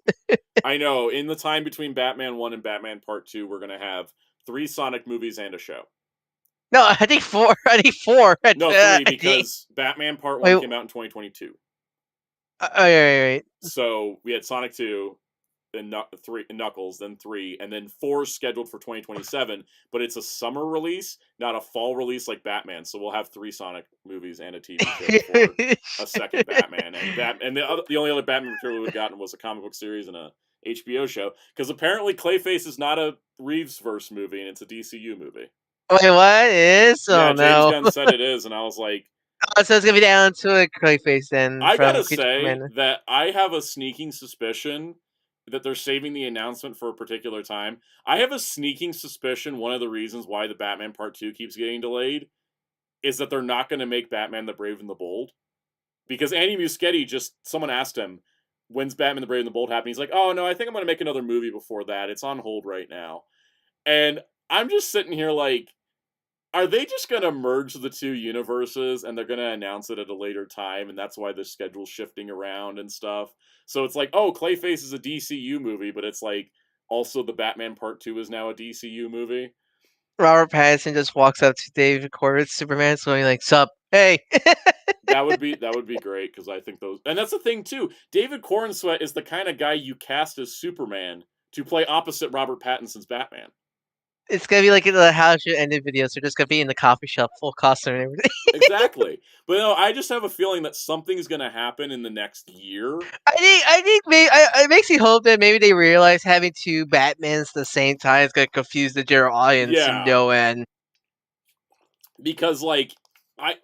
I know. In the time between Batman 1 and Batman Part 2, we're gonna have 3 Sonic movies and a show. No, I think 4. I think 4. No, 3 because Batman Part 1 came out in 2022. Right. So we had Sonic 2, then 3 Knuckles, then 3, and then 4 scheduled for 2027. But it's a summer release, not a fall release like Batman. So we'll have 3 Sonic movies and a TV show for a second Batman. And the only other Batman material we've gotten was a comic book series and a HBO show. Because apparently Clayface is not a Reeves-verse movie, and it's a DCU movie. Wait, what? It is? Oh, yeah, James Gunn said it is, and I was like... Oh, so it's going to be down to a Clayface then. I gotta say that I have a sneaking suspicion that they're saving the announcement for a particular time. I have a sneaking suspicion one of the reasons why the Batman Part 2 keeps getting delayed is that they're not going to make Batman the Brave and the Bold. Because Andy Muschietti someone asked him, when's Batman the Brave and the Bold happening? He's like, oh no, I think I'm going to make another movie before that. It's on hold right now. And I'm just sitting here like, are they just going to merge the 2 universes and they're going to announce it at a later time and that's why the schedule's shifting around and stuff? So it's like, oh, Clayface is a DCU movie, but it's like also the Batman Part 2 is now a DCU movie. Robert Pattinson just walks up to David Corbett's Superman, so he's like, "Sup, hey." that would be great because I think those, and that's the thing too. David Corenswet is the kind of guy you cast as Superman to play opposite Robert Pattinson's Batman. It's gonna be like in the How Should Ended videos. They're just gonna be in the coffee shop, full costume and everything. Exactly, but no, I just have a feeling that something's gonna happen in the next year. I think maybe it makes me hope that maybe they realize having 2 Batmans at the same time is gonna confuse the general audience to no end. Because like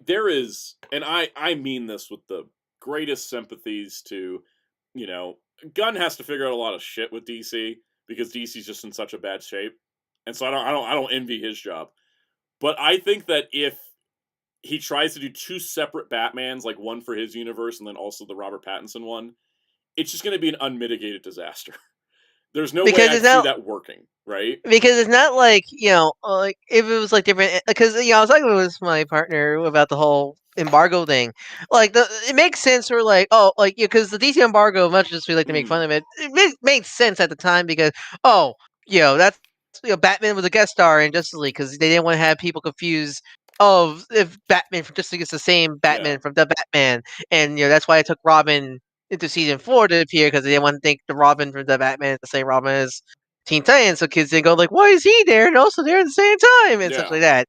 there is, and I mean this with the greatest sympathies to, Gunn has to figure out a lot of shit with DC because DC's just in such a bad shape. And so I don't envy his job. But I think that if he tries to do 2 separate Batmans, like one for his universe and then also the Robert Pattinson one, it's just going to be an unmitigated disaster. There's no way I see that working, right? Because it's not like, like if it was like different, because, I was talking with my partner about the whole embargo thing. Like, it makes sense for like, because the DC embargo, much as we like to make fun of it, it made sense at the time because, that's, Batman was a guest star in Justice League because they didn't want to have people confused if Batman from Justice League is the same Batman from the Batman, and that's why I took Robin into season 4 to appear because they didn't want to think the Robin from the Batman is the same Robin as Teen Titans, so kids didn't go like, why is he there and also there at the same time and stuff like that.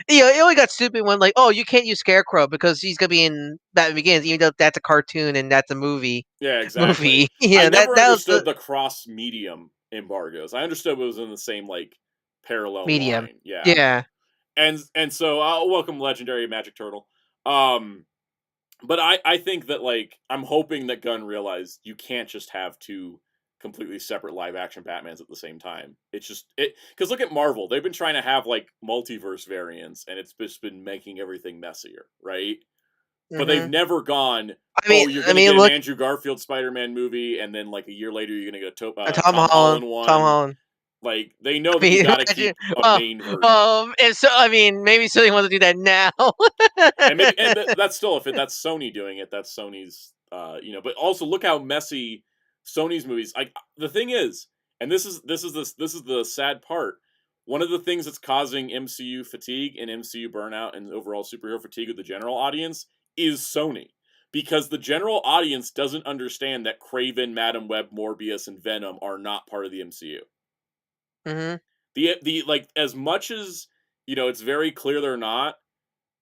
It only got stupid when like, oh, you can't use Scarecrow because he's gonna be in Batman Begins, even though that's a cartoon and that's a movie. Yeah, exactly. I never understood the cross medium embargoes. I understood it was in the same like parallel medium line. Yeah. And so I'll welcome Legendary Magic Turtle. But I think that like I'm hoping that Gunn realized you can't just have 2 completely separate live action Batmans at the same time. It's just because look at Marvel. They've been trying to have like multiverse variants and it's just been making everything messier, right? But they've never gone, you're going to get an Andrew Garfield Spider-Man movie, and then, like, a year later, you're going to get a Tom Holland one. Tom Holland. Like, they know that you got to keep a main version. And so, maybe Sony wants to do that now. and that's still, if that's Sony doing it, that's Sony's, but also look how messy Sony's movies, like, the thing is, and this is the sad part, one of the things that's causing MCU fatigue and MCU burnout and overall superhero fatigue with the general audience is Sony, because the general audience doesn't understand that Kraven, Madam Web, Morbius, and Venom are not part of the MCU. The like as much as it's very clear they're not.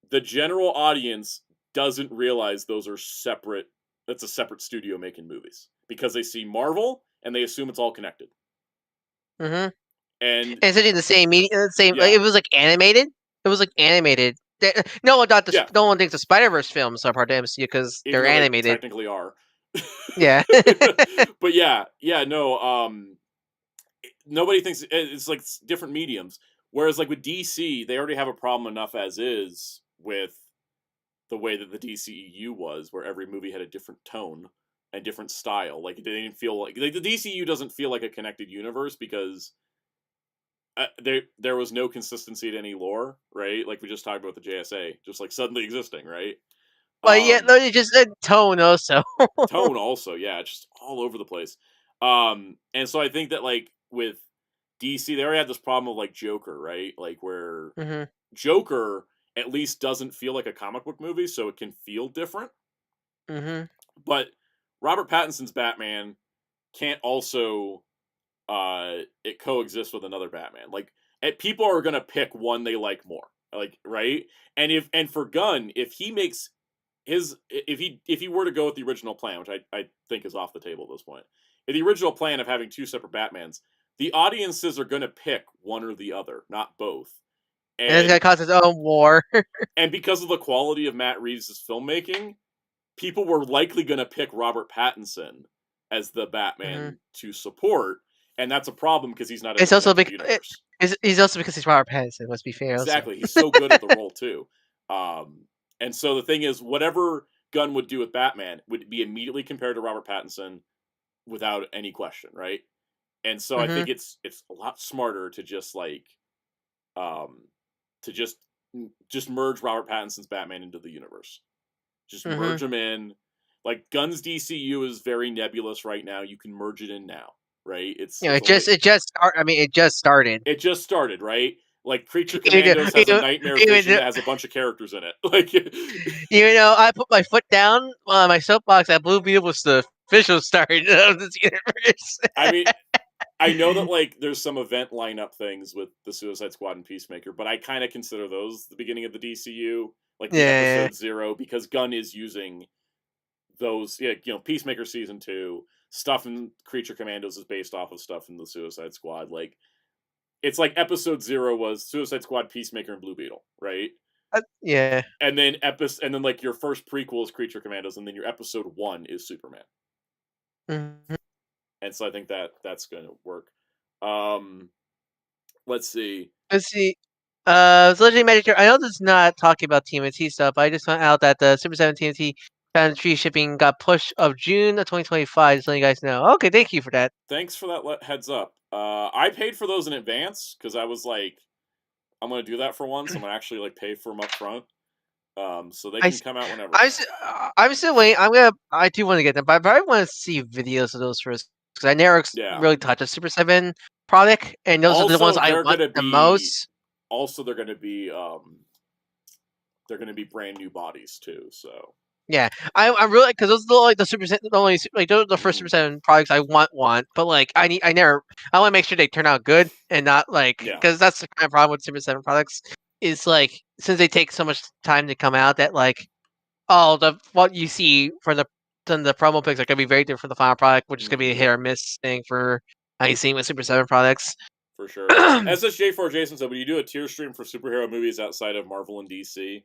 The general audience doesn't realize those are separate. That's a separate studio making movies because they see Marvel and they assume it's all connected. And it's the same media, like, it was like animated. It was like animated. No one thinks the Spider-Verse films are part of the MCU because they're animated. They technically are. Yeah. But no. nobody thinks it's like different mediums. Whereas like with DC, they already have a problem enough as is with the way that the DCEU was, where every movie had a different tone and different style. Like it didn't feel like the DCU doesn't feel like a connected universe because there was no consistency to any lore, right? Like we just talked about the JSA, just like suddenly existing, right? Well, yeah, no, it's just a tone also. Tone also, yeah, just all over the place. And so I think that like with DC, they already had this problem of like Joker, right? Like where Joker at least doesn't feel like a comic book movie, so it can feel different. But Robert Pattinson's Batman can't also it coexists with another Batman. Like people are gonna pick one they like more. Like, right? And for Gunn, if he makes if he were to go with the original plan, which I think is off the table at this point, if the original plan of having 2 separate Batmans, the audiences are gonna pick one or the other, not both. And it's gonna cause its own war. And because of the quality of Matt Reeves' filmmaking, people were likely gonna pick Robert Pattinson as the Batman to support, and that's a problem because he's not in the connected universe. He's also because he's Robert Pattinson. Let's be fair. Exactly, Also. he's so good at the role too. And so the thing is, whatever Gunn would do with Batman would be immediately compared to Robert Pattinson without any question, right? And so I think it's a lot smarter to just like, to just merge Robert Pattinson's Batman into the universe. Just merge them in. Like Gunn's DCU is very nebulous right now. You can merge it in now, right? It just started. It just started, right? Like Creature Commandos has a nightmare vision that has a bunch of characters in it. Like, I put my foot down on my soapbox that Blue Beetle was the official start of this universe. I mean, I know that like there's some event lineup things with the Suicide Squad and Peacemaker, but I kind of consider those the beginning of the DCU, like the episode 0, because Gunn is using those. Yeah, Peacemaker season 2 stuff in Creature Commandos is based off of stuff in the Suicide Squad, like. It's like episode 0 was Suicide Squad, Peacemaker, and Blue Beetle, right? Yeah. And then like your first prequel is Creature Commandos, and then your episode 1 is Superman. And so I think that's going to work. Let's see. Legendary Magic. I know this is not talking about TMNT stuff. I just found out that the Super 7 TMNT Foundry shipping got pushed of June of 2025. Just letting you guys know. Okay, thank you for that. Thanks for that heads up. I paid for those in advance because I was like, I'm going to do that for once. I'm going to actually like pay for them up front. So they can come out whenever. I'm still waiting. I do want to get them, but I probably want to see videos of those first because I never really touched a Super 7 product, and those are the ones I want the most. Also, they're going to be brand new bodies too. So. Yeah, I'm really because those are like the Super the only like those are the first Super 7 products I want, but like I want to make sure they turn out good and not like because that's the kind of problem with Super 7 products is like since they take so much time to come out that like what you see for the promo pics are gonna be very different from the final product, which is gonna be a hit or miss thing for I seen with Super 7 products. For sure. SSJ4 Jason said, "Would you do a tier stream for superhero movies outside of Marvel and DC?"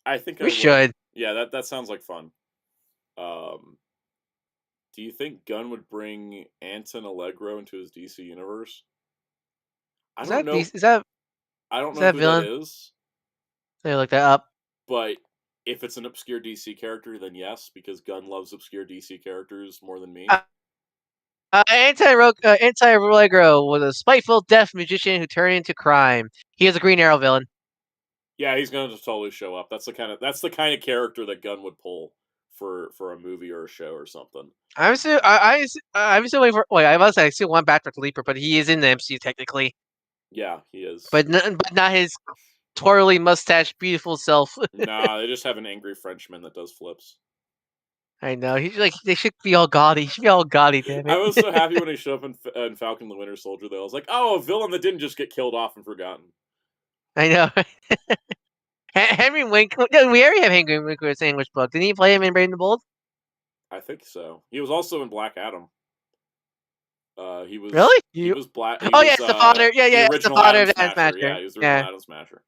I think we should. Yeah, that sounds like fun. Do you think Gunn would bring Anton Allegro into his DC universe? I don't know. I don't know who that is. Let me look that up. But if it's an obscure DC character, then yes, because Gunn loves obscure DC characters more than me. Anti-Allegro was a spiteful, deaf magician who turned into crime. He is a Green Arrow villain. Yeah, he's gonna just totally show up. That's the kind of character that Gunn would pull for a movie or a show or something. I'm still waiting for. Wait, I must say I still want Patrick Leaper, but he is in the MCU technically. Yeah, he is. But not his twirly mustache, beautiful self. Nah, they just have an angry Frenchman that does flips. I know. He's like they should be all gaudy. He should be all gaudy, damn it. I was so happy when he showed up in Falcon the Winter Soldier. Though I was like, oh, a villain that didn't just get killed off and forgotten. I know. Henry Winkler. We already have Henry Winkler Sandwich Book. Didn't he play him in Brave and the Bold? I think so. He was also in Black Adam. He was really. He was Black. It's the father. Yeah, it's the father of Adam Smasher. Yeah, he was the original Adam Smasher.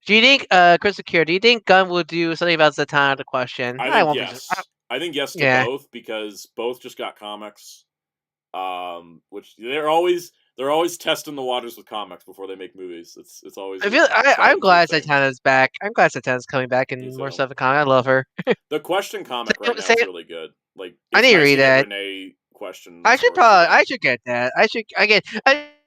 Do you think, Chris Secure? Do you think Gunn will do something about Zatanna? The question. I think yes. I think yes to both because both just got comics. Which they're always They're always testing the waters with comics before they make movies. It's always. I'm glad Satana's back. I'm glad Satana's coming back and more stuff in comic. I love her. The Question comic right now is really good. Like, I need to read that. Renee Question. I should get that. I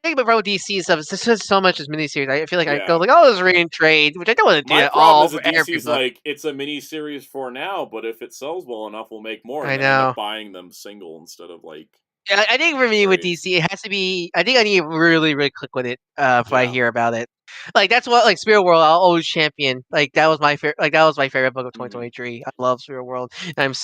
think about DC stuff. It's just so much as miniseries. I feel like I go like, oh, it's reading trade, which I don't want to do My at problem all. is that DC's like, it's a miniseries for now, but if it sells well enough, we'll make more. And I end know. up buying them single instead of like. Yeah, I think for me with DC, it has to be. I think I need to really, really click with it if I hear about it. Like that's what Spirit World I'll always champion. Like that was my favorite. Like that was my favorite book of 2023. I love Spirit World. And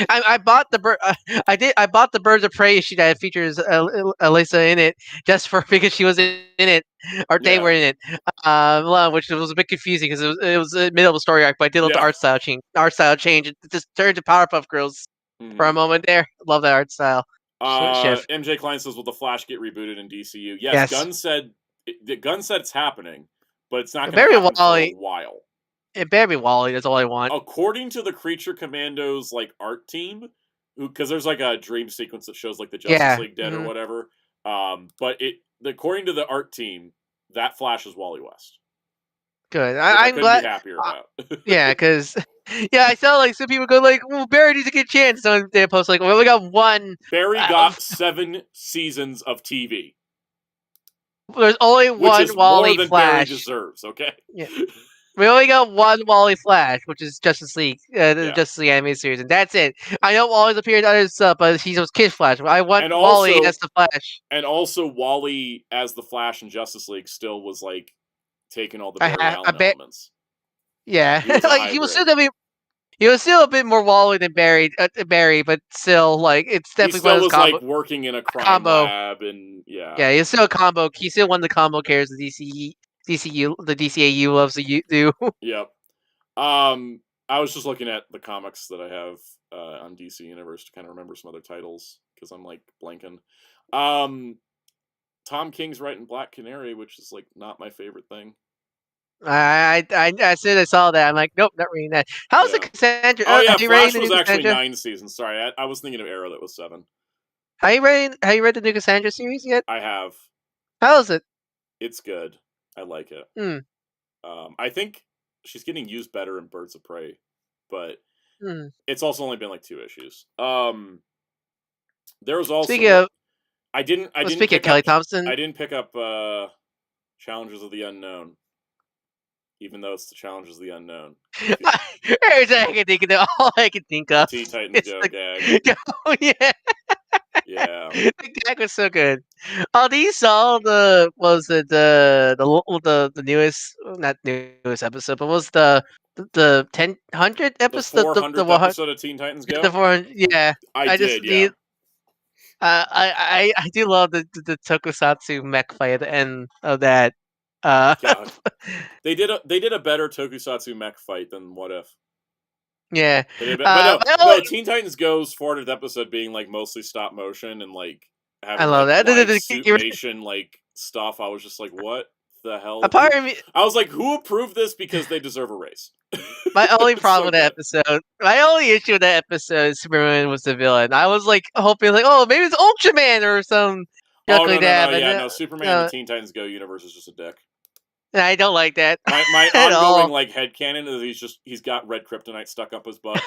I bought the I bought the Birds of Prey issue that features Alyssa in it just because she was in it or they were in it. Which was a bit confusing because it was a middle of a story arc, but I did love the art style change. It just turned to Powerpuff Girls for a moment there. Love that art style. MJ Klein says, "Will the Flash get rebooted in DCU?" Yes. Gunn said it's happening, but it's not going to happen for a while. It better be Wally. That's all I want. According to the Creature Commandos art team, because there's like a dream sequence that shows like the Justice League dead or whatever. But according to the art team, that Flash is Wally West. Good. I'm glad. Be happier about. Yeah, because. Yeah, I saw some people go well, Barry needs a good chance. So they post we got one. Barry got 7 seasons of TV. There's only one Wally more than Flash. Barry deserves. Okay. Yeah. We only got one Wally Flash, which is Justice League, the Justice League animated series, and that's it. I know Wally's appeared in other stuff, but he was Kid Flash. I want Wally as the Flash. And also, Wally as the Flash in Justice League still was taking all the Barry Allen elements. Yeah, he was still gonna be. He was still a bit more Wally than Barry, but still it's definitely he still was working in a crime lab and yeah, he's still a combo. He's still one of the combo characters the DCAU loves to do. Yep. I was just looking at the comics that I have on DC Universe to kind of remember some other titules because I'm blanking. Tom King's writing Black Canary, which is not my favorite thing. I said I saw that. I'm like, nope, not reading that. How's the Cassandra? Oh yeah, Flash was actually 9 seasons. Sorry, I was thinking of Arrow that was 7. Have you read the new Cassandra series yet? I have. How is it? It's good. I like it. I think she's getting used better in Birds of Prey, but it's also only been 2 issues. There was also I didn't speaking of Kelly Thompson. I didn't pick up Challengers of the Unknown. Even though it's the Challenges of the Unknown. Every time I can think of all I can think of. Teen Titans Go gag. Oh yeah. Yeah. The gag was so good. Oh, do you saw the newest, not newest episode, but was the 100th episode? The 400th episode of Teen Titans Go? The 400, yeah. I did, yeah. I do love the Tokusatsu mech fight at the end of that. They did a better Tokusatsu mech fight than What If. Yeah. But no, Teen Titans Go's 400th episode being mostly stop motion and having I love that. suitmation stuff. I was just what the hell? Part of me, I was who approved this because they deserve a raise? My only problem with that episode, my only issue with that episode is Superman was the villain. I was hoping oh, maybe it's Ultraman or some no, Superman in the Teen Titans Go universe is just a dick. I don't like that. My ongoing headcanon is he's got red kryptonite stuck up his butt.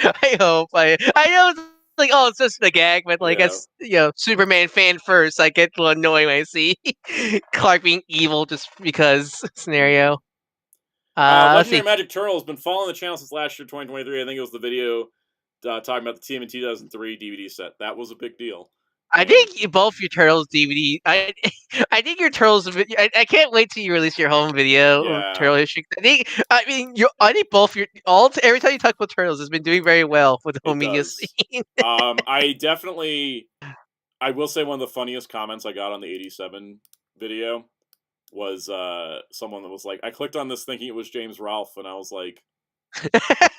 I hope. I know it's just a gag, but as Superman fan first, I get a little annoyed when I see Clark being evil just because scenario. Legendary Magic Turtle has been following the channel since last year, 2023. I think it was the video talking about the TMNT 2003 DVD set. That was a big deal. I think both your Turtles DVD. I think your Turtles. I can't wait till you release your home video of Turtle history. I think both your every time you talk about Turtles, has been doing very well with the home media scene. I will say one of the funniest comments I got on the 87 video was someone that was I clicked on this thinking it was James Rolfe, and I was like,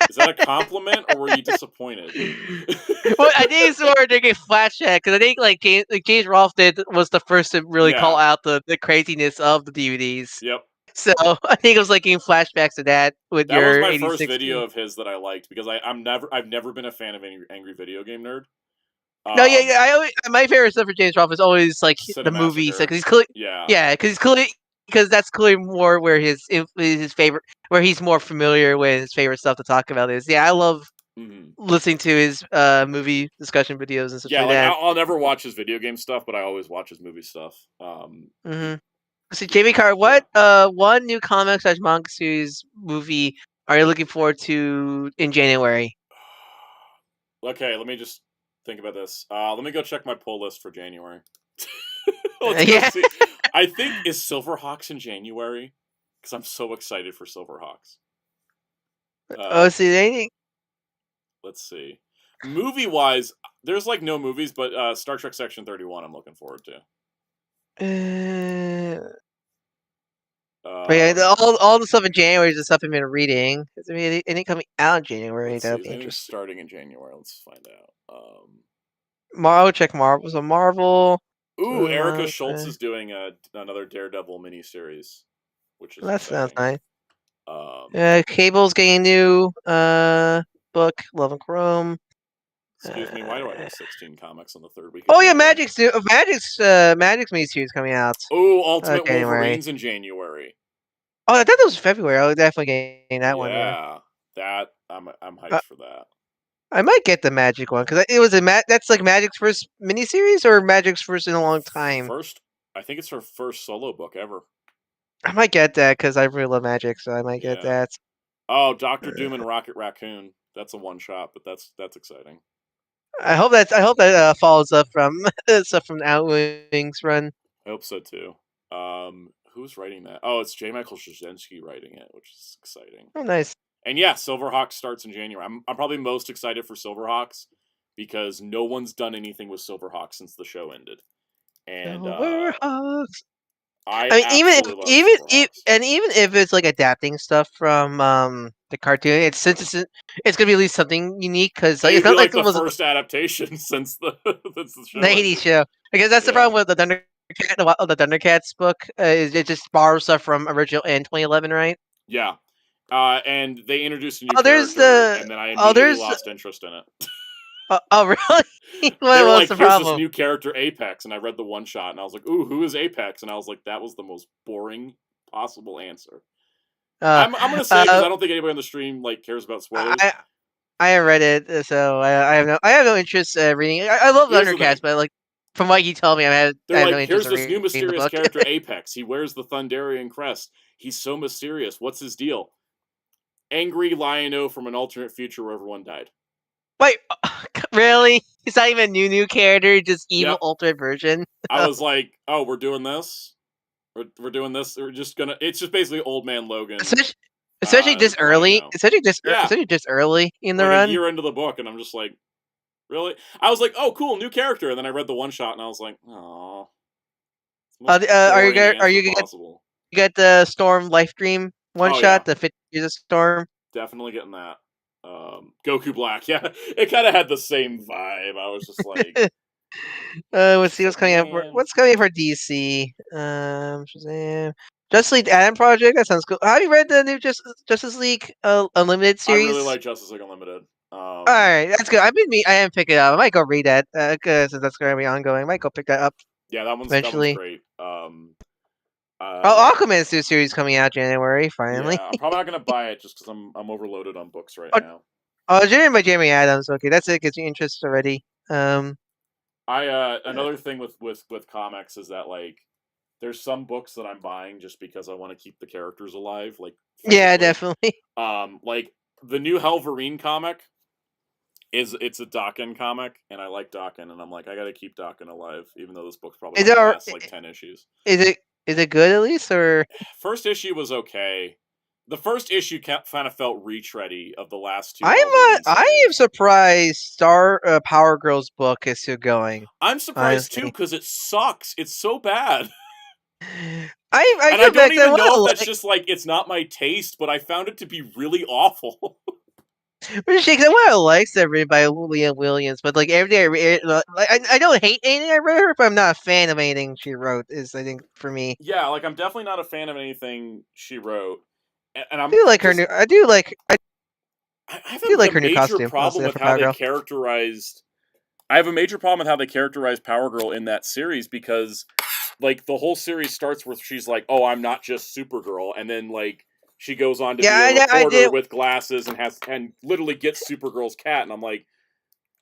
is that a compliment or were you disappointed? Well, I think it's more to get flashback because I think James Rolfe was the first to really call out the craziness of the DVDs. Yep. So I think it was getting flashbacks to that with that your. That was my first video of his that I liked because I've never been a fan of any angry video game nerd. No, yeah. My favorite stuff for James Rolfe is always like the movies, because he's clearly, because that's clearly more where his favorite, where he's more familiar with his favorite stuff to talk about is. Yeah, I love listening to his movie discussion videos and stuff like that. I'll never watch his video game stuff, but I always watch his movie stuff. So Jamie Carr, what one new comic / manga series movie are you looking forward to in January? Okay, let me just think about this. Let me go check my pull list for January. Let's go see. I think is Silverhawks in January because I'm so excited for Silverhawks. See anything? Let's see. Movie wise, there's like no movies, but Star Trek Section 31 I'm looking forward to. But yeah, all the stuff in January is the stuff I've been reading. Is there anything coming out in January? Let's That would see, be interesting. starting in January. Let's find out. Marvel, check Marvel. So Marvel. Ooh, Erica Schultz is doing another Daredevil miniseries, which is that exciting. sounds nice. Cable's getting a new book, Love and Chrome. Excuse me, why do I have 16 comics on the third week? Oh yeah, Magic's miniseries coming out. Oh, Ultimate Wolverine's in January. Oh, I thought that was February. I was definitely getting that one. Yeah, that I'm hyped for that. I might get the Magic one because it was that's like Magic's first miniseries or Magic's first in a long time. I think it's her first solo book ever. I might get that because I really love Magic, so I might get that. Oh, Doctor Doom and Rocket Raccoon. That's a one shot, but that's exciting. I hope that follows up from stuff from the Outwings run. I hope so too. Who's writing that? Oh, it's J. Michael Straczynski writing it, which is exciting. Oh, nice. And yeah, Silverhawks starts in January. I'm probably most excited for Silverhawks because no one's done anything with Silverhawks since the show ended. And Silverhawks. I mean, even if it's like adapting stuff from the cartoon, it's gonna be at least something unique because it's not like the first adaptation since the show. The 80s show. Because that's the problem with the Thundercats book. Is it just borrows stuff from original in 2011, right? Yeah. And they introduced a new character, and then I immediately lost interest in it. Oh, really? They were like, here's this new character, Apex, and I read the one shot, and I was like, ooh, who is Apex? And I was like, that was the most boring possible answer. I'm going to say because I don't think anybody on the stream cares about spoilers. I read it, so I have no interest reading it. I love Thundercats, but from what you tell me, I have no interest. Here's this new mysterious character, Apex. He wears the Thunderian crest. He's so mysterious. What's his deal? Angry Lion-O from an alternate future where everyone died. Wait, really? He's not even a new character, just evil alternate version? I was like, oh, we're doing this? We're doing this? We're just gonna... It's just basically Old Man Logan. Especially this early. Especially just early in the run. A year into the book, and I'm just like, really? I was like, oh, cool, new character. And then I read the one shot, and I was like, oh. Are you gonna get the Storm Life Dream one shot? The 50 Years of Storm? Definitely getting that. Goku Black, yeah. It kind of had the same vibe. I was just like... let's see what's coming up. What's coming up for DC? Shazam. Justice League Adam Project? That sounds cool. Have you read the new Justice League Unlimited series? I really like Justice League Unlimited. Alright, that's good. I am picking it up. I might go read that, since that's going to be ongoing. I might go pick that up. Yeah, that one's great. Aquaman's new series coming out January, finally. Yeah, I'm probably not going to buy it just because I'm overloaded on books right now. Oh, Jeremy by Jeremy Adams. Okay, that's it. Gets you interest already. Another thing with comics is that there's some books that I'm buying just because I want to keep the characters alive. Yeah, definitely. The new Wolverine comic it's a Daken comic, and I like Daken, and I'm like, I got to keep Daken alive, even though this book's probably going to last 10 issues. Is it good at least, or first issue was okay? The first issue kind of felt retready of the last two. I am surprised Power Girl's book is still going. I'm surprised too because it sucks. It's so bad. I don't even know if that's just it's not my taste, but I found it to be really awful. Which I want to like everybody by Leah Williams, but every day I don't hate anything I read her, but I'm not a fan of anything she wrote. Is I think for me. Yeah, I'm definitely not a fan of anything she wrote. And I do like her new. I do like. I have a major problem with how they characterized I have a major problem with how they characterize Power Girl in that series because, like, the whole series starts where she's like, "Oh, I'm not just Supergirl," and then like she goes on to be a I reporter did. with glasses and literally gets Supergirl's cat, and I'm like,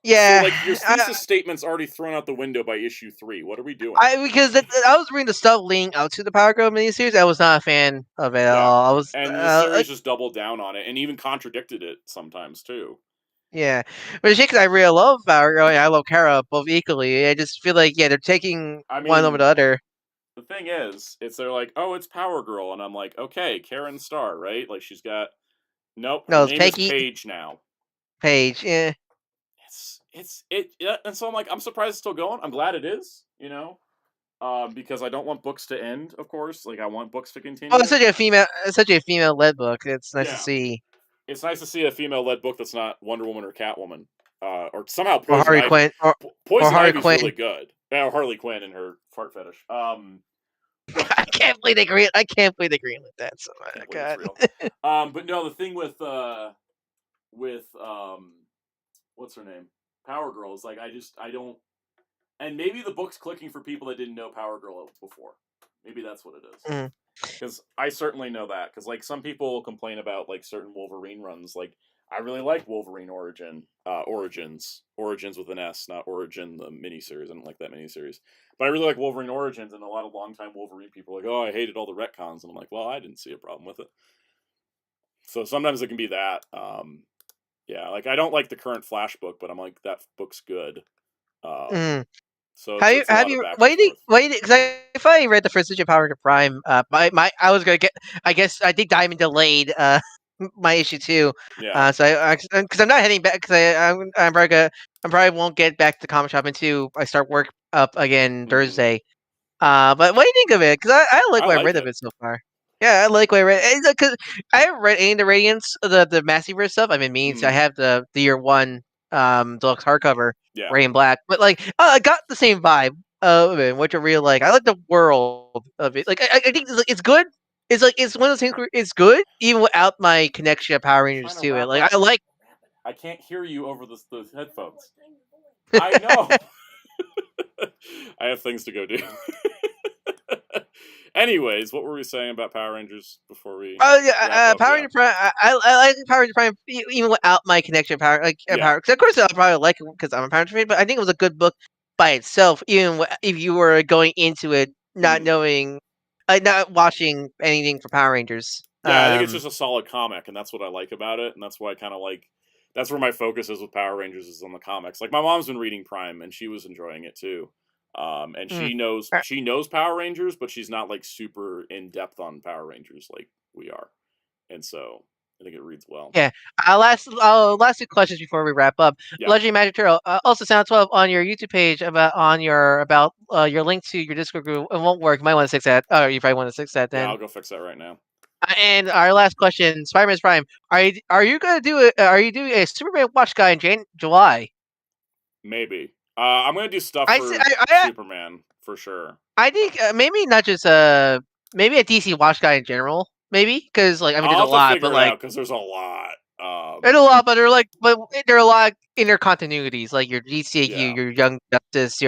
Yeah, so like your thesis statement's already thrown out the window by issue 3. What are we doing? Because I was reading the stuff leading out to the Power Girl miniseries. I was not a fan of it at all. I was, and the series just doubled down on it and even contradicted it sometimes too. Yeah, but it's because I really love Power Girl and I love Kara both equally. I just feel like they're taking one over the other. The thing is, they're like, oh, it's Power Girl, and I'm like, okay, Karen Starr, right? Like she's got nope. Her name is Paige now. Paige, yeah. And so I'm like, I'm surprised it's still going. I'm glad it is, because I don't want books to end. Of course, like I want books to continue. Oh, it's such a female-led book. It's nice to see. It's nice to see a female-led book that's not Wonder Woman or Catwoman, or somehow Poison Harley Ivy. Quinn, Poison Ivy's really good. Yeah, Harley Quinn and her fart fetish. I can't believe they agree. I can't believe they agree with that. So God. But no, the thing with what's her name? Power Girl is like I don't, and maybe the book's clicking for people that didn't know Power Girl before. Maybe that's what it is. Because I certainly know that. Because like some people complain about like certain Wolverine runs. Like I really like Wolverine Origins with an S, not Origin the miniseries. I don't like that miniseries, but I really like Wolverine Origins. And a lot of longtime Wolverine people are like, oh, I hated all the retcons, and I'm like, well, I didn't see a problem with it. So sometimes it can be that. Yeah, like I don't like the current Flash book, but I'm like that book's good. So have you? Why do you? Because if I read the first issue of Power to Prime, I was gonna get. I guess I think Diamond delayed my issue 2. Yeah. So because I'm not heading back because I'm probably won't get back to the comic shop until I start work up again Thursday. But what do you think of it? Because I like what I read of it so far. Yeah, I like what I read. Because I haven't read any of the Radiance, the Massiverse stuff. I mean, I have the year 1 deluxe hardcover, Ray and Black. But like, I got the same vibe of it, which I really like. I like the world of it. Like, I think it's good. It's like it's one of those things where it's good even without my connection of Power Rangers to it. Like, I can't hear you over the headphones. I know. I have things to go do. Anyways, what were we saying about Power Rangers before we? Oh yeah, Power Ranger Prime. I like Power Ranger Prime even without my connection to Power. Power. Cause of course, I'll probably like it because I'm a Power Ranger fan. But I think it was a good book by itself, even if you were going into it not knowing, not watching anything for Power Rangers. Yeah, I think it's just a solid comic, and that's what I like about it, and that's why I kind of like. That's where my focus is with Power Rangers is on the comics. Like my mom's been reading Prime, and she was enjoying it too. And she knows Power Rangers, but she's not like super in depth on Power Rangers like we are, and so I think it reads well. Yeah. Last 2 questions before we wrap up. Yeah. Legendary Magic Turtle. Also, Soundout12 on your YouTube page about your link to your Discord group. It won't work. You might want to fix that. Oh, you probably want to fix that then. Yeah, I'll go fix that right now. And our last question, Spider-Man's Prime. Are you gonna do it? Are you doing a Superman watch guy in July? Maybe. I'm gonna do stuff for Superman for sure. I think maybe not just maybe a DC watch guy in general. Maybe because like I mean there's a lot, but like because there's a lot. There's a lot, but there are a lot of intercontinuities, like your DCAQ, your Young Justice,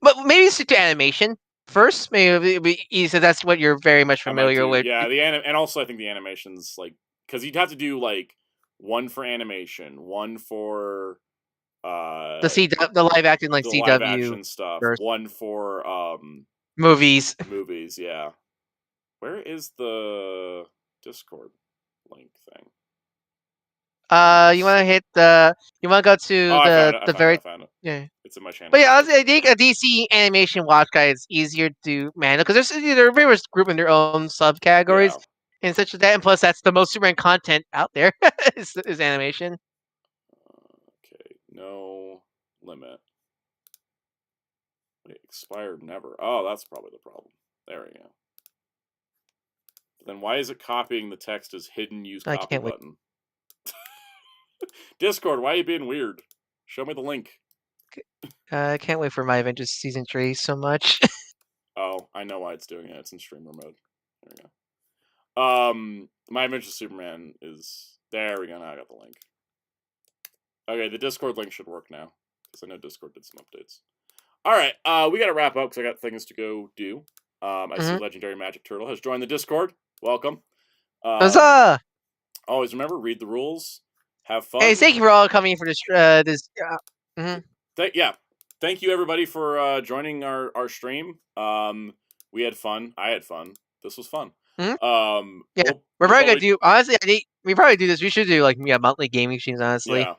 but maybe stick to animation first. Maybe you said that's what you're very much familiar with. Yeah, and also I think the animation's like because you'd have to do like one for animation, one for the live action like CW live action stuff, one for movies, yeah. Where is the Discord link thing? You want to hit the. You want to go to I found it. Yeah, it's in my channel. But yeah, I think a DC animation watch guy is easier to manage because they're very much grouped in their own subcategories and such as that. And plus, that's the most Superman content out there is animation. Okay, no limit. Wait, expired never. Oh, that's probably the problem. There we go. Then why is it copying the text as hidden use copy button? Discord, why are you being weird? Show me the link. I can't wait for my Avengers Season 3 so much. Oh, I know why it's doing it. It's in streamer mode. There we go. My Avengers Superman is... There we go. Now I got the link. Okay, the Discord link should work now. because I know Discord did some updates. All right, we got to wrap up because I got things to go do. I see Legendary Magic Turtle has joined the Discord. Welcome. Huzzah! Always remember, read the rules, have fun. Hey, thank you for all coming for this. Thank you everybody for joining our stream. We had fun. I had fun. This was fun. We're probably gonna do. Honestly, we probably do this. We should do like monthly gaming streams. Honestly, yeah,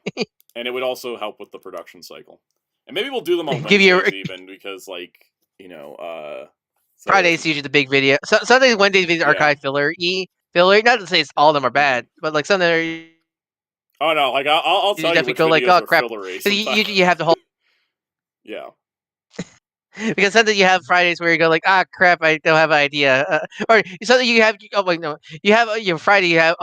and it would also help with the production cycle. And maybe we'll do them on Wednesdays even because Friday's usually the big video. So Sundays, Wednesdays videos archive filler. Not to say all of them are bad, but like some that are. Oh no! Like I'll tell you which videos are crap. Fillery. You have the whole. Yeah. Because sometimes you have Fridays where you go like, crap, I don't have an idea, or something you have. Oh wait, no, you have your Friday. You have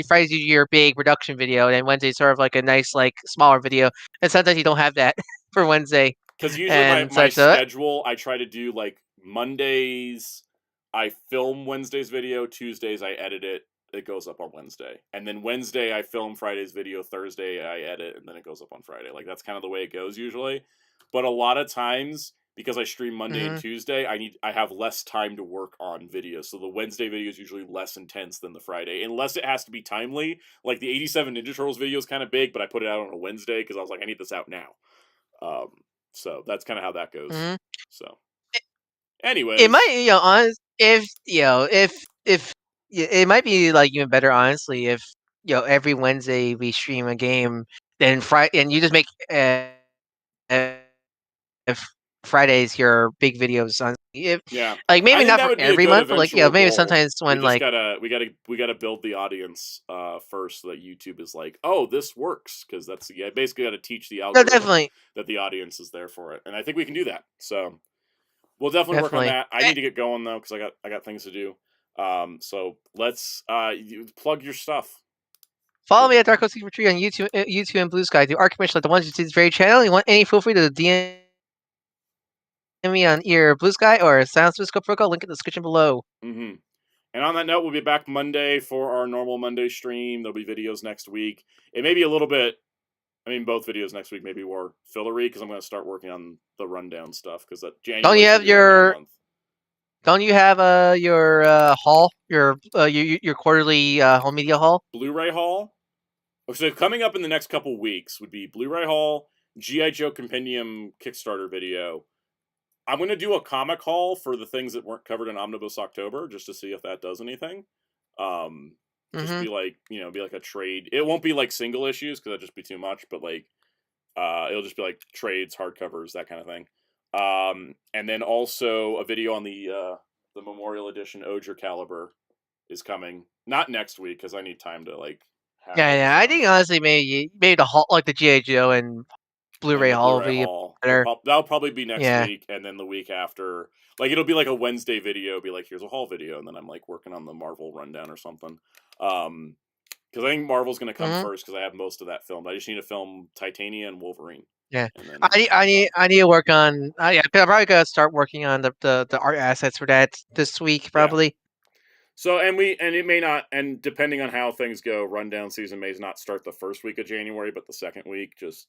Friday's usually your big production video, and then Wednesday's sort of like a nice like smaller video, and sometimes you don't have that for Wednesday. Because usually my schedule, I try to do like Mondays, I film Wednesday's video, Tuesdays I edit it, it goes up on Wednesday, and then Wednesday I film Friday's video, Thursday I edit, and then it goes up on Friday. Like that's kind of the way it goes usually. But a lot of times, because I stream Monday and Tuesday, I have less time to work on videos. So the Wednesday video is usually less intense than the Friday, unless it has to be timely. Like the 87 Ninja Turtles video is kind of big, but I put it out on a Wednesday because I was like, I need this out now. So that's kind of how that goes. So, anyways, it might honest if it might be like even better honestly if every Wednesday we stream a game, then Friday and you just make if Friday's your big videos on like maybe not for every month, but like maybe sometimes when we gotta build the audience first so that YouTube is like, oh, this works, because that's basically got to teach the algorithm that the audience is there for it, and I think we can do that. So we'll definitely work on that. I need to get going though because I got things to do. So let's plug your stuff. Follow me at Dark Secret Tree on YouTube and Blue Sky. Do art commission like the ones you see this very channel. You want any? Feel free to DM me on your Blue Sky or Sounds Disco Protocol. Link in the description below. And on that note, we'll be back Monday for our normal Monday stream. There'll be videos next week. It may be a little bit. I mean, both videos next week may be more fillery because I'm going to start working on the rundown stuff because that January. Don't you have your? Don't you have your haul, your quarterly home media haul? Blu-ray haul. So coming up in the next couple weeks would be Blu-ray haul, G.I. Joe Compendium Kickstarter video. I'm going to do a comic haul for the things that weren't covered in Omnibus October, just to see if that does anything. Just be like, be like a trade. It won't be like single issues because that'd just be too much. But like, it'll just be like trades, hardcovers, that kind of thing. And then also a video on the Memorial Edition Oger Caliber is coming. Not next week because I need time to like. I think honestly maybe the haul like the G.I. Joe and Blu-ray haul will be better. That'll probably be next week, and then the week after, like it'll be like a Wednesday video. Be like, here's a haul video, and then I'm like working on the Marvel rundown or something. Because I think Marvel's gonna come first because I have most of that filmed. I just need to film Titania and Wolverine. Yeah, then, I need to work on. I'm probably gonna start working on the art assets for that this week, probably. Yeah. So and it may not, and depending on how things go, rundown season may not start the first week of January, but the second week, just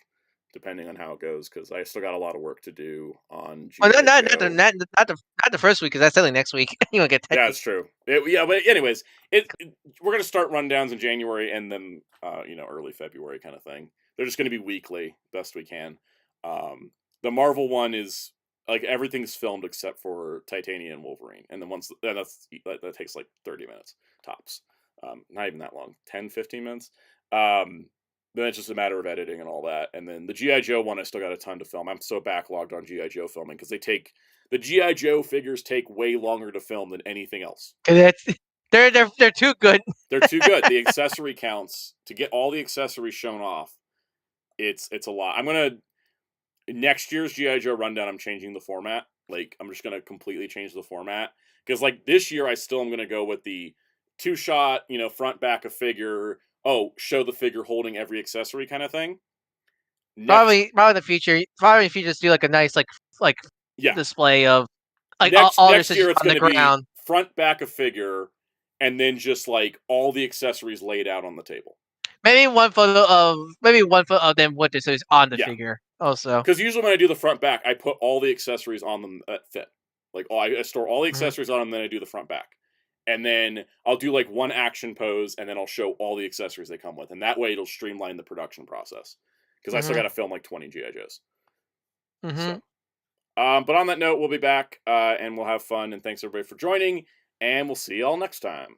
depending on how it goes, because I still got a lot of work to do on. Not the first week, because that's only next week. You won't get that. Yeah, it's true. But anyways, we're gonna start rundowns in January and then early February kind of thing. They're just gonna be weekly, best we can. The Marvel one is. Like everything's filmed except for Titania and Wolverine, and then that takes like 30 minutes tops, not even that long, 10, 15 minutes. Then it's just a matter of editing and all that, and then the G.I. Joe one I still got a ton to film. I'm so backlogged on G.I. Joe filming because the G.I. Joe figures take way longer to film than anything else. They're too good. They're too good. The accessory counts to get all the accessories shown off. It's a lot. I'm gonna. Next year's G.I. Joe rundown, I'm changing the format. Like, I'm just going to completely change the format. Because, like, this year, I still am going to go with the two-shot, front, back of figure. Oh, show the figure holding every accessory kind of thing. Probably in the future. Probably if you just do, like, a nice, display of, like, all next year it's on the ground. Be front, back of figure, and then just, like, all the accessories laid out on the table. Maybe one photo of them with the accessories on the figure. Also, because usually when I do the front back, I put all the accessories on them that fit. Like, I store all the accessories on them, then I do the front back. And then I'll do like one action pose, and then I'll show all the accessories they come with. And that way it'll streamline the production process. Because I still got to film like 20 G.I. Joes. So, but on that note, we'll be back, and we'll have fun. And thanks everybody for joining. And we'll see y'all next time.